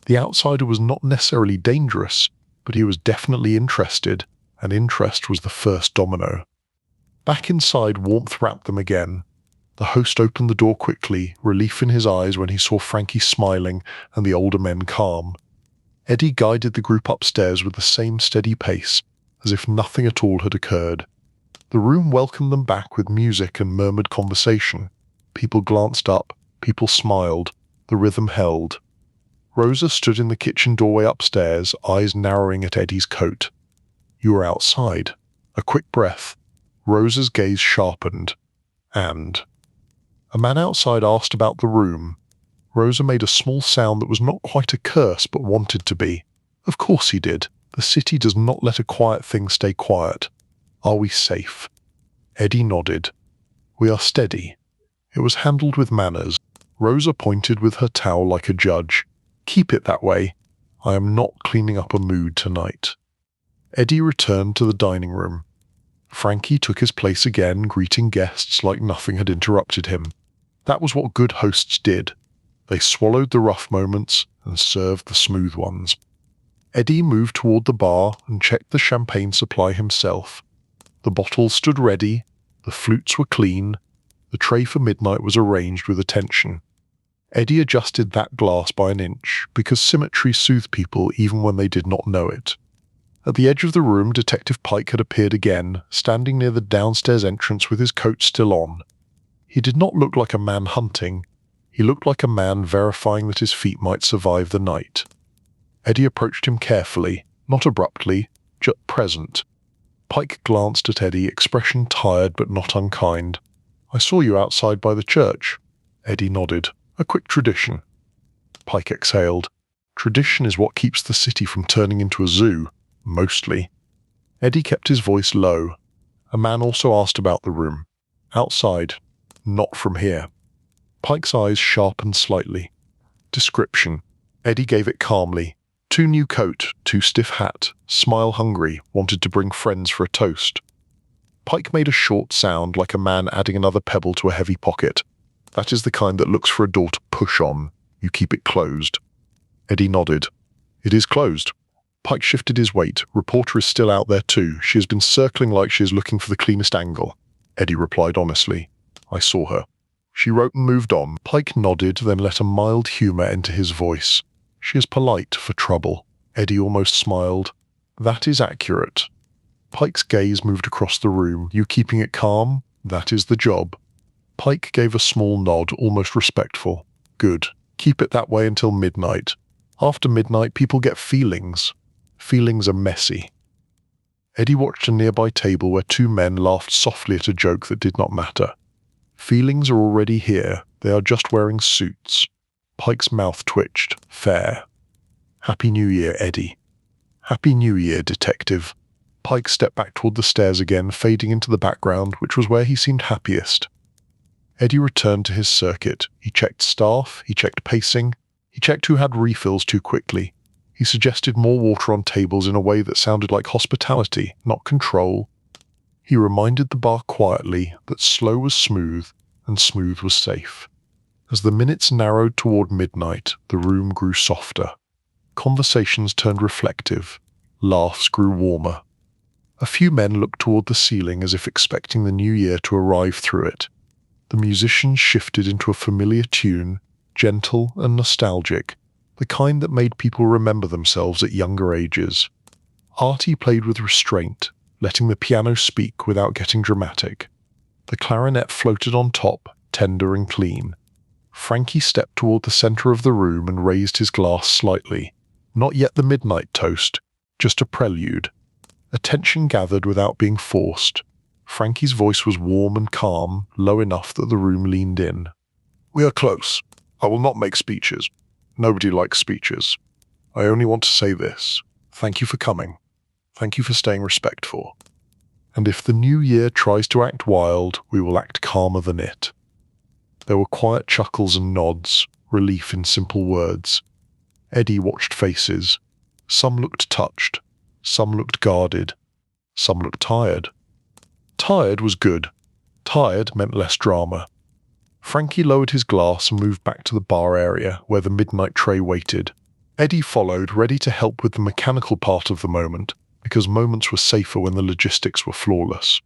The outsider was not necessarily dangerous, but he was definitely interested, and interest was the first domino. Back inside, warmth wrapped them again. The host opened the door quickly, relief in his eyes when he saw Frankie smiling and the older men calm. Eddie guided the group upstairs with the same steady pace, as if nothing at all had occurred. The room welcomed them back with music and murmured conversation. People glanced up, people smiled, the rhythm held. Rosa stood in the kitchen doorway upstairs, eyes narrowing at Eddie's coat. "You were outside." A quick breath. Rosa's gaze sharpened. "And?" A man outside asked about the room. Rosa made a small sound that was not quite a curse but wanted to be. Of course he did. The city does not let a quiet thing stay quiet. "Are we safe?" Eddie nodded. "We are steady." It was handled with manners. Rosa pointed with her towel like a judge. "Keep it that way. I am not cleaning up a mood tonight." Eddie returned to the dining room. Frankie took his place again, greeting guests like nothing had interrupted him. That was what good hosts did. They swallowed the rough moments and served the smooth ones. Eddie moved toward the bar and checked the champagne supply himself. The bottles stood ready, the flutes were clean, the tray for midnight was arranged with attention. Eddie adjusted that glass by an inch, because symmetry soothed people even when they did not know it. At the edge of the room, Detective Pike had appeared again, standing near the downstairs entrance with his coat still on. He did not look like a man hunting. He looked like a man verifying that his feet might survive the night. Eddie approached him carefully, not abruptly, just present. Pike glanced at Eddie, expression tired but not unkind. "I saw you outside by the church." Eddie nodded. "A quick tradition." Pike exhaled. "Tradition is what keeps the city from turning into a zoo. Mostly." Eddie kept his voice low. A man also asked about the room. "Outside. Not from here." Pike's eyes sharpened slightly. "Description." Eddie gave it calmly. "Too new coat, too stiff hat, smile hungry, wanted to bring friends for a toast." Pike made a short sound like a man adding another pebble to a heavy pocket. "That is the kind that looks for a door to push on. You keep it closed." Eddie nodded. "It is closed." Pike shifted his weight. "Reporter is still out there too. She has been circling like she is looking for the cleanest angle." Eddie replied honestly. "I saw her." She wrote and moved on. Pike nodded, then let a mild humour enter his voice. "She is polite for trouble." Eddie almost smiled. "That is accurate." Pike's gaze moved across the room. "You keeping it calm? That is the job." Pike gave a small nod, almost respectful. "Good. Keep it that way until midnight. After midnight, people get feelings. Feelings are messy." Eddie watched a nearby table where two men laughed softly at a joke that did not matter. Feelings are already here. They are just wearing suits. Pike's mouth twitched. "Fair." "Happy New Year, Eddie." "Happy New Year, Detective." Pike stepped back toward the stairs again, fading into the background, which was where he seemed happiest. Eddie returned to his circuit. He checked staff, he checked pacing, he checked who had refills too quickly. He suggested more water on tables in a way that sounded like hospitality, not control. He reminded the bar quietly that slow was smooth and smooth was safe. As the minutes narrowed toward midnight, the room grew softer. Conversations turned reflective. Laughs grew warmer. A few men looked toward the ceiling as if expecting the new year to arrive through it. The musicians shifted into a familiar tune, gentle and nostalgic, the kind that made people remember themselves at younger ages. Artie played with restraint, letting the piano speak without getting dramatic. The clarinet floated on top, tender and clean. Frankie stepped toward the center of the room and raised his glass slightly. Not yet the midnight toast, just a prelude. Attention gathered without being forced. Frankie's voice was warm and calm, low enough that the room leaned in. "We are close. I will not make speeches. Nobody likes speeches. I only want to say this. Thank you for coming. Thank you for staying respectful. And if the new year tries to act wild, we will act calmer than it." There were quiet chuckles and nods, relief in simple words. Eddie watched faces. Some looked touched. Some looked guarded. Some looked tired. Tired was good. Tired meant less drama. Frankie lowered his glass and moved back to the bar area where the midnight tray waited. Eddie followed, ready to help with the mechanical part of the moment, because moments were safer when the logistics were flawless.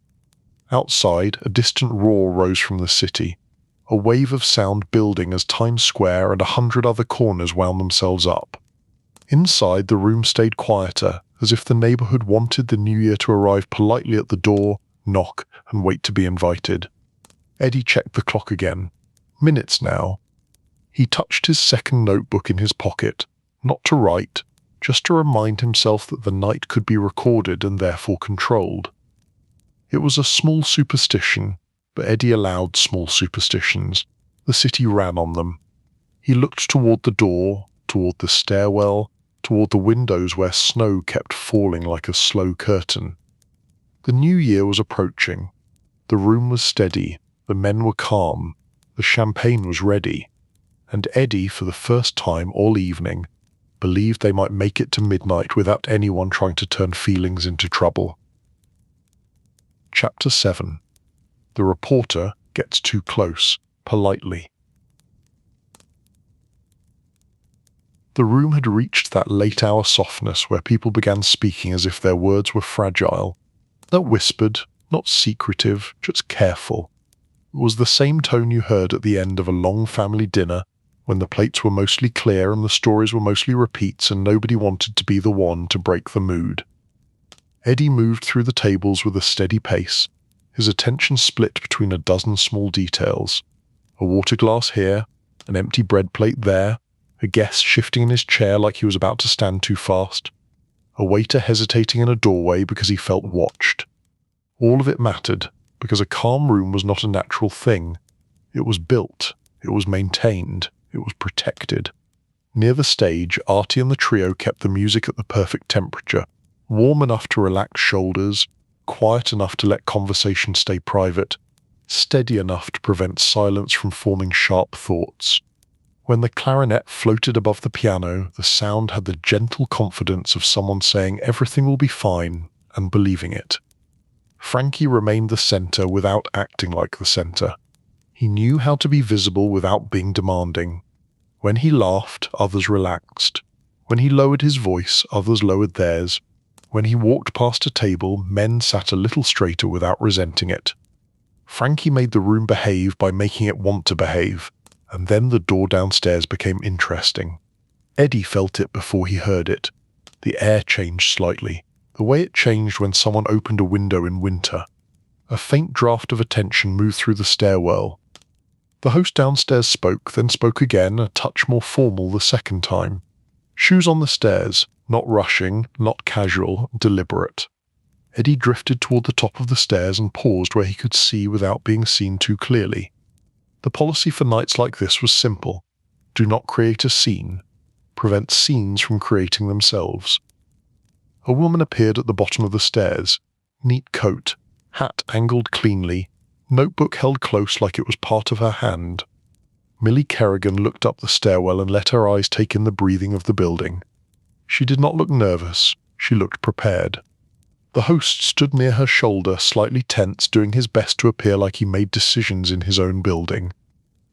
Outside, a distant roar rose from the city, a wave of sound building as Times Square and 100 other corners wound themselves up. Inside, the room stayed quieter, as if the neighborhood wanted the new year to arrive politely at the door, knock, and wait to be invited. Eddie checked the clock again. Minutes now. He touched his second notebook in his pocket, not to write, just to remind himself that the night could be recorded and therefore controlled. It was a small superstition, but Eddie allowed small superstitions. The city ran on them. He looked toward the door, toward the stairwell, toward the windows where snow kept falling like a slow curtain. The new year was approaching. The room was steady, the men were calm, the champagne was ready, and Eddie, for the first time all evening, believed they might make it to midnight without anyone trying to turn feelings into trouble. Chapter 7. The reporter gets too close, politely. The room had reached that late-hour softness where people began speaking as if their words were fragile. Not whispered, not secretive, just careful. It was the same tone you heard at the end of a long family dinner, when the plates were mostly clear and the stories were mostly repeats and nobody wanted to be the one to break the mood. Eddie moved through the tables with a steady pace, his attention split between a dozen small details. A water glass here, an empty bread plate there, a guest shifting in his chair like he was about to stand too fast, a waiter hesitating in a doorway because he felt watched. All of it mattered, because a calm room was not a natural thing. It was built, it was maintained, it was protected. Near the stage, Artie and the trio kept the music at the perfect temperature, warm enough to relax shoulders, quiet enough to let conversation stay private, steady enough to prevent silence from forming sharp thoughts. When the clarinet floated above the piano, the sound had the gentle confidence of someone saying everything will be fine and believing it. Frankie remained the center without acting like the center. He knew how to be visible without being demanding. When he laughed, others relaxed. When he lowered his voice, others lowered theirs. When he walked past a table, men sat a little straighter without resenting it. Frankie made the room behave by making it want to behave, and then the door downstairs became interesting. Eddie felt it before he heard it. The air changed slightly, the way it changed when someone opened a window in winter. A faint draft of attention moved through the stairwell. The host downstairs spoke, then spoke again, a touch more formal the second time. Shoes on the stairs, not rushing, not casual, deliberate. Eddie drifted toward the top of the stairs and paused where he could see without being seen too clearly. The policy for nights like this was simple. Do not create a scene. Prevent scenes from creating themselves. A woman appeared at the bottom of the stairs. Neat coat, hat angled cleanly, notebook held close like it was part of her hand. Millie Kerrigan looked up the stairwell and let her eyes take in the breathing of the building. She did not look nervous, she looked prepared. The host stood near her shoulder, slightly tense, doing his best to appear like he made decisions in his own building.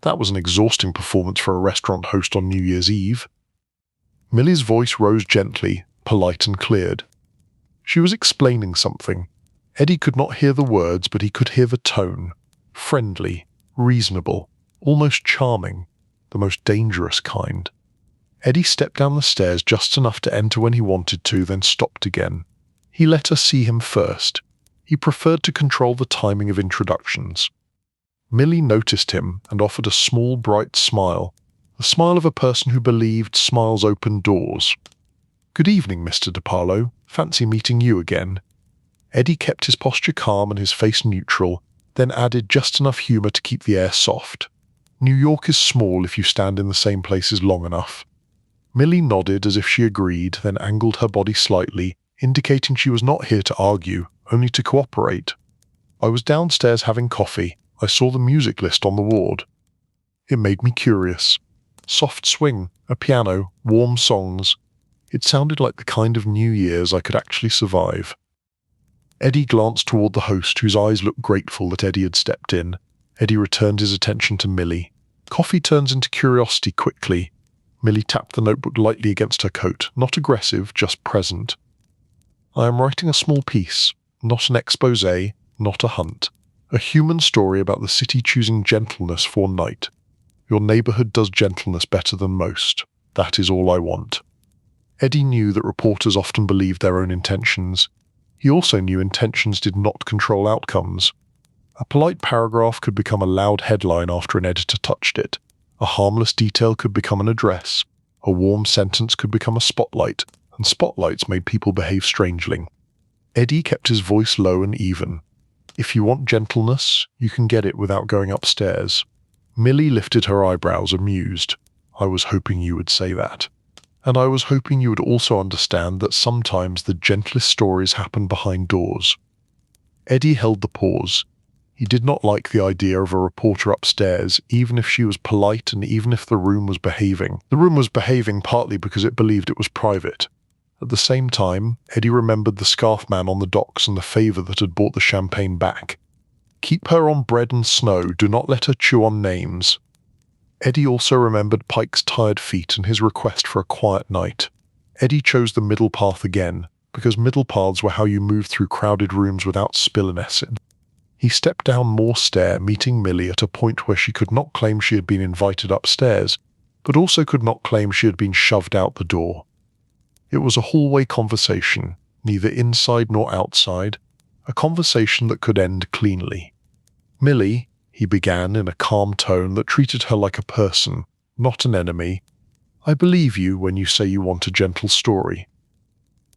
That was an exhausting performance for a restaurant host on New Year's Eve. Millie's voice rose gently, polite and cleared. She was explaining something. Eddie could not hear the words, but he could hear the tone. Friendly, reasonable, almost charming, the most dangerous kind. Eddie stepped down the stairs just enough to enter when he wanted to, then stopped again. He let her see him first. He preferred to control the timing of introductions. Millie noticed him and offered a small, bright smile, the smile of a person who believed smiles open doors. "Good evening, Mr. DeParlo. Fancy meeting you again." Eddie kept his posture calm and his face neutral, then added just enough humor to keep the air soft. New York is small if you stand in the same places long enough. Millie nodded as if she agreed, then angled her body slightly, indicating she was not here to argue, only to cooperate. "I was downstairs having coffee. I saw the music list on the ward. It made me curious. Soft swing, a piano, warm songs. It sounded like the kind of New Year's I could actually survive." Eddie glanced toward the host, whose eyes looked grateful that Eddie had stepped in. Eddie returned his attention to Millie. Coffee turns into curiosity quickly. Millie tapped the notebook lightly against her coat, not aggressive, just present. I am writing a small piece, not an exposé, not a hunt. A human story about the city choosing gentleness for night. Your neighborhood does gentleness better than most. That is all I want. Eddie knew that reporters often believed their own intentions. He also knew intentions did not control outcomes. A polite paragraph could become a loud headline after an editor touched it. A harmless detail could become an address. A warm sentence could become a spotlight, and spotlights made people behave strangely. Eddie kept his voice low and even. If you want gentleness, you can get it without going upstairs. Millie lifted her eyebrows, amused. I was hoping you would say that. And I was hoping you would also understand that sometimes the gentlest stories happen behind doors. Eddie held the pause. He did not like the idea of a reporter upstairs, even if she was polite and even if the room was behaving. The room was behaving partly because it believed it was private. At the same time, Eddie remembered the scarf man on the docks and the favour that had brought the champagne back. Keep her on bread and snow, do not let her chew on names. Eddie also remembered Pike's tired feet and his request for a quiet night. Eddie chose the middle path again, because middle paths were how you moved through crowded rooms without spill and acid. He stepped down more stair, meeting Millie at a point where she could not claim she had been invited upstairs, but also could not claim she had been shoved out the door. It was a hallway conversation, neither inside nor outside, a conversation that could end cleanly. Millie, he began in a calm tone that treated her like a person, not an enemy, I believe you when you say you want a gentle story.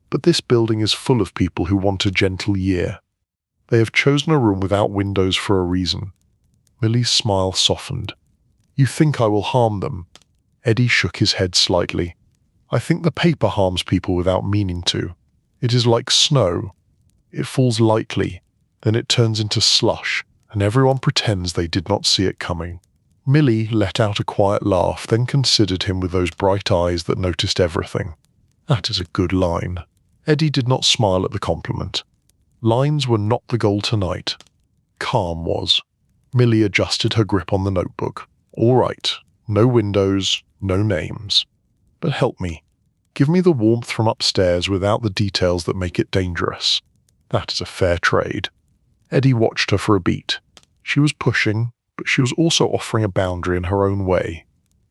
But this building is full of people who want a gentle year. They have chosen a room without windows for a reason. Millie's smile softened. You think I will harm them? Eddie shook his head slightly. I think the paper harms people without meaning to. It is like snow. It falls lightly, then it turns into slush, and everyone pretends they did not see it coming. Millie let out a quiet laugh, then considered him with those bright eyes that noticed everything. That is a good line. Eddie did not smile at the compliment. Lines were not the goal tonight. Calm was. Millie adjusted her grip on the notebook. All right, no windows, no names. But help me. Give me the warmth from upstairs without the details that make it dangerous. That is a fair trade. Eddie watched her for a beat. She was pushing, but she was also offering a boundary in her own way.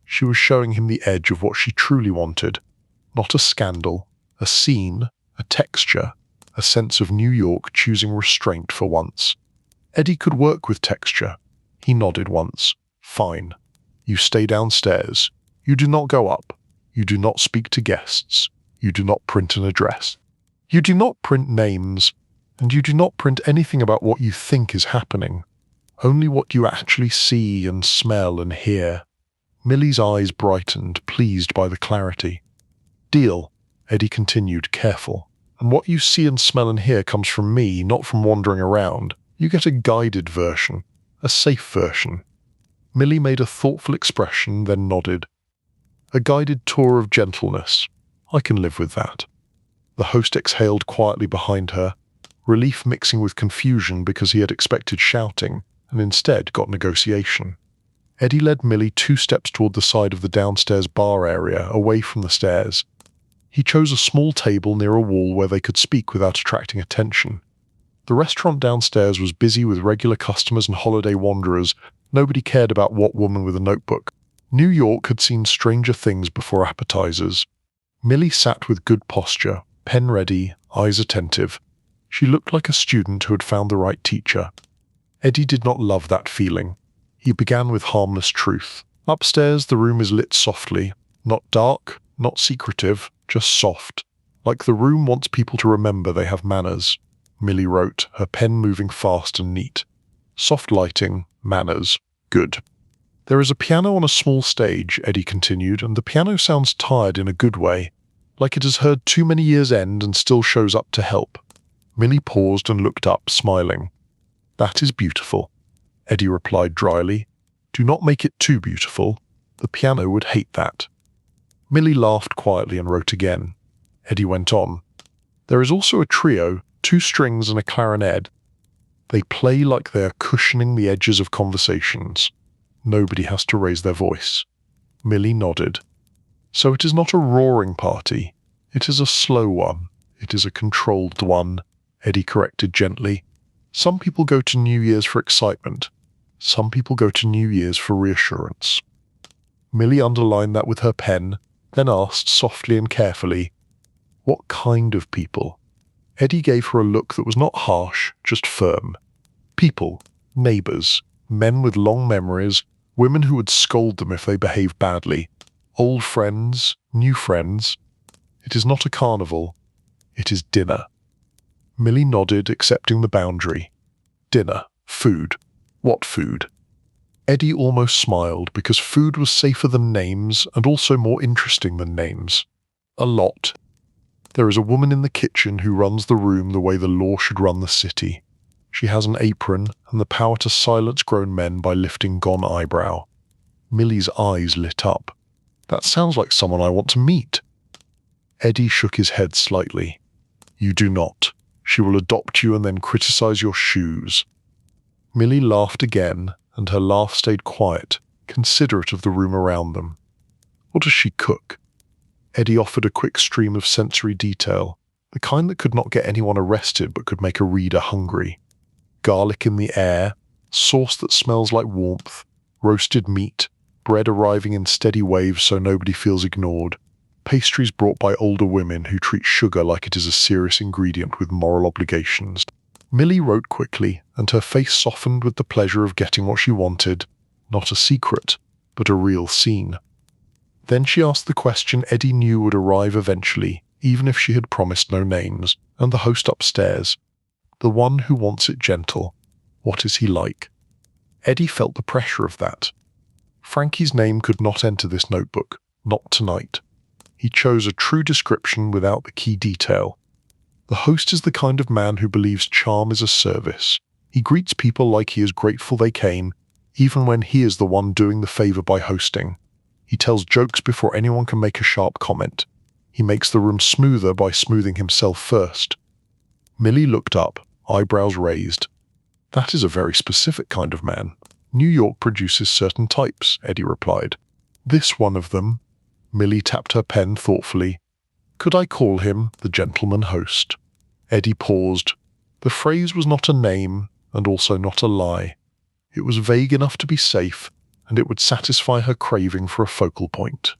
She was showing him the edge of what she truly wanted. Not a scandal, a scene, a texture, a sense of New York choosing restraint for once. Eddie could work with texture. He nodded once. Fine. You stay downstairs. You do not go up. You do not speak to guests. You do not print an address. You do not print names. And you do not print anything about what you think is happening. Only what you actually see and smell and hear. Millie's eyes brightened, pleased by the clarity. Deal, Eddie continued, careful. And what you see and smell and hear comes from me, not from wandering around. You get a guided version, a safe version. Millie made a thoughtful expression, then nodded. A guided tour of gentleness. I can live with that. The host exhaled quietly behind her, relief mixing with confusion because he had expected shouting, and instead got negotiation. Eddie led Millie 2 steps toward the side of the downstairs bar area, away from the stairs. He chose a small table near a wall where they could speak without attracting attention. The restaurant downstairs was busy with regular customers and holiday wanderers. Nobody cared about what woman with a notebook. New York had seen stranger things before appetizers. Millie sat with good posture, pen ready, eyes attentive. She looked like a student who had found the right teacher. Eddie did not love that feeling. He began with harmless truth. Upstairs, the room is lit softly, not dark, not secretive, just soft, like the room wants people to remember they have manners. Millie wrote, her pen moving fast and neat. Soft lighting, manners, good. There is a piano on a small stage, Eddie continued, and the piano sounds tired in a good way, like it has heard too many years end and still shows up to help. Millie paused and looked up, smiling. That is beautiful, Eddie replied dryly. Do not make it too beautiful. The piano would hate that. Millie laughed quietly and wrote again. Eddie went on. There is also a trio, 2 strings and a clarinet. They play like they are cushioning the edges of conversations. Nobody has to raise their voice. Millie nodded. So it is not a roaring party. It is a slow one. It is a controlled one, Eddie corrected gently. Some people go to New Year's for excitement. Some people go to New Year's for reassurance. Millie underlined that with her pen, then asked softly and carefully, "What kind of people?" Eddie gave her a look that was not harsh, just firm. People, neighbours, men with long memories, women who would scold them if they behaved badly, old friends, new friends. It is not a carnival. It is dinner. Millie nodded, accepting the boundary. Dinner. Food. What food? Eddie almost smiled, because food was safer than names and also more interesting than names. A lot. There is a woman in the kitchen who runs the room the way the law should run the city. She has an apron and the power to silence grown men by lifting gone eyebrow. Millie's eyes lit up. That sounds like someone I want to meet. Eddie shook his head slightly. You do not. She will adopt you and then criticize your shoes. Millie laughed again, and her laugh stayed quiet, considerate of the room around them. What does she cook? Eddie offered a quick stream of sensory detail, the kind that could not get anyone arrested but could make a reader hungry. Garlic in the air, sauce that smells like warmth, roasted meat, bread arriving in steady waves so nobody feels ignored, pastries brought by older women who treat sugar like it is a serious ingredient with moral obligations. Millie wrote quickly, and her face softened with the pleasure of getting what she wanted, not a secret, but a real scene. Then she asked the question Eddie knew would arrive eventually, even if she had promised no names, and the host upstairs. The one who wants it gentle. What is he like? Eddie felt the pressure of that. Frankie's name could not enter this notebook, not tonight. He chose a true description without the key detail. The host is the kind of man who believes charm is a service. He greets people like he is grateful they came, even when he is the one doing the favor by hosting. He tells jokes before anyone can make a sharp comment. He makes the room smoother by smoothing himself first. Millie looked up, eyebrows raised. That is a very specific kind of man. New York produces certain types, Eddie replied. This one of them. Millie tapped her pen thoughtfully. Could I call him the gentleman host? Eddie paused. The phrase was not a name, and also not a lie. It was vague enough to be safe, and it would satisfy her craving for a focal point.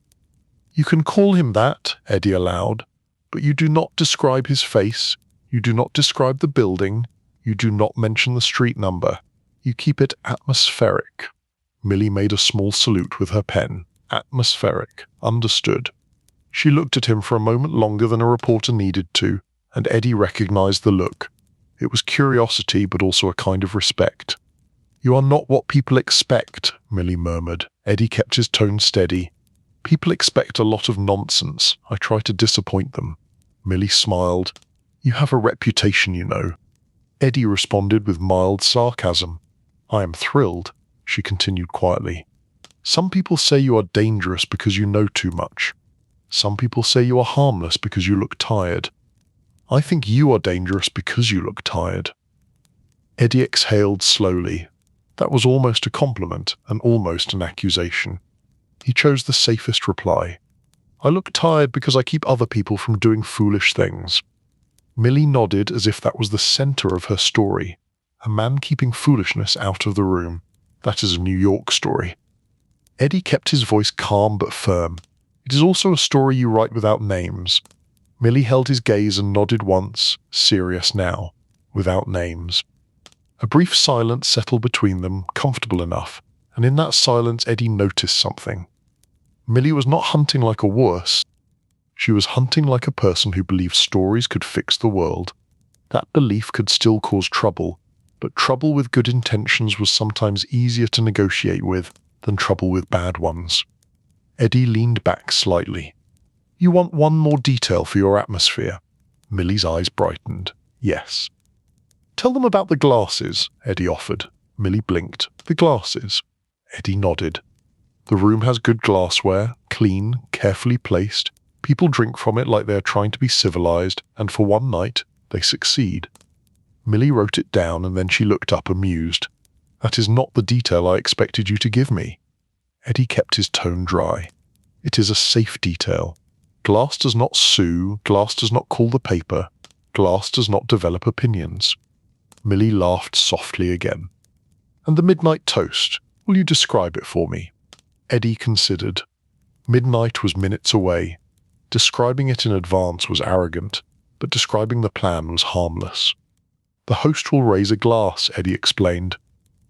You can call him that, Eddie allowed, but you do not describe his face, you do not describe the building, you do not mention the street number. You keep it atmospheric. Millie made a small salute with her pen. Atmospheric. Understood. She looked at him for a moment longer than a reporter needed to, and Eddie recognized the look. It was curiosity, but also a kind of respect. You are not what people expect, Millie murmured. Eddie kept his tone steady. People expect a lot of nonsense. I try to disappoint them. Millie smiled. You have a reputation, you know. Eddie responded with mild sarcasm. I am thrilled, she continued quietly. Some people say you are dangerous because you know too much. Some people say you are harmless because you look tired. I think you are dangerous because you look tired. Eddie exhaled slowly. That was almost a compliment and almost an accusation. He chose the safest reply. I look tired because I keep other people from doing foolish things. Millie nodded as if that was the center of her story. A man keeping foolishness out of the room. That is a New York story. Eddie kept his voice calm but firm. It is also a story you write without names. Millie held his gaze and nodded once, serious now, without names. A brief silence settled between them, comfortable enough, and in that silence Eddie noticed something. Millie was not hunting like a wuss. She was hunting like a person who believed stories could fix the world. That belief could still cause trouble, but trouble with good intentions was sometimes easier to negotiate with than trouble with bad ones. Eddie leaned back slightly. You want one more detail for your atmosphere? Millie's eyes brightened. Yes. Tell them about the glasses, Eddie offered. Millie blinked. The glasses. Eddie nodded. The room has good glassware, clean, carefully placed. People drink from it like they are trying to be civilized, and for one night, They succeed. Millie wrote it down and then she looked up amused. That is not the detail I expected you to give me. Eddie kept his tone dry. It is a safe detail. Glass does not sue, glass does not call the paper, glass does not develop opinions. Millie laughed softly again. And the midnight toast, will you describe it for me? Eddie considered. Midnight was minutes away. Describing it in advance was arrogant, but describing the plan was harmless. The host will raise a glass, Eddie explained.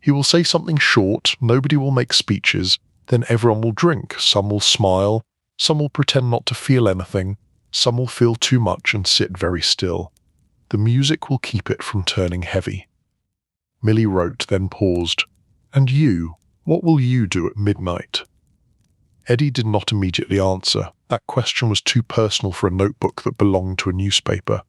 He will say something short, nobody will make speeches, then everyone will drink, some will smile, some will pretend not to feel anything, some will feel too much and sit very still. The music will keep it from turning heavy. Millie wrote, then paused. And you, what will you do at midnight? Eddie did not immediately answer. That question was too personal for a notebook that belonged to a newspaper.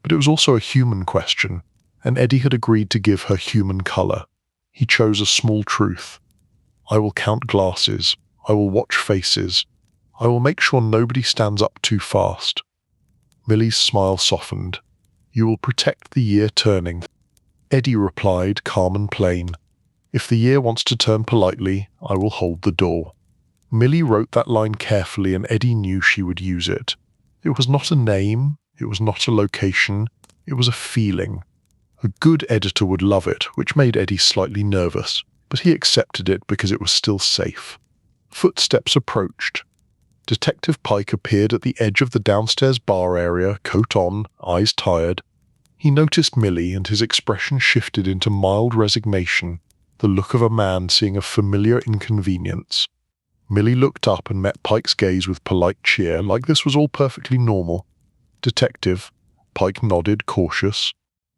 But it was also a human question, and Eddie had agreed to give her human colour. He chose a small truth. I will count glasses. I will watch faces. I will make sure nobody stands up too fast. Millie's smile softened. You will protect the year turning. Eddie replied, calm and plain. If the year wants to turn politely, I will hold the door. Millie wrote that line carefully and Eddie knew she would use it. It was not a name, it was not a location, it was a feeling. A good editor would love it, which made Eddie slightly nervous, but he accepted it because it was still safe. Footsteps approached. Detective Pike appeared at the edge of the downstairs bar area, coat on, eyes tired. He noticed Millie and his expression shifted into mild resignation, the look of a man seeing a familiar inconvenience. Millie looked up and met Pike's gaze with polite cheer, like this was all perfectly normal. Detective, Pike nodded, cautious.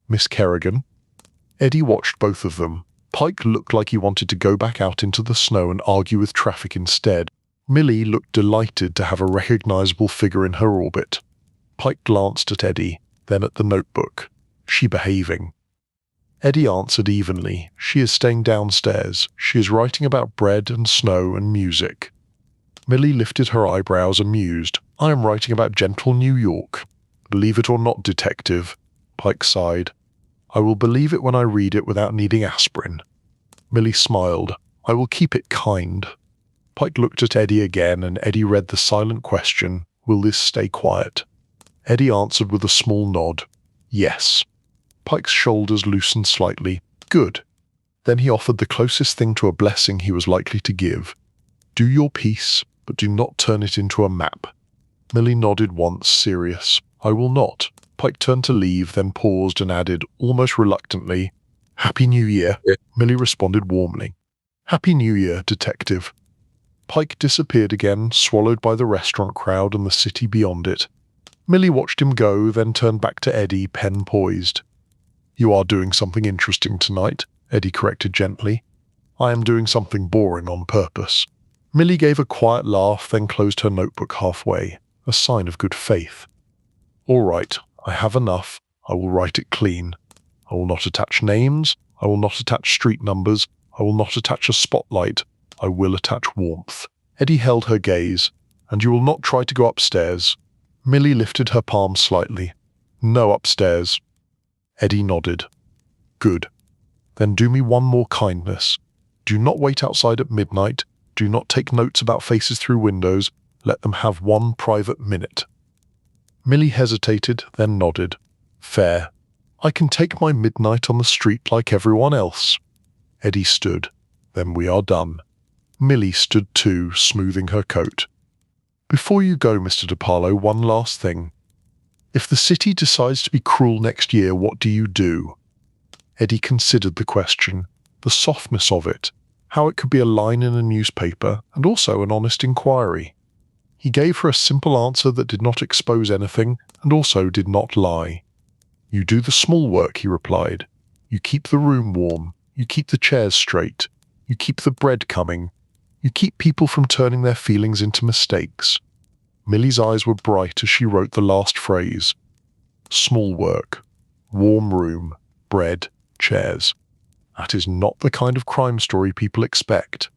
Miss Kerrigan? Eddie watched both of them. Pike looked like he wanted to go back out into the snow and argue with traffic instead. Millie looked delighted to have a recognizable figure in her orbit. Pike glanced at Eddie, then at the notebook. She behaving. Eddie answered evenly. She is staying downstairs. She is writing about bread and snow and music. Millie lifted her eyebrows, amused. I am writing about gentle New York. Believe it or not, detective. Pike sighed. I will believe it when I read it without needing aspirin. Millie smiled. I will keep it kind. Pike looked at Eddie again, and Eddie read the silent question, will this stay quiet? Eddie answered with a small nod. Yes. Pike's shoulders loosened slightly. Good. Then he offered the closest thing to a blessing he was likely to give. Do your piece, but do not turn it into a map. Millie nodded once, serious. I will not. Pike turned to leave, then paused and added, almost reluctantly, Happy New Year. Millie responded warmly. Happy New Year, detective. Pike disappeared again, swallowed by the restaurant crowd and the city beyond it. Millie watched him go, then turned back to Eddie, pen poised. You are doing something interesting tonight, Eddie corrected gently. I am doing something boring on purpose. Millie gave a quiet laugh, then closed her notebook halfway, a sign of good faith. All right, I have enough. I will write it clean. I will not attach names. I will not attach street numbers. I will not attach a spotlight. I will attach warmth. Eddie held her gaze. And you will not try to go upstairs. Millie lifted her palm slightly. No upstairs. Eddie nodded. Good. Then do me one more kindness. Do not wait outside at midnight. Do not take notes about faces through windows. Let them have one private minute. Millie hesitated, then nodded. Fair. I can take my midnight on the street like everyone else. Eddie stood. Then we are done. Millie stood too, smoothing her coat. Before you go, Mr. DeParlo, one last thing. If the city decides to be cruel next year, what do you do? Eddie considered the question, the softness of it, how it could be a line in a newspaper, and also an honest inquiry. He gave her a simple answer that did not expose anything, and also did not lie. You do the small work, he replied. You keep the room warm. You keep the chairs straight. You keep the bread coming. You keep people from turning their feelings into mistakes. Millie's eyes were bright as she wrote the last phrase. Small work. Warm room. Bread. Chairs. That is not the kind of crime story people expect.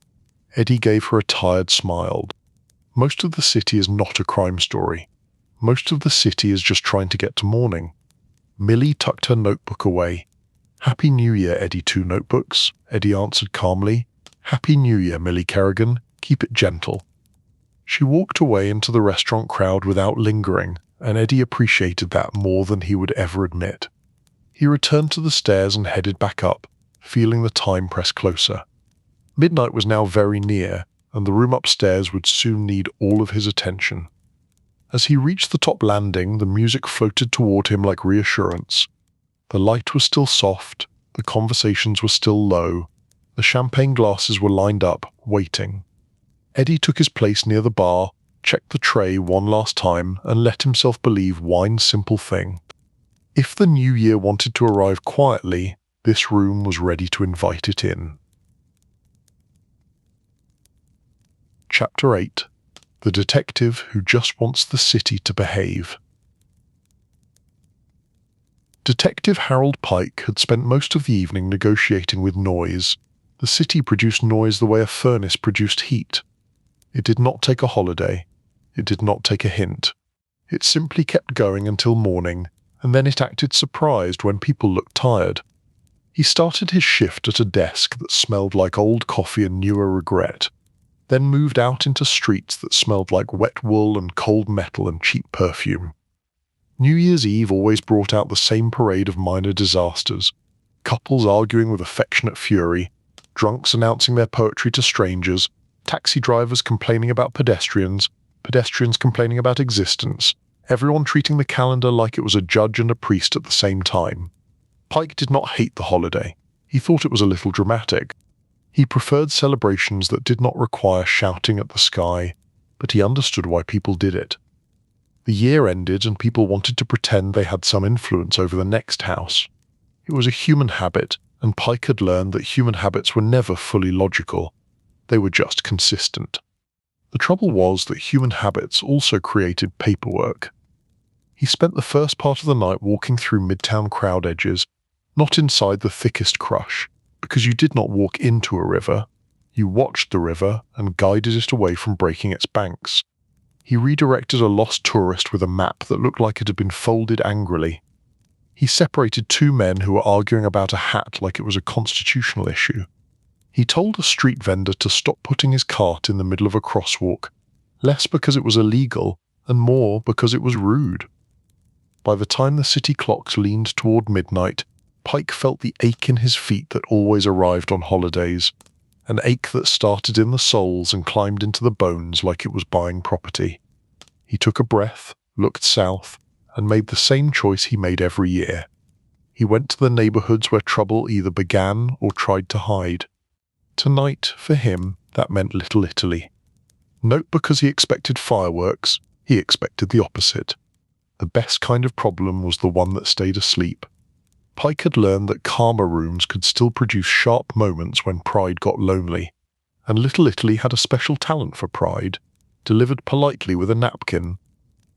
Eddie gave her a tired smile. Most of the city is not a crime story. Most of the city is just trying to get to morning. Millie tucked her notebook away. "Happy New Year, Eddie Two Notebooks," Eddie answered calmly. "Happy New Year, Millie Kerrigan. Keep it gentle." She walked away into the restaurant crowd without lingering, and Eddie appreciated that more than he would ever admit. He returned to the stairs and headed back up, feeling the time press closer. Midnight was now very near, and the room upstairs would soon need all of his attention. As he reached the top landing, the music floated toward him like reassurance. The light was still soft, the conversations were still low, the champagne glasses were lined up, waiting. Eddie took his place near the bar, checked the tray one last time, and let himself believe one simple thing. If the new year wanted to arrive quietly, this room was ready to invite it in. Chapter 8. The Detective Who Just Wants the City to Behave. Detective Harold Pike had spent most of the evening negotiating with noise. The city produced noise the way a furnace produced heat. It did not take a holiday. It did not take a hint. It simply kept going until morning, and then it acted surprised when people looked tired. He started his shift at a desk that smelled like old coffee and newer regret, then moved out into streets that smelled like wet wool and cold metal and cheap perfume. New Year's Eve always brought out the same parade of minor disasters. Couples arguing with affectionate fury, drunks announcing their poetry to strangers, taxi drivers complaining about pedestrians, pedestrians complaining about existence, everyone treating the calendar like it was a judge and a priest at the same time. Pike did not hate the holiday. He thought it was a little dramatic. He preferred celebrations that did not require shouting at the sky, but he understood why people did it. The year ended and people wanted to pretend they had some influence over the next house. It was a human habit, and Pike had learned that human habits were never fully logical. They were just consistent. The trouble was that human habits also created paperwork. He spent the first part of the night walking through midtown crowd edges, not inside the thickest crush, because you did not walk into a river. You watched the river and guided it away from breaking its banks. He redirected a lost tourist with a map that looked like it had been folded angrily. He separated two men who were arguing about a hat like it was a constitutional issue. He told a street vendor to stop putting his cart in the middle of a crosswalk, less because it was illegal and more because it was rude. By the time the city clocks leaned toward midnight, Pike felt the ache in his feet that always arrived on holidays, an ache that started in the soles and climbed into the bones like it was buying property. He took a breath, looked south, and made the same choice he made every year. He went to the neighborhoods where trouble either began or tried to hide. Tonight, for him, that meant Little Italy. Not because he expected fireworks, he expected the opposite. The best kind of problem was the one that stayed asleep. Pike had learned that calmer rooms could still produce sharp moments when pride got lonely, and Little Italy had a special talent for pride, delivered politely with a napkin.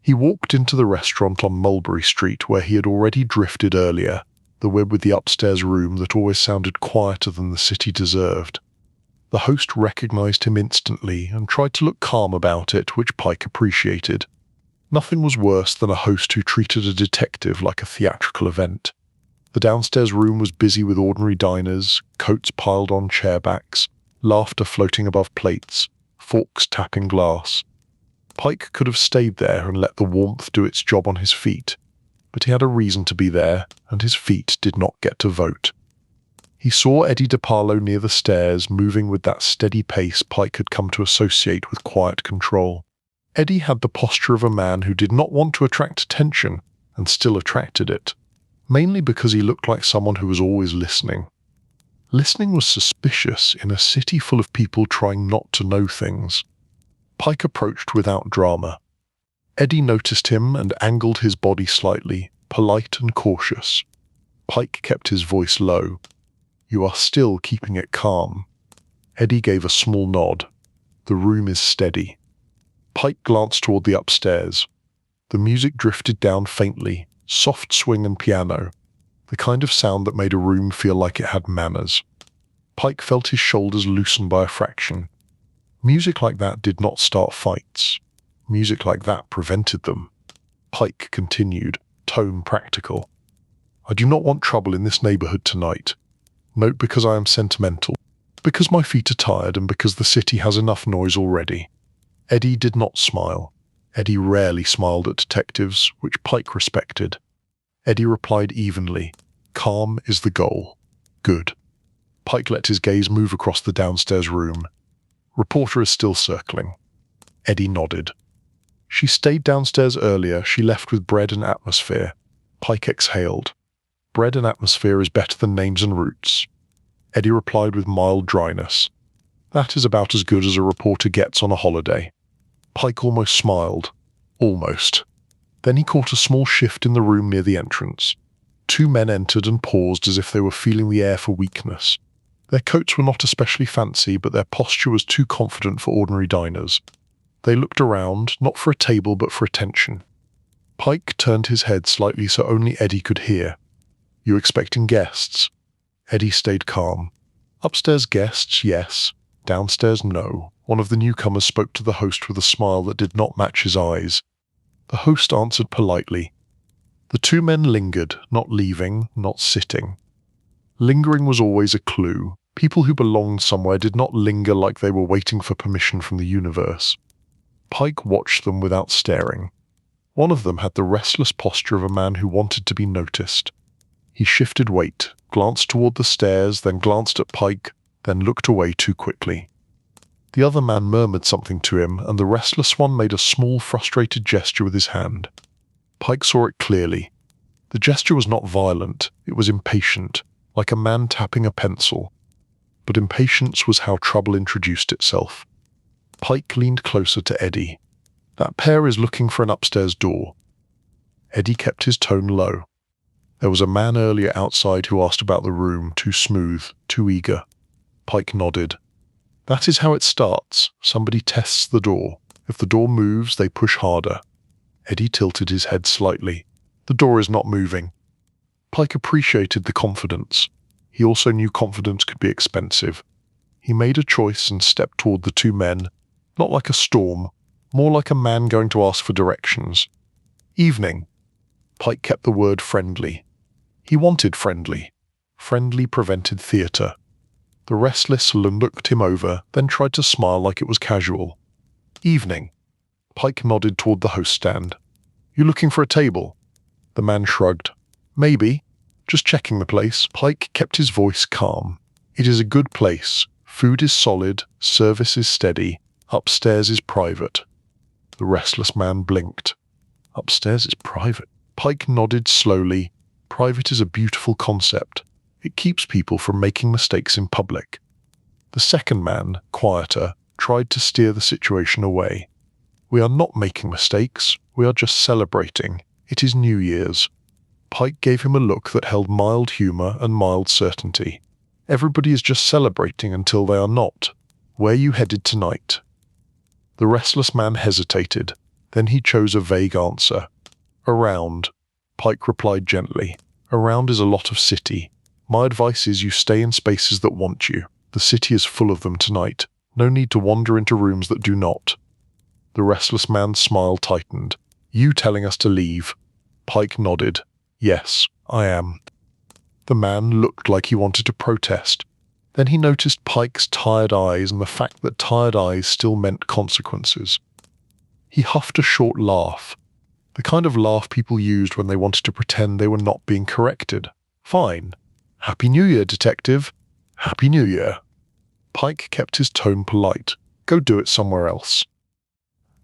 He walked into the restaurant on Mulberry Street where he had already drifted earlier, the web with the upstairs room that always sounded quieter than the city deserved. The host recognized him instantly and tried to look calm about it, which Pike appreciated. Nothing was worse than a host who treated a detective like a theatrical event. The downstairs room was busy with ordinary diners, coats piled on chairbacks, laughter floating above plates, forks tapping glass. Pike could have stayed there and let the warmth do its job on his feet, but he had a reason to be there, and his feet did not get to vote. He saw Eddie DeParlo near the stairs, moving with that steady pace Pike had come to associate with quiet control. Eddie had the posture of a man who did not want to attract attention, and still attracted it, mainly because he looked like someone who was always listening. Listening was suspicious in a city full of people trying not to know things. Pike approached without drama. Eddie noticed him and angled his body slightly, polite and cautious. Pike kept his voice low. "You are still keeping it calm." Eddie gave a small nod. "The room is steady." Pike glanced toward the upstairs. The music drifted down faintly, soft swing and piano, the kind of sound that made a room feel like it had manners. Pike felt his shoulders loosen by a fraction. Music like that did not start fights. Music like that prevented them. Pike continued, tone practical. I do not want trouble in this neighborhood tonight. Note because I am sentimental, because my feet are tired, and because the city has enough noise already. Eddie did not smile. Eddie rarely smiled at detectives, which Pike respected. Eddie replied evenly, "Calm is the goal." Good. Pike let his gaze move across the downstairs room. Reporter is still circling. Eddie nodded. She stayed downstairs earlier. She left with bread and atmosphere. Pike exhaled. Bread and atmosphere is better than names and roots. Eddie replied with mild dryness. That is about as good as a reporter gets on a holiday. Pike almost smiled. Almost. Then he caught a small shift in the room near the entrance. Two men entered and paused as if they were feeling the air for weakness. Their coats were not especially fancy, but their posture was too confident for ordinary diners. They looked around, not for a table but for attention. Pike turned his head slightly so only Eddie could hear. "You expecting guests?" Eddie stayed calm. "Upstairs guests, yes. Downstairs, no." One of the newcomers spoke to the host with a smile that did not match his eyes. The host answered politely. The two men lingered, not leaving, not sitting. Lingering was always a clue. People who belonged somewhere did not linger like they were waiting for permission from the universe. Pike watched them without staring. One of them had the restless posture of a man who wanted to be noticed. He shifted weight, glanced toward the stairs, then glanced at Pike, then looked away too quickly. The other man murmured something to him, and the restless one made a small, frustrated gesture with his hand. Pike saw it clearly. The gesture was not violent, it was impatient, like a man tapping a pencil. But impatience was how trouble introduced itself. Pike leaned closer to Eddie. "That pair is looking for an upstairs door." Eddie kept his tone low. "There was a man earlier outside who asked about the room, too smooth, too eager." Pike nodded. "That is how it starts. Somebody tests the door. If the door moves, they push harder." Eddie tilted his head slightly. "The door is not moving." Pike appreciated the confidence. He also knew confidence could be expensive. He made a choice and stepped toward the two men, not like a storm, more like a man going to ask for directions. "Evening." Pike kept the word friendly. He wanted friendly. Friendly prevented theatre. The restless looked him over, then tried to smile like it was casual. "Evening." Pike nodded toward the host stand. "You looking for a table?" The man shrugged. "Maybe. Just checking the place." Pike kept his voice calm. "It is a good place. Food is solid, service is steady. Upstairs is private." The restless man blinked. "Upstairs is private." Pike nodded slowly. "Private is a beautiful concept. It keeps people from making mistakes in public." The second man, quieter, tried to steer the situation away. "We are not making mistakes. We are just celebrating. It is New Year's." Pike gave him a look that held mild humor and mild certainty. "Everybody is just celebrating until they are not. Where you headed tonight?" The restless man hesitated. Then he chose a vague answer. "Around." Pike replied gently. "Around is a lot of city. My advice is you stay in spaces that want you. The city is full of them tonight. No need to wander into rooms that do not." The restless man's smile tightened. "You telling us to leave?" Pike nodded. "Yes, I am." The man looked like he wanted to protest. Then he noticed Pike's tired eyes and the fact that tired eyes still meant consequences. He huffed a short laugh. The kind of laugh people used when they wanted to pretend they were not being corrected. "Fine. Happy New Year, detective. Happy New Year." Pike kept his tone polite. "Go do it somewhere else."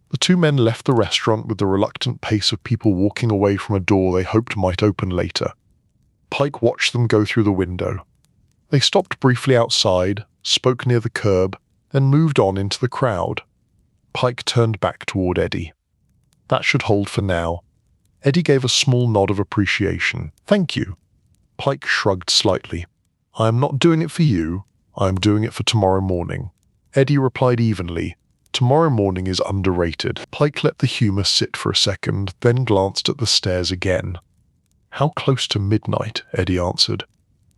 The two men left the restaurant with the reluctant pace of people walking away from a door they hoped might open later. Pike watched them go through the window. They stopped briefly outside, spoke near the curb, then moved on into the crowd. Pike turned back toward Eddie. "That should hold for now." Eddie gave a small nod of appreciation. "Thank you." Pike shrugged slightly. "I am not doing it for you. I am doing it for tomorrow morning." Eddie replied evenly. "Tomorrow morning is underrated." Pike let the humor sit for a second, then glanced at the stairs again. "How close to midnight?" Eddie answered.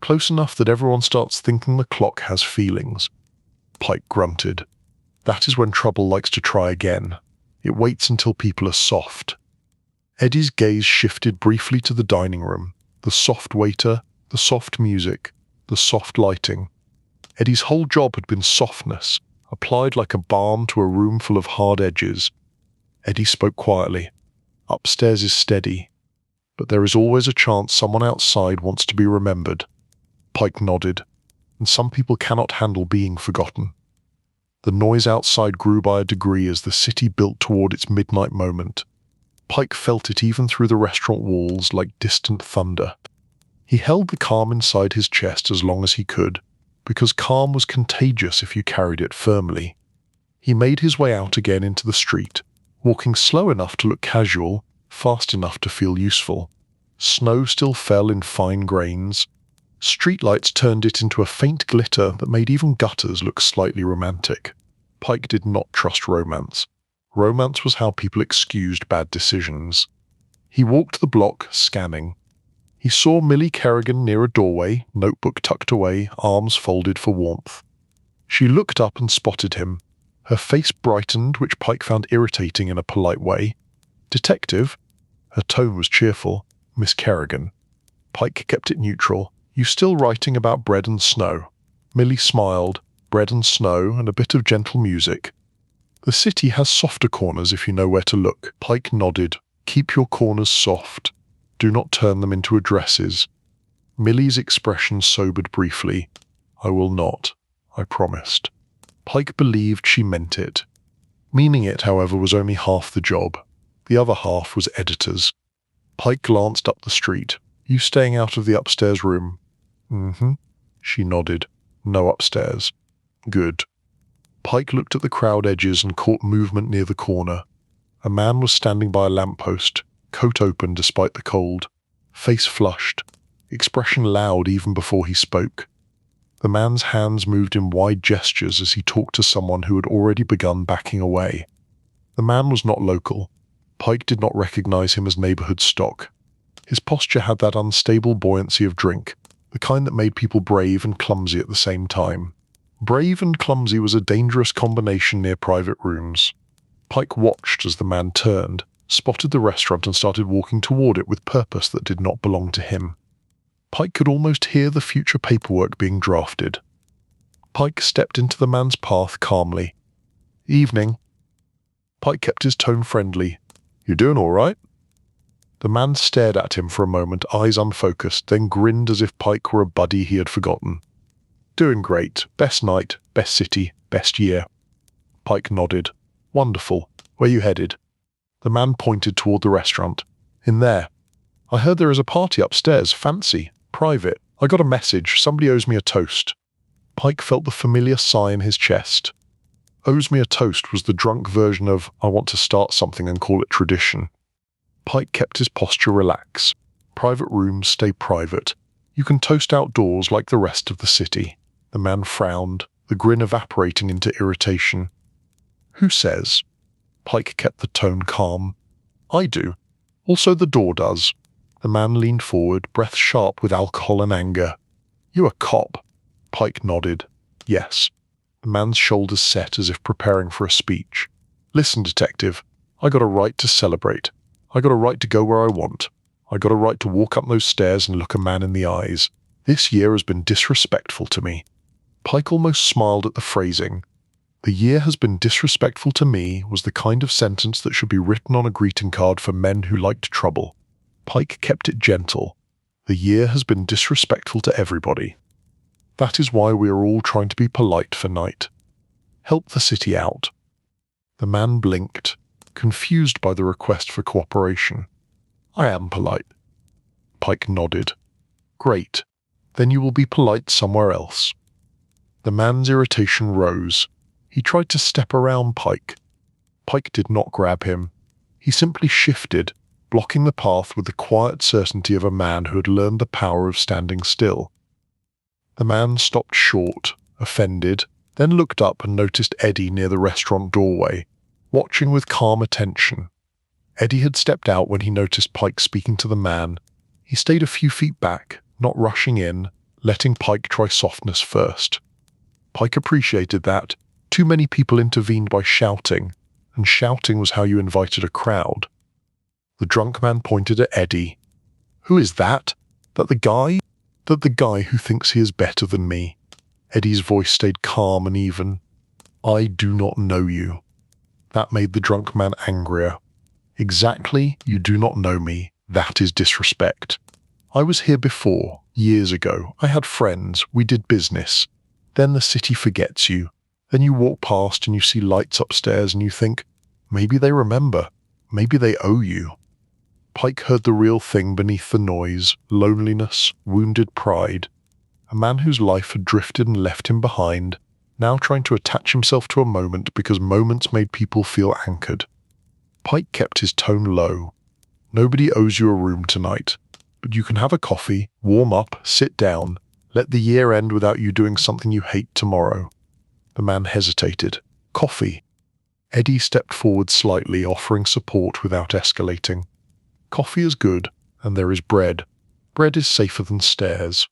"Close enough that everyone starts thinking the clock has feelings." Pike grunted. "That is when trouble likes to try again. It waits until people are soft." Eddie's gaze shifted briefly to the dining room. The soft waiter, the soft music, the soft lighting. Eddie's whole job had been softness, applied like a balm to a room full of hard edges. Eddie spoke quietly. Upstairs is steady, but there is always a chance someone outside wants to be remembered. Pike nodded, and some people cannot handle being forgotten. The noise outside grew by a degree as the city built toward its midnight moment. Pike felt it even through the restaurant walls like distant thunder. He held the calm inside his chest as long as he could, because calm was contagious if you carried it firmly. He made his way out again into the street, walking slow enough to look casual, fast enough to feel useful. Snow still fell in fine grains. Streetlights turned it into a faint glitter that made even gutters look slightly romantic. Pike did not trust romance. Romance was how people excused bad decisions. He walked the block, scanning. He saw Millie Kerrigan near a doorway, notebook tucked away, arms folded for warmth. She looked up and spotted him. Her face brightened, which Pike found irritating in a polite way. "Detective?" Her tone was cheerful. "Miss Kerrigan." Pike kept it neutral. "You still writing about bread and snow?" Millie smiled. "Bread and snow and a bit of gentle music." "The city has softer corners if you know where to look." Pike nodded. "Keep your corners soft. Do not turn them into addresses." Millie's expression sobered briefly. "I will not, I promised." Pike believed she meant it. Meaning it, however, was only half the job. The other half was editors. Pike glanced up the street. "You staying out of the upstairs room?" "Mm-hmm." She nodded. "No upstairs." "Good." Pike looked at the crowd edges and caught movement near the corner. A man was standing by a lamppost, coat open despite the cold, face flushed, expression loud even before he spoke. The man's hands moved in wide gestures as he talked to someone who had already begun backing away. The man was not local. Pike did not recognize him as neighborhood stock. His posture had that unstable buoyancy of drink, the kind that made people brave and clumsy at the same time. Brave and clumsy was a dangerous combination near private rooms. Pike watched as the man turned, spotted the restaurant and started walking toward it with purpose that did not belong to him. Pike could almost hear the future paperwork being drafted. Pike stepped into the man's path calmly. "Evening." Pike kept his tone friendly. "You doing all right?" The man stared at him for a moment, eyes unfocused, then grinned as if Pike were a buddy he had forgotten. "Doing great. Best night, best city, best year." Pike nodded. "Wonderful. Where you headed?" The man pointed toward the restaurant. "In there. I heard there is a party upstairs. Fancy. Private. I got a message. Somebody owes me a toast." Pike felt the familiar sigh in his chest. "Owes me a toast" was the drunk version of "I want to start something and call it tradition." Pike kept his posture relaxed. Private rooms stay private. You can toast outdoors like the rest of the city. The man frowned, the grin evaporating into irritation. "Who says?" Pike kept the tone calm. "I do. Also the door does." The man leaned forward, breath sharp with alcohol and anger. "You a cop?" Pike nodded. "Yes." The man's shoulders set as if preparing for a speech. "Listen, detective. I got a right to celebrate. I got a right to go where I want. I got a right to walk up those stairs and look a man in the eyes. This year has been disrespectful to me." Pike almost smiled at the phrasing. "The year has been disrespectful to me" was the kind of sentence that should be written on a greeting card for men who liked trouble. Pike kept it gentle. "The year has been disrespectful to everybody. That is why we are all trying to be polite for night. Help the city out." The man blinked, confused by the request for cooperation. "I am polite." Pike nodded. "Great. Then you will be polite somewhere else." The man's irritation rose. He tried to step around Pike. Pike did not grab him. He simply shifted, blocking the path with the quiet certainty of a man who had learned the power of standing still. The man stopped short, offended, then looked up and noticed Eddie near the restaurant doorway, watching with calm attention. Eddie had stepped out when he noticed Pike speaking to the man. He stayed a few feet back, not rushing in, letting Pike try softness first. Pike appreciated that. Too many people intervened by shouting, and shouting was how you invited a crowd. The drunk man pointed at Eddie. "Who is that?" That the guy who thinks he is better than me. Eddie's voice stayed calm and even. I do not know you. That made the drunk man angrier. Exactly, you do not know me. That is disrespect. I was here before, years ago. I had friends. We did business. Then the city forgets you. Then you walk past and you see lights upstairs and you think, maybe they remember. Maybe they owe you. Pike heard the real thing beneath the noise, loneliness, wounded pride. A man whose life had drifted and left him behind, now trying to attach himself to a moment because moments made people feel anchored. Pike kept his tone low. Nobody owes you a room tonight, but you can have a coffee, warm up, sit down, let the year end without you doing something you hate tomorrow. The man hesitated. Coffee. Eddie stepped forward slightly, offering support without escalating. Coffee is good, and there is bread. Bread is safer than stairs.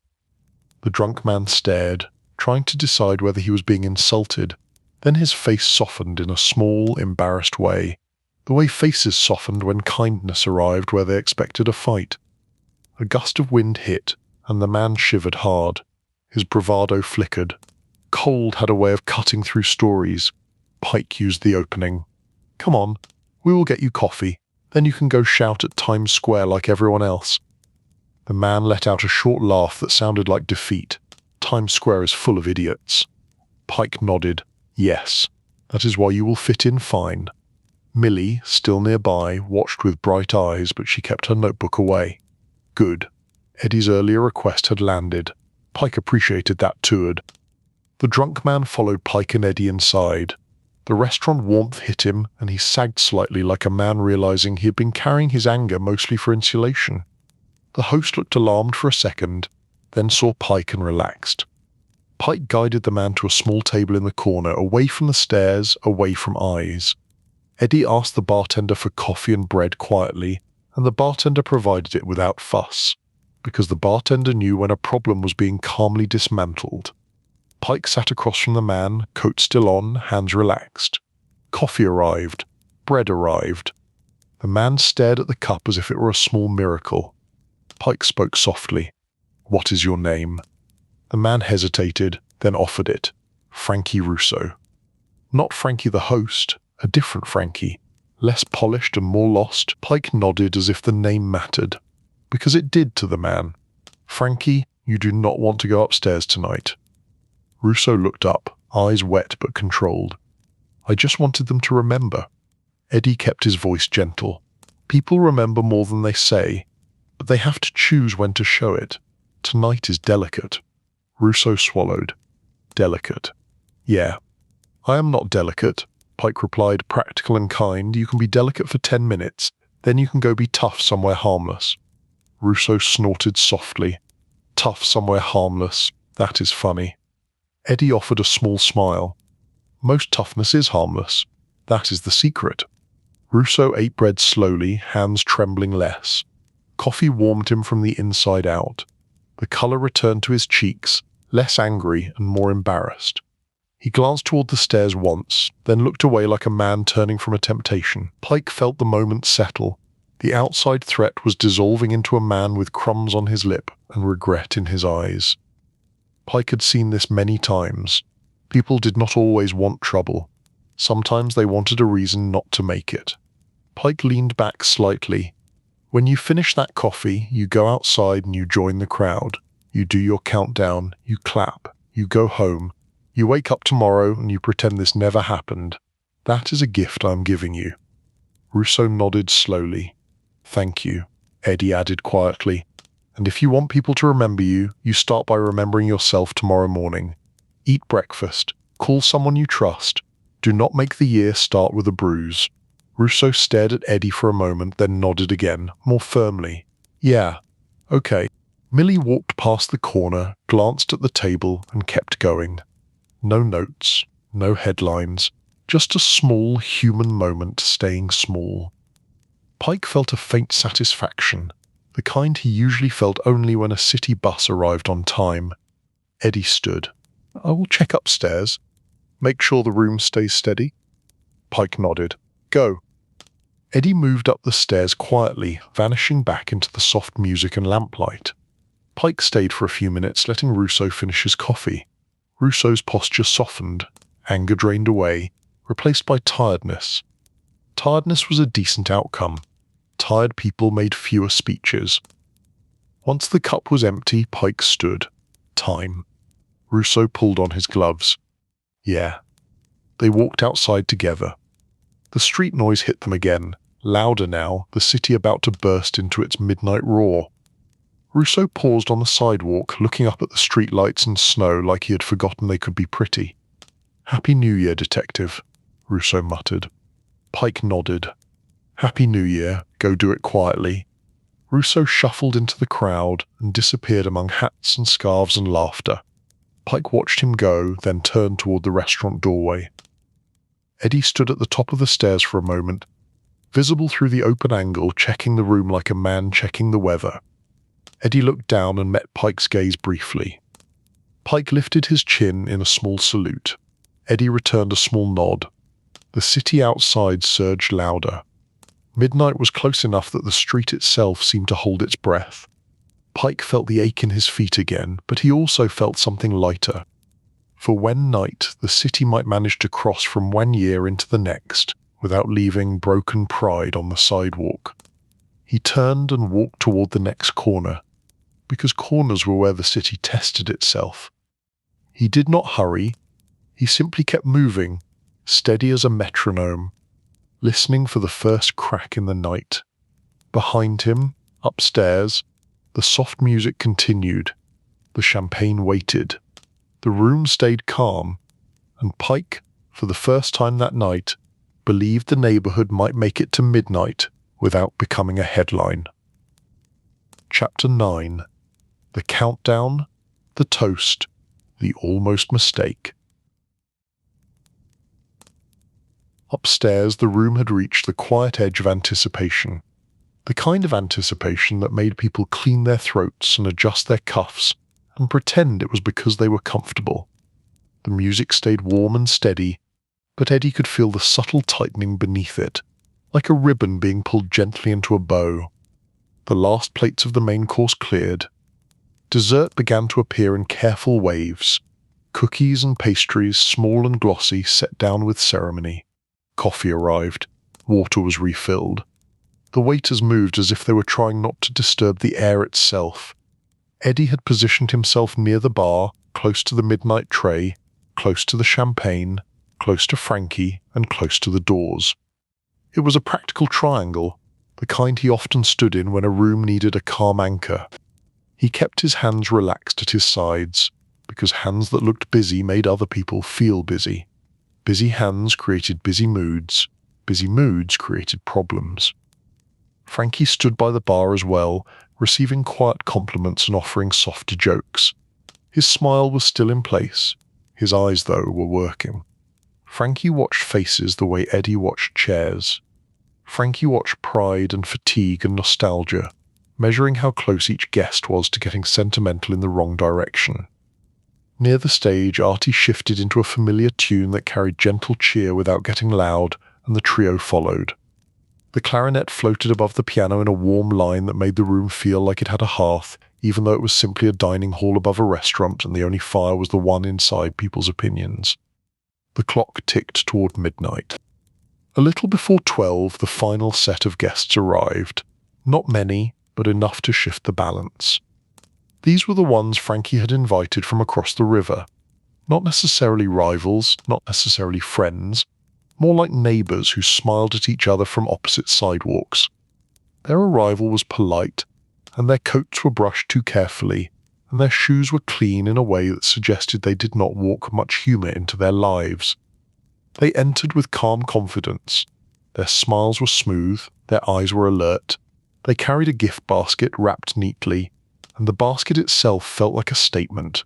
The drunk man stared, trying to decide whether he was being insulted. Then his face softened in a small, embarrassed way. The way faces softened when kindness arrived where they expected a fight. A gust of wind hit, and the man shivered hard. His bravado flickered. Cold had a way of cutting through stories. Pike used the opening. Come on, we will get you coffee. Then you can go shout at Times Square like everyone else. The man let out a short laugh that sounded like defeat. Times Square is full of idiots. Pike nodded. Yes, that is why you will fit in fine. Millie, still nearby, watched with bright eyes, but she kept her notebook away. Good. Eddie's earlier request had landed. Pike appreciated that too. The drunk man followed Pike and Eddie inside. The restaurant warmth hit him, and he sagged slightly like a man realizing he had been carrying his anger mostly for insulation. The host looked alarmed for a second, then saw Pike and relaxed. Pike guided the man to a small table in the corner, away from the stairs, away from eyes. Eddie asked the bartender for coffee and bread quietly, and the bartender provided it without fuss, because the bartender knew when a problem was being calmly dismantled. Pike sat across from the man, coat still on, hands relaxed. Coffee arrived. Bread arrived. The man stared at the cup as if it were a small miracle. Pike spoke softly. What is your name? The man hesitated, then offered it. Frankie Russo. Not Frankie the host, a different Frankie. Less polished and more lost. Pike nodded as if the name mattered. Because it did to the man. Frankie, you do not want to go upstairs tonight. Russo looked up, eyes wet but controlled. I just wanted them to remember. Eddie kept his voice gentle. People remember more than they say, but they have to choose when to show it. Tonight is delicate. Russo swallowed. Delicate. Yeah. I am not delicate, Pike replied, practical and kind. You can be delicate for 10 minutes, then you can go be tough somewhere harmless. Russo snorted softly. Tough somewhere harmless. That is funny. Eddie offered a small smile. Most toughness is harmless. That is the secret. Russo ate bread slowly, hands trembling less. Coffee warmed him from the inside out. The colour returned to his cheeks, less angry and more embarrassed. He glanced toward the stairs once, then looked away like a man turning from a temptation. Pike felt the moment settle. The outside threat was dissolving into a man with crumbs on his lip and regret in his eyes. Pike had seen this many times. People did not always want trouble. Sometimes they wanted a reason not to make it. Pike leaned back slightly. When you finish that coffee, you go outside and you join the crowd. You do your countdown, you clap, you go home. You wake up tomorrow and you pretend this never happened. That is a gift I'm giving you. Russo nodded slowly. Thank you, Eddie added quietly. And if you want people to remember you, you start by remembering yourself tomorrow morning. Eat breakfast. Call someone you trust. Do not make the year start with a bruise. Russo stared at Eddie for a moment, then nodded again, more firmly. Yeah. Okay. Millie walked past the corner, glanced at the table, and kept going. No notes, no headlines, just a small human moment staying small. Pike felt a faint satisfaction, the kind he usually felt only when a city bus arrived on time. Eddie stood. I will check upstairs. Make sure the room stays steady. Pike nodded. Go. Eddie moved up the stairs quietly, vanishing back into the soft music and lamplight. Pike stayed for a few minutes, letting Rousseau finish his coffee. Rousseau's posture softened, anger drained away, replaced by tiredness. Tiredness was a decent outcome. Tired people made fewer speeches. Once the cup was empty, Pike stood. Time. Rousseau pulled on his gloves. Yeah. They walked outside together. The street noise hit them again, louder now, the city about to burst into its midnight roar. Rousseau paused on the sidewalk, looking up at the street lights and snow like he had forgotten they could be pretty. "Happy New Year, Detective," Rousseau muttered. Pike nodded. "Happy New Year, go do it quietly." Rousseau shuffled into the crowd and disappeared among hats and scarves and laughter. Pike watched him go, then turned toward the restaurant doorway. Eddie stood at the top of the stairs for a moment, visible through the open angle, checking the room like a man checking the weather. Eddie looked down and met Pike's gaze briefly. Pike lifted his chin in a small salute. Eddie returned a small nod. The city outside surged louder. Midnight was close enough that the street itself seemed to hold its breath. Pike felt the ache in his feet again, but he also felt something lighter. For when night, the city might manage to cross from one year into the next, without leaving broken pride on the sidewalk. He turned and walked toward the next corner, because corners were where the city tested itself. He did not hurry. He simply kept moving, steady as a metronome, listening for the first crack in the night. Behind him, upstairs, the soft music continued. The champagne waited. The room stayed calm, and Pike, for the first time that night, believed the neighborhood might make it to midnight without becoming a headline. Chapter 9. The Countdown, the Toast, the Almost Mistake. Upstairs, the room had reached the quiet edge of anticipation. The kind of anticipation that made people clean their throats and adjust their cuffs and pretend it was because they were comfortable. The music stayed warm and steady, but Eddie could feel the subtle tightening beneath it, like a ribbon being pulled gently into a bow. The last plates of the main course cleared. Dessert began to appear in careful waves. Cookies and pastries, small and glossy, set down with ceremony. Coffee arrived. Water was refilled. The waiters moved as if they were trying not to disturb the air itself. Eddie had positioned himself near the bar, close to the midnight tray, close to the champagne, close to Frankie, and close to the doors. It was a practical triangle, the kind he often stood in when a room needed a calm anchor. He kept his hands relaxed at his sides, because hands that looked busy made other people feel busy. Busy hands created busy moods created problems. Frankie stood by the bar as well, receiving quiet compliments and offering softer jokes. His smile was still in place. His eyes, though, were working. Frankie watched faces the way Eddie watched chairs. Frankie watched pride and fatigue and nostalgia, measuring how close each guest was to getting sentimental in the wrong direction. Near the stage, Artie shifted into a familiar tune that carried gentle cheer without getting loud, and the trio followed. The clarinet floated above the piano in a warm line that made the room feel like it had a hearth, even though it was simply a dining hall above a restaurant and the only fire was the one inside people's opinions. The clock ticked toward midnight. A little before 12, the final set of guests arrived. Not many, but enough to shift the balance. These were the ones Frankie had invited from across the river. Not necessarily rivals, not necessarily friends, more like neighbors who smiled at each other from opposite sidewalks. Their arrival was polite, and their coats were brushed too carefully, and their shoes were clean in a way that suggested they did not walk much humor into their lives. They entered with calm confidence. Their smiles were smooth, their eyes were alert. They carried a gift basket wrapped neatly, and the basket itself felt like a statement.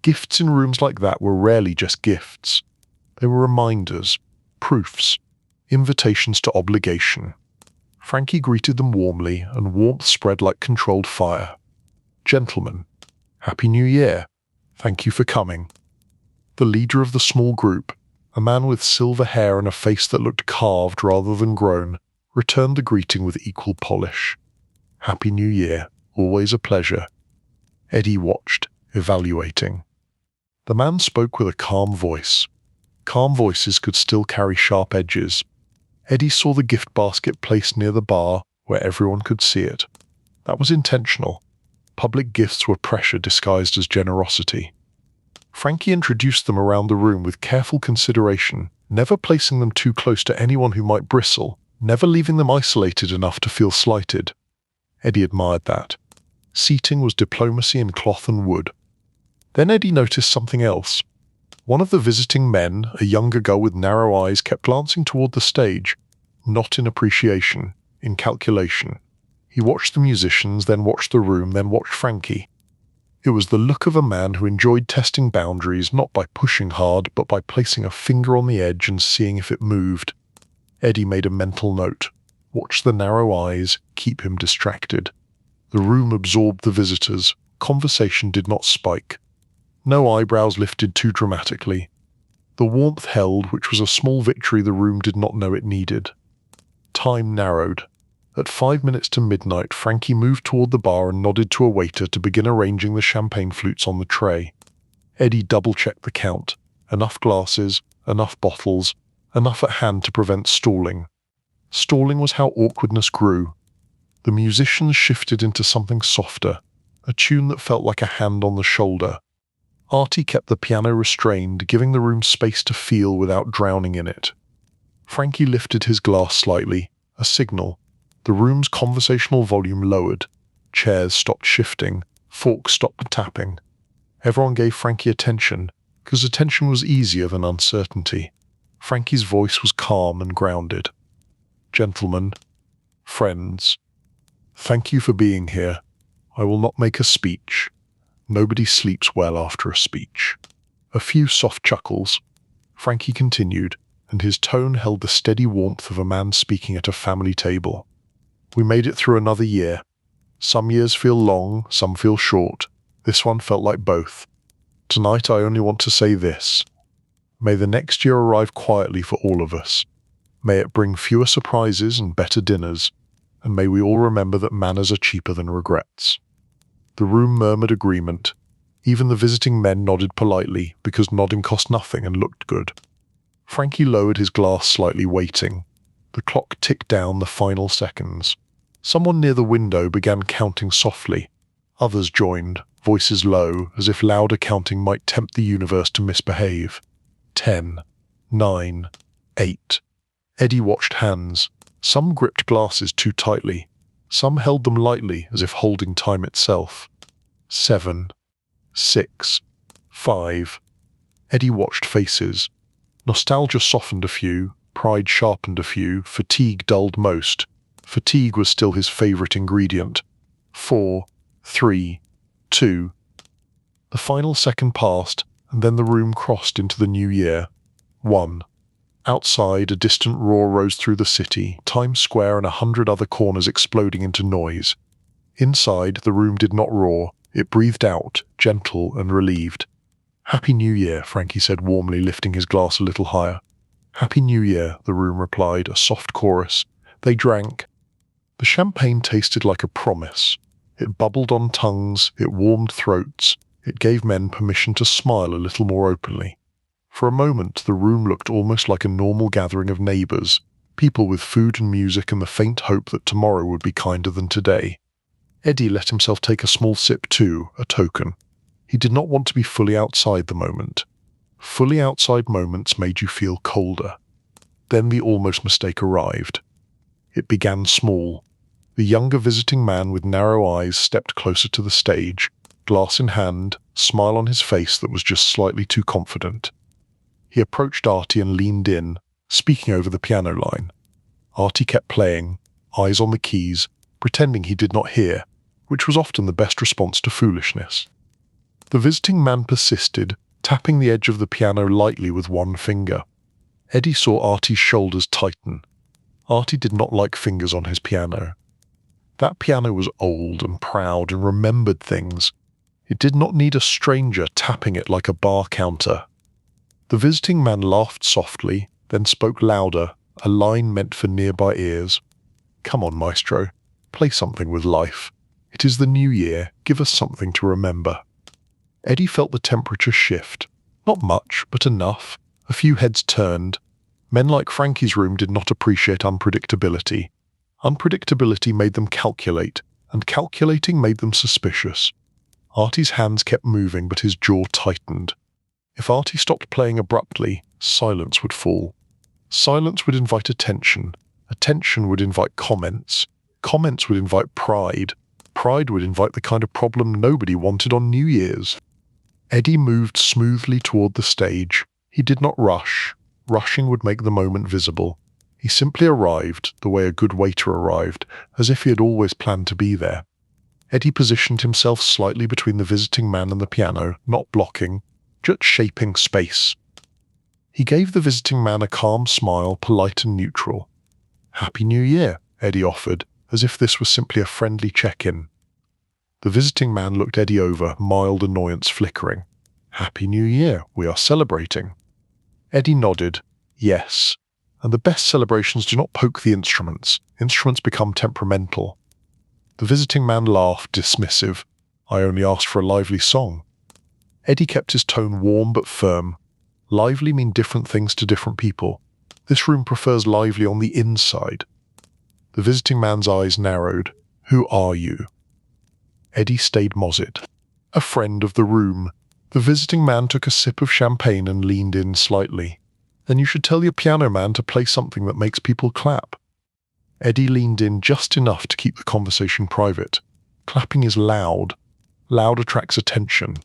Gifts in rooms like that were rarely just gifts. They were reminders, proofs, invitations to obligation. Frankie greeted them warmly, and warmth spread like controlled fire. "Gentlemen, Happy New Year. Thank you for coming." The leader of the small group, a man with silver hair and a face that looked carved rather than grown, returned the greeting with equal polish. "Happy New Year. Always a pleasure." Eddie watched, evaluating. The man spoke with a calm voice. Calm voices could still carry sharp edges. Eddie saw the gift basket placed near the bar where everyone could see it. That was intentional. Public gifts were pressure disguised as generosity. Frankie introduced them around the room with careful consideration, never placing them too close to anyone who might bristle, never leaving them isolated enough to feel slighted. Eddie admired that. Seating was diplomacy in cloth and wood. Then Eddie noticed something else. One of the visiting men, a younger girl with narrow eyes, kept glancing toward the stage, not in appreciation, in calculation. He watched the musicians, then watched the room, then watched Frankie. It was the look of a man who enjoyed testing boundaries, not by pushing hard, but by placing a finger on the edge and seeing if it moved. Eddie made a mental note. Watch the narrow eyes, keep him distracted. The room absorbed the visitors. Conversation did not spike. No eyebrows lifted too dramatically. The warmth held, which was a small victory the room did not know it needed. Time narrowed. At 5 minutes to midnight, Frankie moved toward the bar and nodded to a waiter to begin arranging the champagne flutes on the tray. Eddie double-checked the count. Enough glasses, enough bottles, enough at hand to prevent stalling. Stalling was how awkwardness grew. The musicians shifted into something softer, a tune that felt like a hand on the shoulder. Artie kept the piano restrained, giving the room space to feel without drowning in it. Frankie lifted his glass slightly, a signal. The room's conversational volume lowered. Chairs stopped shifting. Forks stopped tapping. Everyone gave Frankie attention, because attention was easier than uncertainty. Frankie's voice was calm and grounded. Gentlemen, friends, thank you for being here. I will not make a speech. Nobody sleeps well after a speech. A few soft chuckles. Frankie continued, and his tone held the steady warmth of a man speaking at a family table. We made it through another year. Some years feel long, some feel short. This one felt like both. Tonight I only want to say this. May the next year arrive quietly for all of us. May it bring fewer surprises and better dinners, and may we all remember that manners are cheaper than regrets. The room murmured agreement. Even the visiting men nodded politely, because nodding cost nothing and looked good. Frankie lowered his glass slightly, waiting. The clock ticked down the final seconds. Someone near the window began counting softly. Others joined, voices low, as if louder counting might tempt the universe to misbehave. 10, 9, 8. Eddie watched hands. Some gripped glasses too tightly. Some held them lightly, as if holding time itself. 7, 6, 5. Eddie watched faces. Nostalgia softened a few, pride sharpened a few, fatigue dulled most. Fatigue was still his favorite ingredient. 4, 3, 2. The final second passed, and then the room crossed into the new year. 1. Outside, a distant roar rose through the city, Times Square and 100 other corners exploding into noise. Inside, the room did not roar. It breathed out, gentle and relieved. Happy New Year, Frankie said warmly, lifting his glass a little higher. Happy New Year, the room replied, a soft chorus. They drank. The champagne tasted like a promise. It bubbled on tongues, it warmed throats, it gave men permission to smile a little more openly. For a moment, the room looked almost like a normal gathering of neighbours, people with food and music and the faint hope that tomorrow would be kinder than today. Eddie let himself take a small sip too, a token. He did not want to be fully outside the moment. Fully outside moments made you feel colder. Then the almost mistake arrived. It began small. The younger visiting man with narrow eyes stepped closer to the stage, glass in hand, smile on his face that was just slightly too confident. He approached Artie and leaned in, speaking over the piano line. Artie kept playing, eyes on the keys, pretending he did not hear, which was often the best response to foolishness. The visiting man persisted, tapping the edge of the piano lightly with one finger. Eddie saw Artie's shoulders tighten. Artie did not like fingers on his piano. That piano was old and proud and remembered things. It did not need a stranger tapping it like a bar counter. The visiting man laughed softly, then spoke louder, a line meant for nearby ears. Come on, maestro, play something with life. It is the new year, give us something to remember. Eddie felt the temperature shift. Not much, but enough. A few heads turned. Men like Frankie's room did not appreciate unpredictability. Unpredictability made them calculate, and calculating made them suspicious. Artie's hands kept moving, but his jaw tightened. If Artie stopped playing abruptly, silence would fall. Silence would invite attention. Attention would invite comments. Comments would invite pride. Pride would invite the kind of problem nobody wanted on New Year's. Eddie moved smoothly toward the stage. He did not rush. Rushing would make the moment visible. He simply arrived, the way a good waiter arrived, as if he had always planned to be there. Eddie positioned himself slightly between the visiting man and the piano, not blocking, just shaping space. He gave the visiting man a calm smile, polite and neutral. "Happy New Year," Eddie offered, as if this was simply a friendly check-in. The visiting man looked Eddie over, mild annoyance flickering. "Happy New Year, we are celebrating." Eddie nodded. "Yes. And the best celebrations do not poke the instruments. Instruments become temperamental." The visiting man laughed, dismissive. "I only asked for a lively song." Eddie kept his tone warm but firm. Lively mean different things to different people. This room prefers lively on the inside. The visiting man's eyes narrowed. "Who are you?" Eddie stayed mozzed. "A friend of the room." The visiting man took a sip of champagne and leaned in slightly. "Then you should tell your piano man to play something that makes people clap." Eddie leaned in just enough to keep the conversation private. Clapping is loud. Loud attracts attention.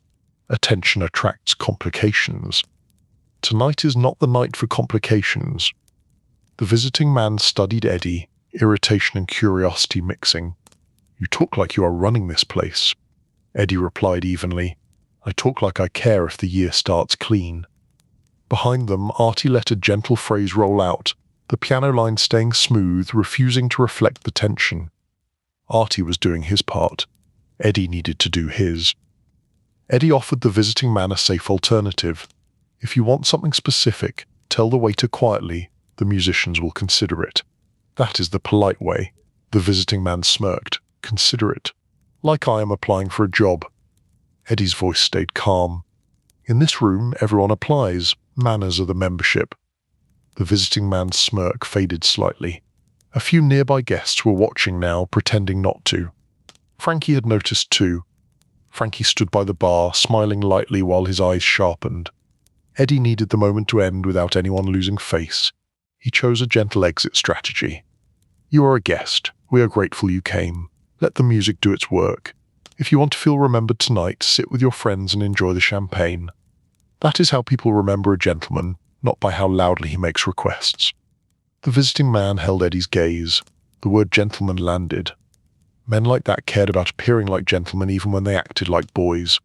Attention attracts complications. Tonight is not the night for complications. The visiting man studied Eddie, irritation and curiosity mixing. "You talk like you are running this place." Eddie replied evenly. "I talk like I care if the year starts clean." Behind them, Artie let a gentle phrase roll out, the piano line staying smooth, refusing to reflect the tension. Artie was doing his part. Eddie needed to do his. Eddie offered the visiting man a safe alternative. "If you want something specific, tell the waiter quietly, the musicians will consider it." "That is the polite way." The visiting man smirked. "Consider it. Like I am applying for a job." Eddie's voice stayed calm. "In this room, everyone applies. Manners are the membership." The visiting man's smirk faded slightly. A few nearby guests were watching now, pretending not to. Frankie had noticed too. Frankie stood by the bar, smiling lightly while his eyes sharpened. Eddie needed the moment to end without anyone losing face. He chose a gentle exit strategy. "You are a guest. We are grateful you came. Let the music do its work. If you want to feel remembered tonight, sit with your friends and enjoy the champagne." That is how people remember a gentleman, not by how loudly he makes requests. The visiting man held Eddie's gaze. The word gentleman landed. Men like that cared about appearing like gentlemen even when they acted like boys.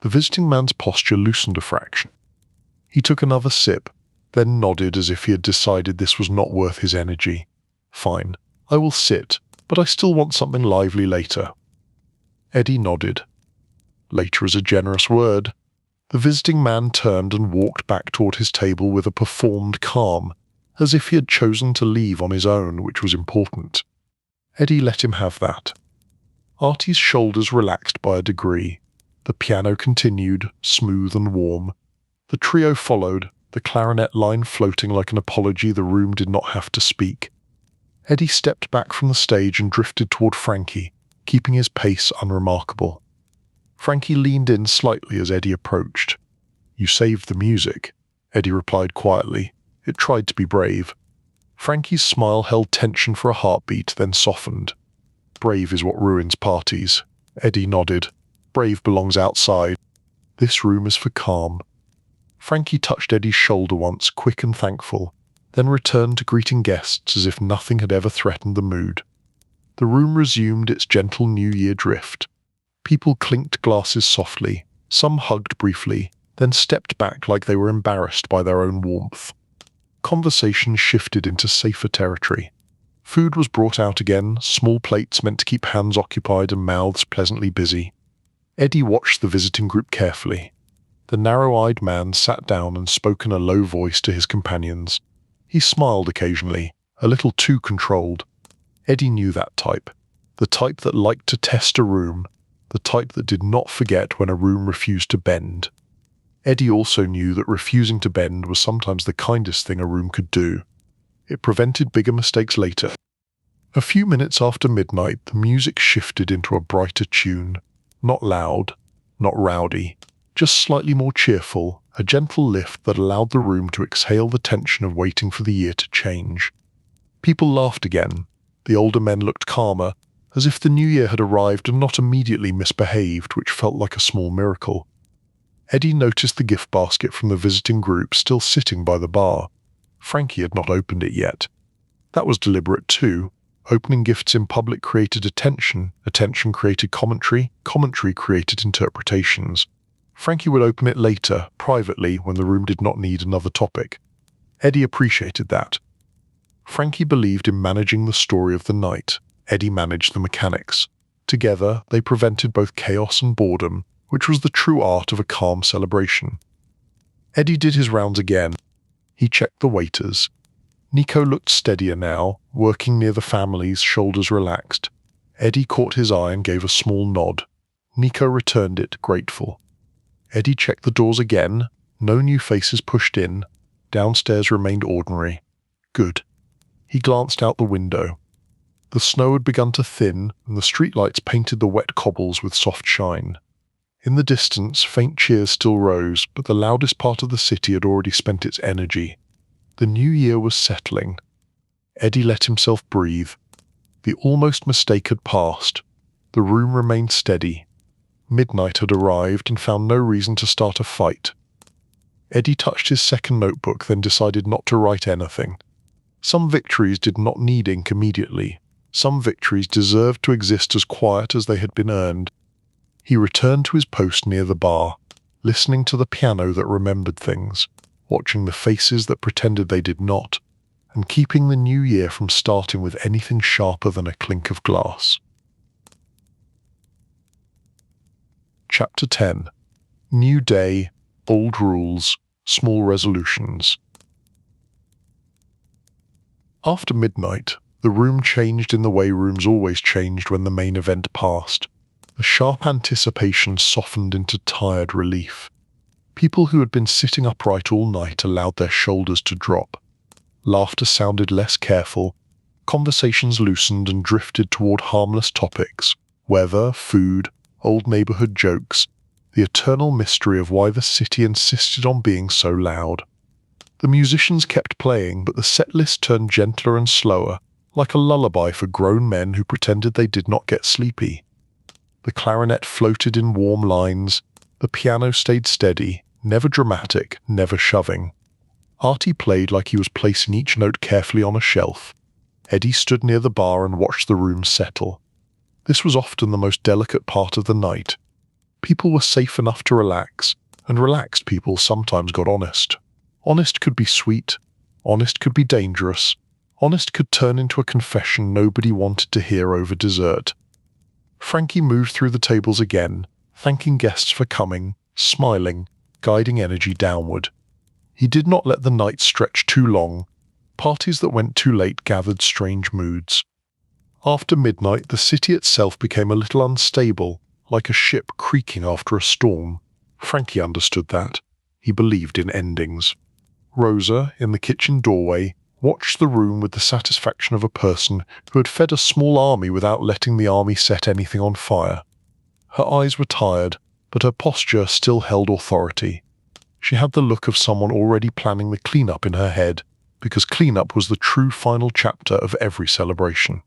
The visiting man's posture loosened a fraction. He took another sip, then nodded as if he had decided this was not worth his energy. "Fine, I will sit, but I still want something lively later." Eddie nodded. Later is a generous word. The visiting man turned and walked back toward his table with a performed calm, as if he had chosen to leave on his own, which was important. Eddie let him have that. Artie's shoulders relaxed by a degree. The piano continued, smooth and warm. The trio followed, the clarinet line floating like an apology the room did not have to speak. Eddie stepped back from the stage and drifted toward Frankie, keeping his pace unremarkable. Frankie leaned in slightly as Eddie approached. "You saved the music," Eddie replied quietly. It tried to be brave. Frankie's smile held tension for a heartbeat, then softened. "Brave is what ruins parties." Eddie nodded. "Brave belongs outside. This room is for calm." Frankie touched Eddie's shoulder once, quick and thankful, then returned to greeting guests as if nothing had ever threatened the mood. The room resumed its gentle New Year drift. People clinked glasses softly, some hugged briefly, then stepped back like they were embarrassed by their own warmth. Conversation shifted into safer territory. Food was brought out again, small plates meant to keep hands occupied and mouths pleasantly busy. Eddie watched the visiting group carefully. The narrow-eyed man sat down and spoke in a low voice to his companions. He smiled occasionally, a little too controlled. Eddie knew that type. the type that liked to test a room, the type that did not forget when a room refused to bend. Eddie also knew that refusing to bend was sometimes the kindest thing a room could do. It prevented bigger mistakes later. A few minutes after midnight, the music shifted into a brighter tune. Not loud, not rowdy, just slightly more cheerful, a gentle lift that allowed the room to exhale the tension of waiting for the year to change. People laughed again. The older men looked calmer, as if the new year had arrived and not immediately misbehaved, which felt like a small miracle. Eddie noticed the gift basket from the visiting group still sitting by the bar. Frankie had not opened it yet. That was deliberate too. Opening gifts in public created attention, attention created commentary, commentary created interpretations. Frankie would open it later, privately, when the room did not need another topic. Eddie appreciated that. Frankie believed in managing the story of the night. Eddie managed the mechanics. Together, they prevented both chaos and boredom, which was the true art of a calm celebration. Eddie did his rounds again. He checked the waiters. Nico looked steadier now, working near the families, shoulders relaxed. Eddie caught his eye and gave a small nod. Nico returned it, grateful. Eddie checked the doors again. No new faces pushed in. Downstairs remained ordinary. Good. He glanced out the window. The snow had begun to thin, and the streetlights painted the wet cobbles with soft shine. In the distance, faint cheers still rose, but the loudest part of the city had already spent its energy. The new year was settling. Eddie let himself breathe. The almost mistake had passed. The room remained steady. Midnight had arrived and found no reason to start a fight. Eddie touched his second notebook, then decided not to write anything. Some victories did not need ink immediately. Some victories deserved to exist as quiet as they had been earned. He returned to his post near the bar, listening to the piano that remembered things, watching the faces that pretended they did not, and keeping the new year from starting with anything sharper than a clink of glass. Chapter 10. New Day, Old Rules, Small Resolutions. After midnight, the room changed in the way rooms always changed when the main event passed. The sharp anticipation softened into tired relief. People who had been sitting upright all night allowed their shoulders to drop. Laughter sounded less careful. Conversations loosened and drifted toward harmless topics: weather, food, old neighborhood jokes, the eternal mystery of why the city insisted on being so loud. The musicians kept playing, but the set list turned gentler and slower, like a lullaby for grown men who pretended they did not get sleepy. The clarinet floated in warm lines. The piano stayed steady, never dramatic, never shoving. Artie played like he was placing each note carefully on a shelf. Eddie stood near the bar and watched the room settle. This was often the most delicate part of the night. People were safe enough to relax, and relaxed people sometimes got honest. Honest could be sweet. Honest could be dangerous. Honest could turn into a confession nobody wanted to hear over dessert. Frankie moved through the tables again, thanking guests for coming, smiling, guiding energy downward. He did not let the night stretch too long. Parties that went too late gathered strange moods. After midnight, the city itself became a little unstable, like a ship creaking after a storm. Frankie understood that. He believed in endings. Rosa, in the kitchen doorway, watched the room with the satisfaction of a person who had fed a small army without letting the army set anything on fire. Her eyes were tired, but her posture still held authority. She had the look of someone already planning the cleanup in her head, because cleanup was the true final chapter of every celebration.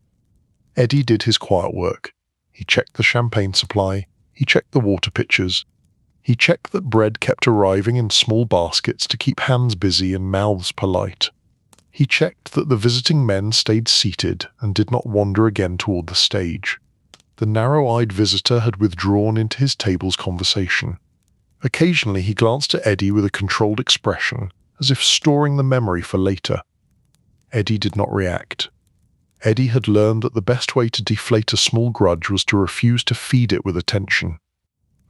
Eddie did his quiet work. He checked the champagne supply. He checked the water pitchers. He checked that bread kept arriving in small baskets to keep hands busy and mouths polite. He checked that the visiting men stayed seated and did not wander again toward the stage. The narrow-eyed visitor had withdrawn into his table's conversation. Occasionally he glanced at Eddie with a controlled expression, as if storing the memory for later. Eddie did not react. Eddie had learned that the best way to deflate a small grudge was to refuse to feed it with attention.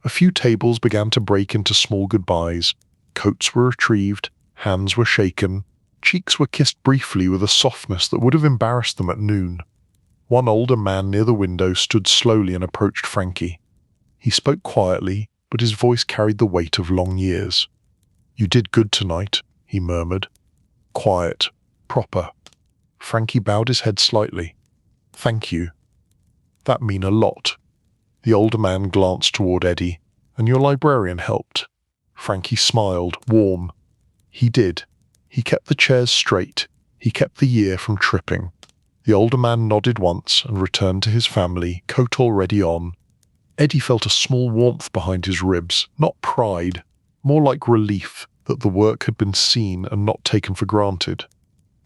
A few tables began to break into small goodbyes. Coats were retrieved, hands were shaken, cheeks were kissed briefly with a softness that would have embarrassed them at noon. One older man near the window stood slowly and approached Frankie. He spoke quietly, but his voice carried the weight of long years. "You did good tonight," he murmured. "Quiet. Proper." Frankie bowed his head slightly. "Thank you. That mean a lot." The older man glanced toward Eddie. "And your librarian helped." Frankie smiled, warm. He did. He kept the chairs straight. He kept the year from tripping. The older man nodded once and returned to his family, coat already on. Eddie felt a small warmth behind his ribs, not pride, more like relief that the work had been seen and not taken for granted.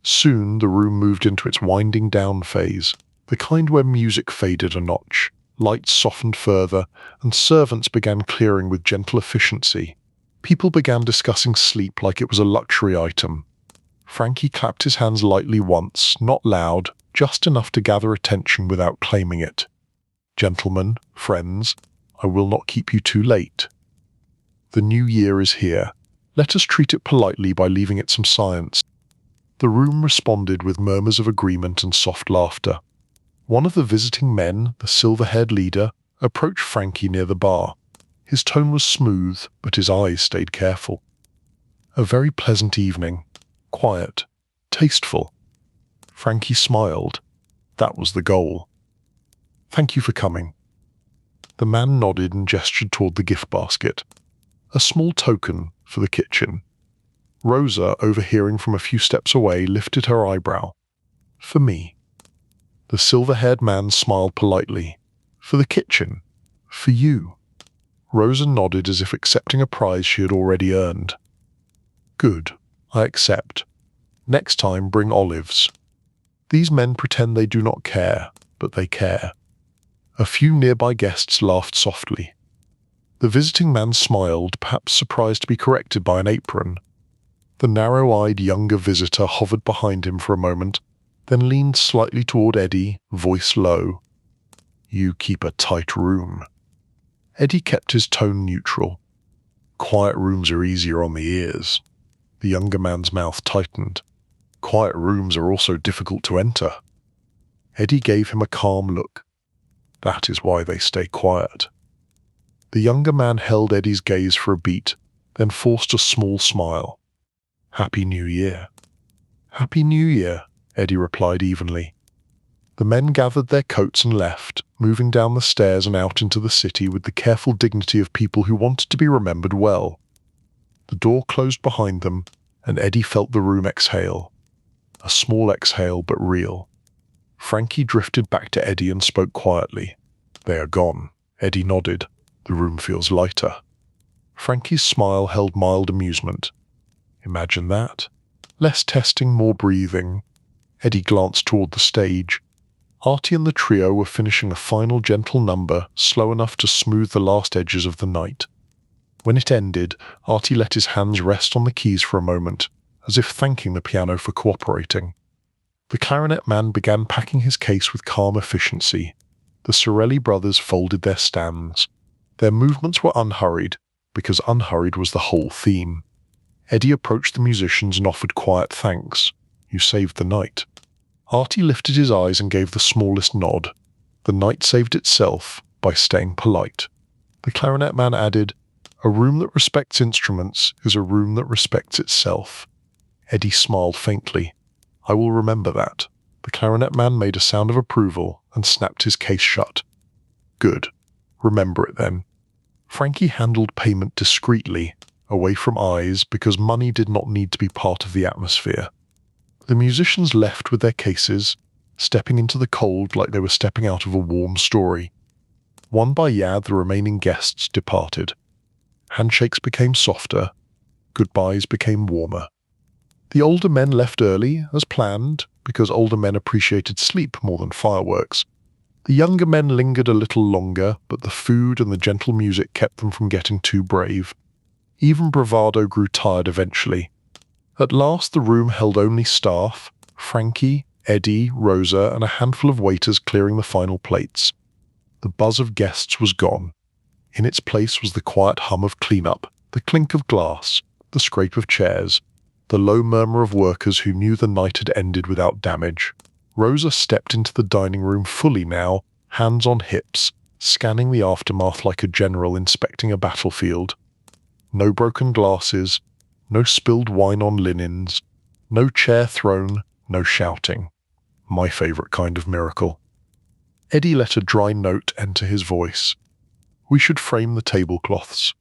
Soon the room moved into its winding down phase, the kind where music faded a notch, lights softened further, and servants began clearing with gentle efficiency. People began discussing sleep like it was a luxury item. Frankie clapped his hands lightly once, not loud, just enough to gather attention without claiming it. "Gentlemen, friends, I will not keep you too late. The new year is here. Let us treat it politely by leaving it some science." The room responded with murmurs of agreement and soft laughter. One of the visiting men, the silver-haired leader, approached Frankie near the bar. His tone was smooth, but his eyes stayed careful. "A very pleasant evening. Quiet. Tasteful." Frankie smiled. That was the goal. "Thank you for coming." The man nodded and gestured toward the gift basket. A small token for the kitchen. Rosa, overhearing from a few steps away, lifted her eyebrow. "For me." The silver-haired man smiled politely. "For the kitchen. For you." Rosa nodded as if accepting a prize she had already earned. "Good. I accept. Next time bring olives." These men pretend they do not care, but they care. A few nearby guests laughed softly. The visiting man smiled, perhaps surprised to be corrected by an apron. The narrow-eyed younger visitor hovered behind him for a moment, then leaned slightly toward Eddie, voice low. "You keep a tight room." Eddie kept his tone neutral. "Quiet rooms are easier on the ears." The younger man's mouth tightened. "Quiet rooms are also difficult to enter." Eddie gave him a calm look. "That is why they stay quiet." The younger man held Eddie's gaze for a beat, then forced a small smile. "Happy New Year." "Happy New Year," Eddie replied evenly. The men gathered their coats and left, moving down the stairs and out into the city with the careful dignity of people who wanted to be remembered well. The door closed behind them, and Eddie felt the room exhale. A small exhale, but real. Frankie drifted back to Eddie and spoke quietly. "They are gone." Eddie nodded. "The room feels lighter." Frankie's smile held mild amusement. "Imagine that. Less testing, more breathing." Eddie glanced toward the stage. Artie and the trio were finishing a final gentle number, slow enough to smooth the last edges of the night. When it ended, Artie let his hands rest on the keys for a moment, as if thanking the piano for cooperating. The clarinet man began packing his case with calm efficiency. The Sorelli brothers folded their stands. Their movements were unhurried, because unhurried was the whole theme. Eddie approached the musicians and offered quiet thanks. "You saved the night." Artie lifted his eyes and gave the smallest nod. The night saved itself by staying polite. The clarinet man added, "A room that respects instruments is a room that respects itself." Eddie smiled faintly. "I will remember that." The clarinet man made a sound of approval and snapped his case shut. "Good. Remember it then." Frankie handled payment discreetly, away from eyes, because money did not need to be part of the atmosphere. The musicians left with their cases, stepping into the cold like they were stepping out of a warm story. One by one, the remaining guests departed. Handshakes became softer. Goodbyes became warmer. The older men left early, as planned, because older men appreciated sleep more than fireworks. The younger men lingered a little longer, but the food and the gentle music kept them from getting too brave. Even bravado grew tired eventually. At last the room held only staff, Frankie, Eddie, Rosa, and a handful of waiters clearing the final plates. The buzz of guests was gone. In its place was the quiet hum of cleanup, the clink of glass, the scrape of chairs, the low murmur of workers who knew the night had ended without damage. Rosa stepped into the dining room fully now, hands on hips, scanning the aftermath like a general inspecting a battlefield. No broken glasses, no spilled wine on linens, no chair thrown, no shouting. My favourite kind of miracle. Eddie let a dry note enter his voice. We should frame the tablecloths.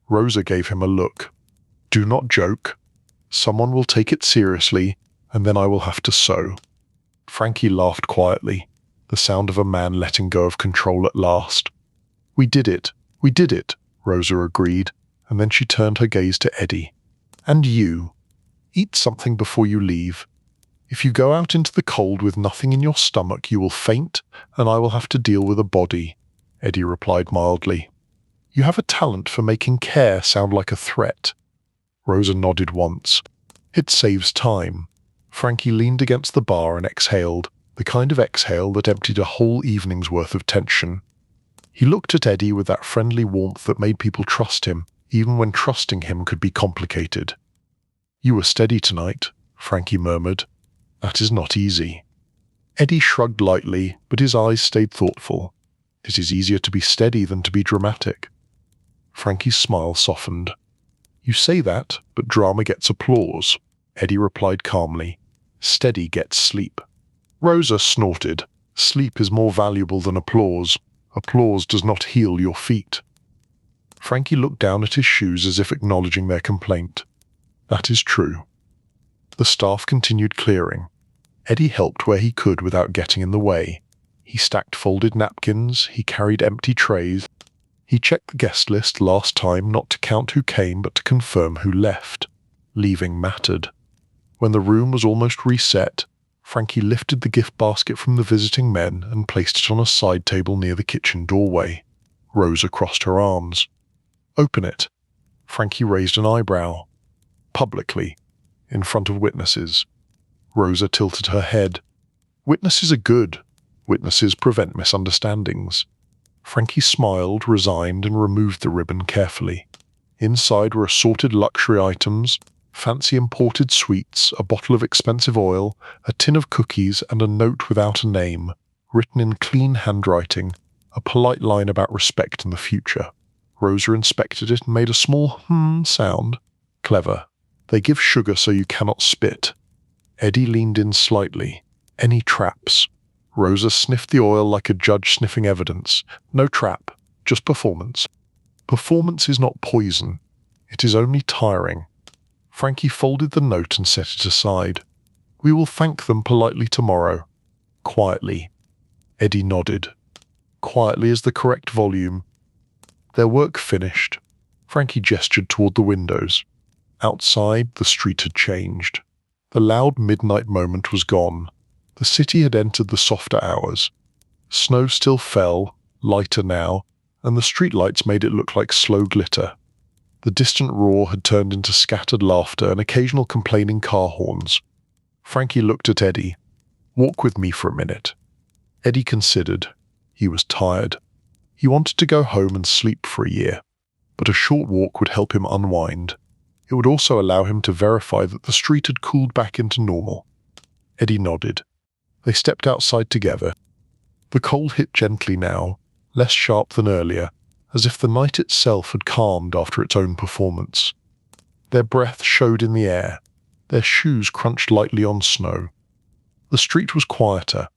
Rosa gave him a look. Do not joke. Someone will take it seriously, and then I will have to sew. Frankie laughed quietly, the sound of a man letting go of control at last. We did it, Rosa agreed, and then she turned her gaze to Eddie. And you. Eat something before you leave. If you go out into the cold with nothing in your stomach, you will faint, and I will have to deal with a body, Eddie replied mildly. You have a talent for making care sound like a threat. Rosa nodded once. It saves time. Frankie leaned against the bar and exhaled, the kind of exhale that emptied a whole evening's worth of tension. He looked at Eddie with that friendly warmth that made people trust him, even when trusting him could be complicated. You were steady tonight, Frankie murmured. That is not easy. Eddie shrugged lightly, but his eyes stayed thoughtful. It is easier to be steady than to be dramatic. Frankie's smile softened. You say that, but drama gets applause, Eddie replied calmly. Steady gets sleep. Rosa snorted. Sleep is more valuable than applause. Applause does not heal your feet. Frankie looked down at his shoes as if acknowledging their complaint. That is true. The staff continued clearing. Eddie helped where he could without getting in the way. He stacked folded napkins, he carried empty trays. He checked the guest list last time not to count who came but to confirm who left. Leaving mattered. When the room was almost reset, Frankie lifted the gift basket from the visiting men and placed it on a side table near the kitchen doorway. Rosa crossed her arms. Open it. Frankie raised an eyebrow. Publicly, in front of witnesses. Rosa tilted her head. Witnesses are good. Witnesses prevent misunderstandings. Frankie smiled, resigned, and removed the ribbon carefully. Inside were assorted luxury items, fancy imported sweets, a bottle of expensive oil, a tin of cookies, and a note without a name, written in clean handwriting, a polite line about respect in the future. Rosa inspected it and made a small sound. Clever. They give sugar so you cannot spit. Eddie leaned in slightly. Any traps? Rosa sniffed the oil like a judge sniffing evidence. No trap, just performance. Performance is not poison. It is only tiring. Frankie folded the note and set it aside. We will thank them politely tomorrow. Quietly. Eddie nodded. Quietly is the correct volume. Their work finished. Frankie gestured toward the windows. Outside, the street had changed. The loud midnight moment was gone. The city had entered the softer hours. Snow still fell, lighter now, and the streetlights made it look like slow glitter. The distant roar had turned into scattered laughter and occasional complaining car horns. Frankie looked at Eddie. Walk with me for a minute. Eddie considered. He was tired. He wanted to go home and sleep for a year, but a short walk would help him unwind. It would also allow him to verify that the street had cooled back into normal. Eddie nodded. They stepped outside together. The cold hit gently now, less sharp than earlier, as if the night itself had calmed after its own performance. Their breath showed in the air. Their shoes crunched lightly on snow. The street was quieter.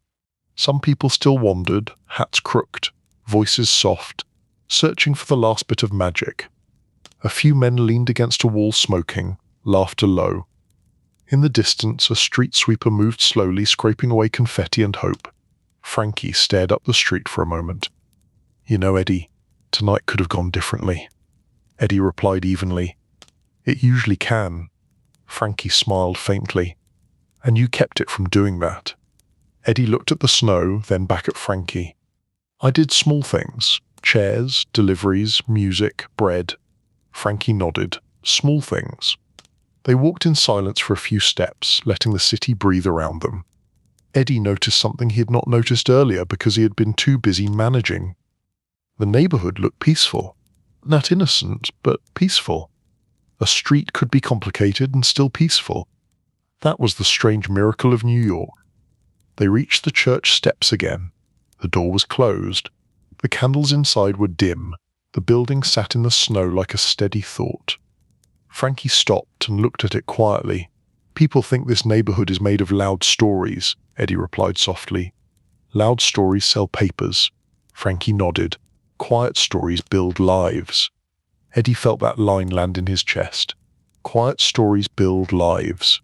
Some people still wandered, hats crooked, voices soft, searching for the last bit of magic. A few men leaned against a wall smoking, laughter low. In the distance, a street sweeper moved slowly, scraping away confetti and hope. Frankie stared up the street for a moment. You know, Eddie, tonight could have gone differently. Eddie replied evenly. It usually can. Frankie smiled faintly. And you kept it from doing that. Eddie looked at the snow, then back at Frankie. I did small things. Chairs, deliveries, music, bread. Frankie nodded. Small things. They walked in silence for a few steps, letting the city breathe around them. Eddie noticed something he had not noticed earlier because he had been too busy managing. The neighborhood looked peaceful. Not innocent, but peaceful. A street could be complicated and still peaceful. That was the strange miracle of New York. They reached the church steps again. The door was closed. The candles inside were dim. The building sat in the snow like a steady thought. Frankie stopped and looked at it quietly. "People think this neighborhood is made of loud stories," Eddie replied softly. "Loud stories sell papers." Frankie nodded. "Quiet stories build lives." Eddie felt that line land in his chest. Quiet stories build lives.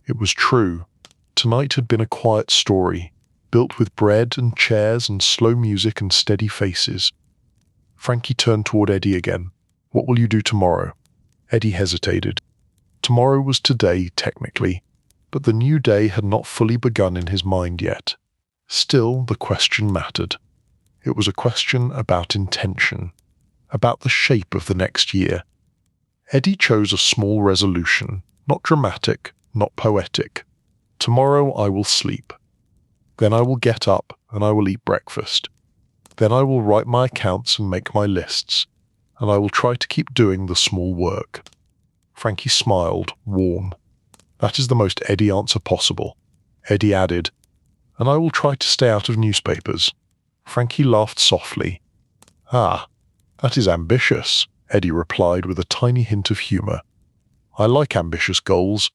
It was true. Tonight had been a quiet story, built with bread and chairs and slow music and steady faces. Frankie turned toward Eddie again. "What will you do tomorrow?" Eddie hesitated. Tomorrow was today, technically, but the new day had not fully begun in his mind yet. Still, the question mattered. It was a question about intention, about the shape of the next year. Eddie chose a small resolution, not dramatic, not poetic. Tomorrow I will sleep. Then I will get up and I will eat breakfast. Then I will write my accounts and make my lists, and I will try to keep doing the small work. Frankie smiled, warm. That is the most Eddie answer possible. Eddie added, "And I will try to stay out of newspapers." Frankie laughed softly. "Ah, that is ambitious," Eddie replied with a tiny hint of humor. "I like ambitious goals.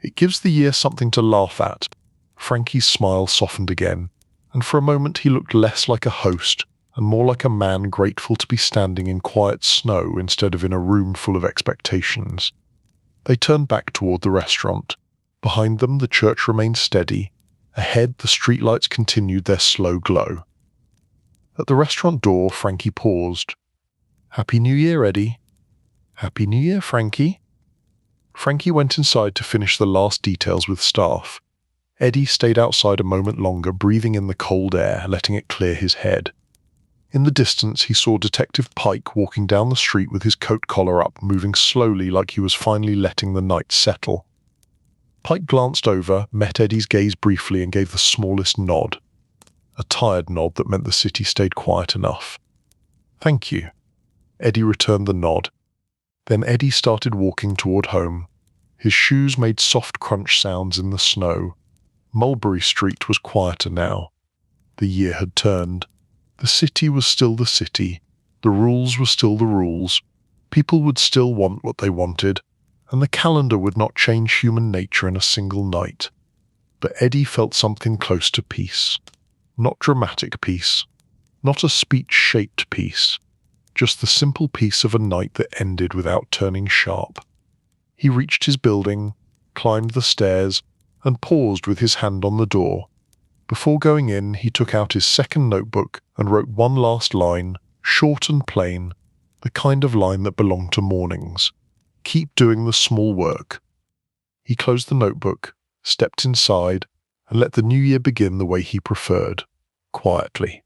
It gives the year something to laugh at." Frankie's smile softened again, and for a moment he looked less like a host and more like a man grateful to be standing in quiet snow instead of in a room full of expectations. They turned back toward the restaurant. Behind them the church remained steady. Ahead the streetlights continued their slow glow. At the restaurant door Frankie paused. "Happy New Year, Eddie." "Happy New Year, Frankie." Frankie went inside to finish the last details with staff. Eddie stayed outside a moment longer, breathing in the cold air, letting it clear his head. In the distance he saw Detective Pike walking down the street with his coat collar up, moving slowly like he was finally letting the night settle. Pike glanced over, met Eddie's gaze briefly and gave the smallest nod. A tired nod that meant the city stayed quiet enough. "Thank you." Eddie returned the nod. Then Eddie started walking toward home. His shoes made soft crunch sounds in the snow. Mulberry Street was quieter now. The year had turned. The city was still the city. The rules were still the rules. People would still want what they wanted, and the calendar would not change human nature in a single night. But Eddie felt something close to peace. Not dramatic peace. Not a speech-shaped peace. Just the simple peace of a night that ended without turning sharp. He reached his building, climbed the stairs, and paused with his hand on the door. Before going in, he took out his second notebook and wrote one last line, short and plain, the kind of line that belonged to mornings. "Keep doing the small work." He closed the notebook, stepped inside, and let the new year begin the way he preferred, quietly.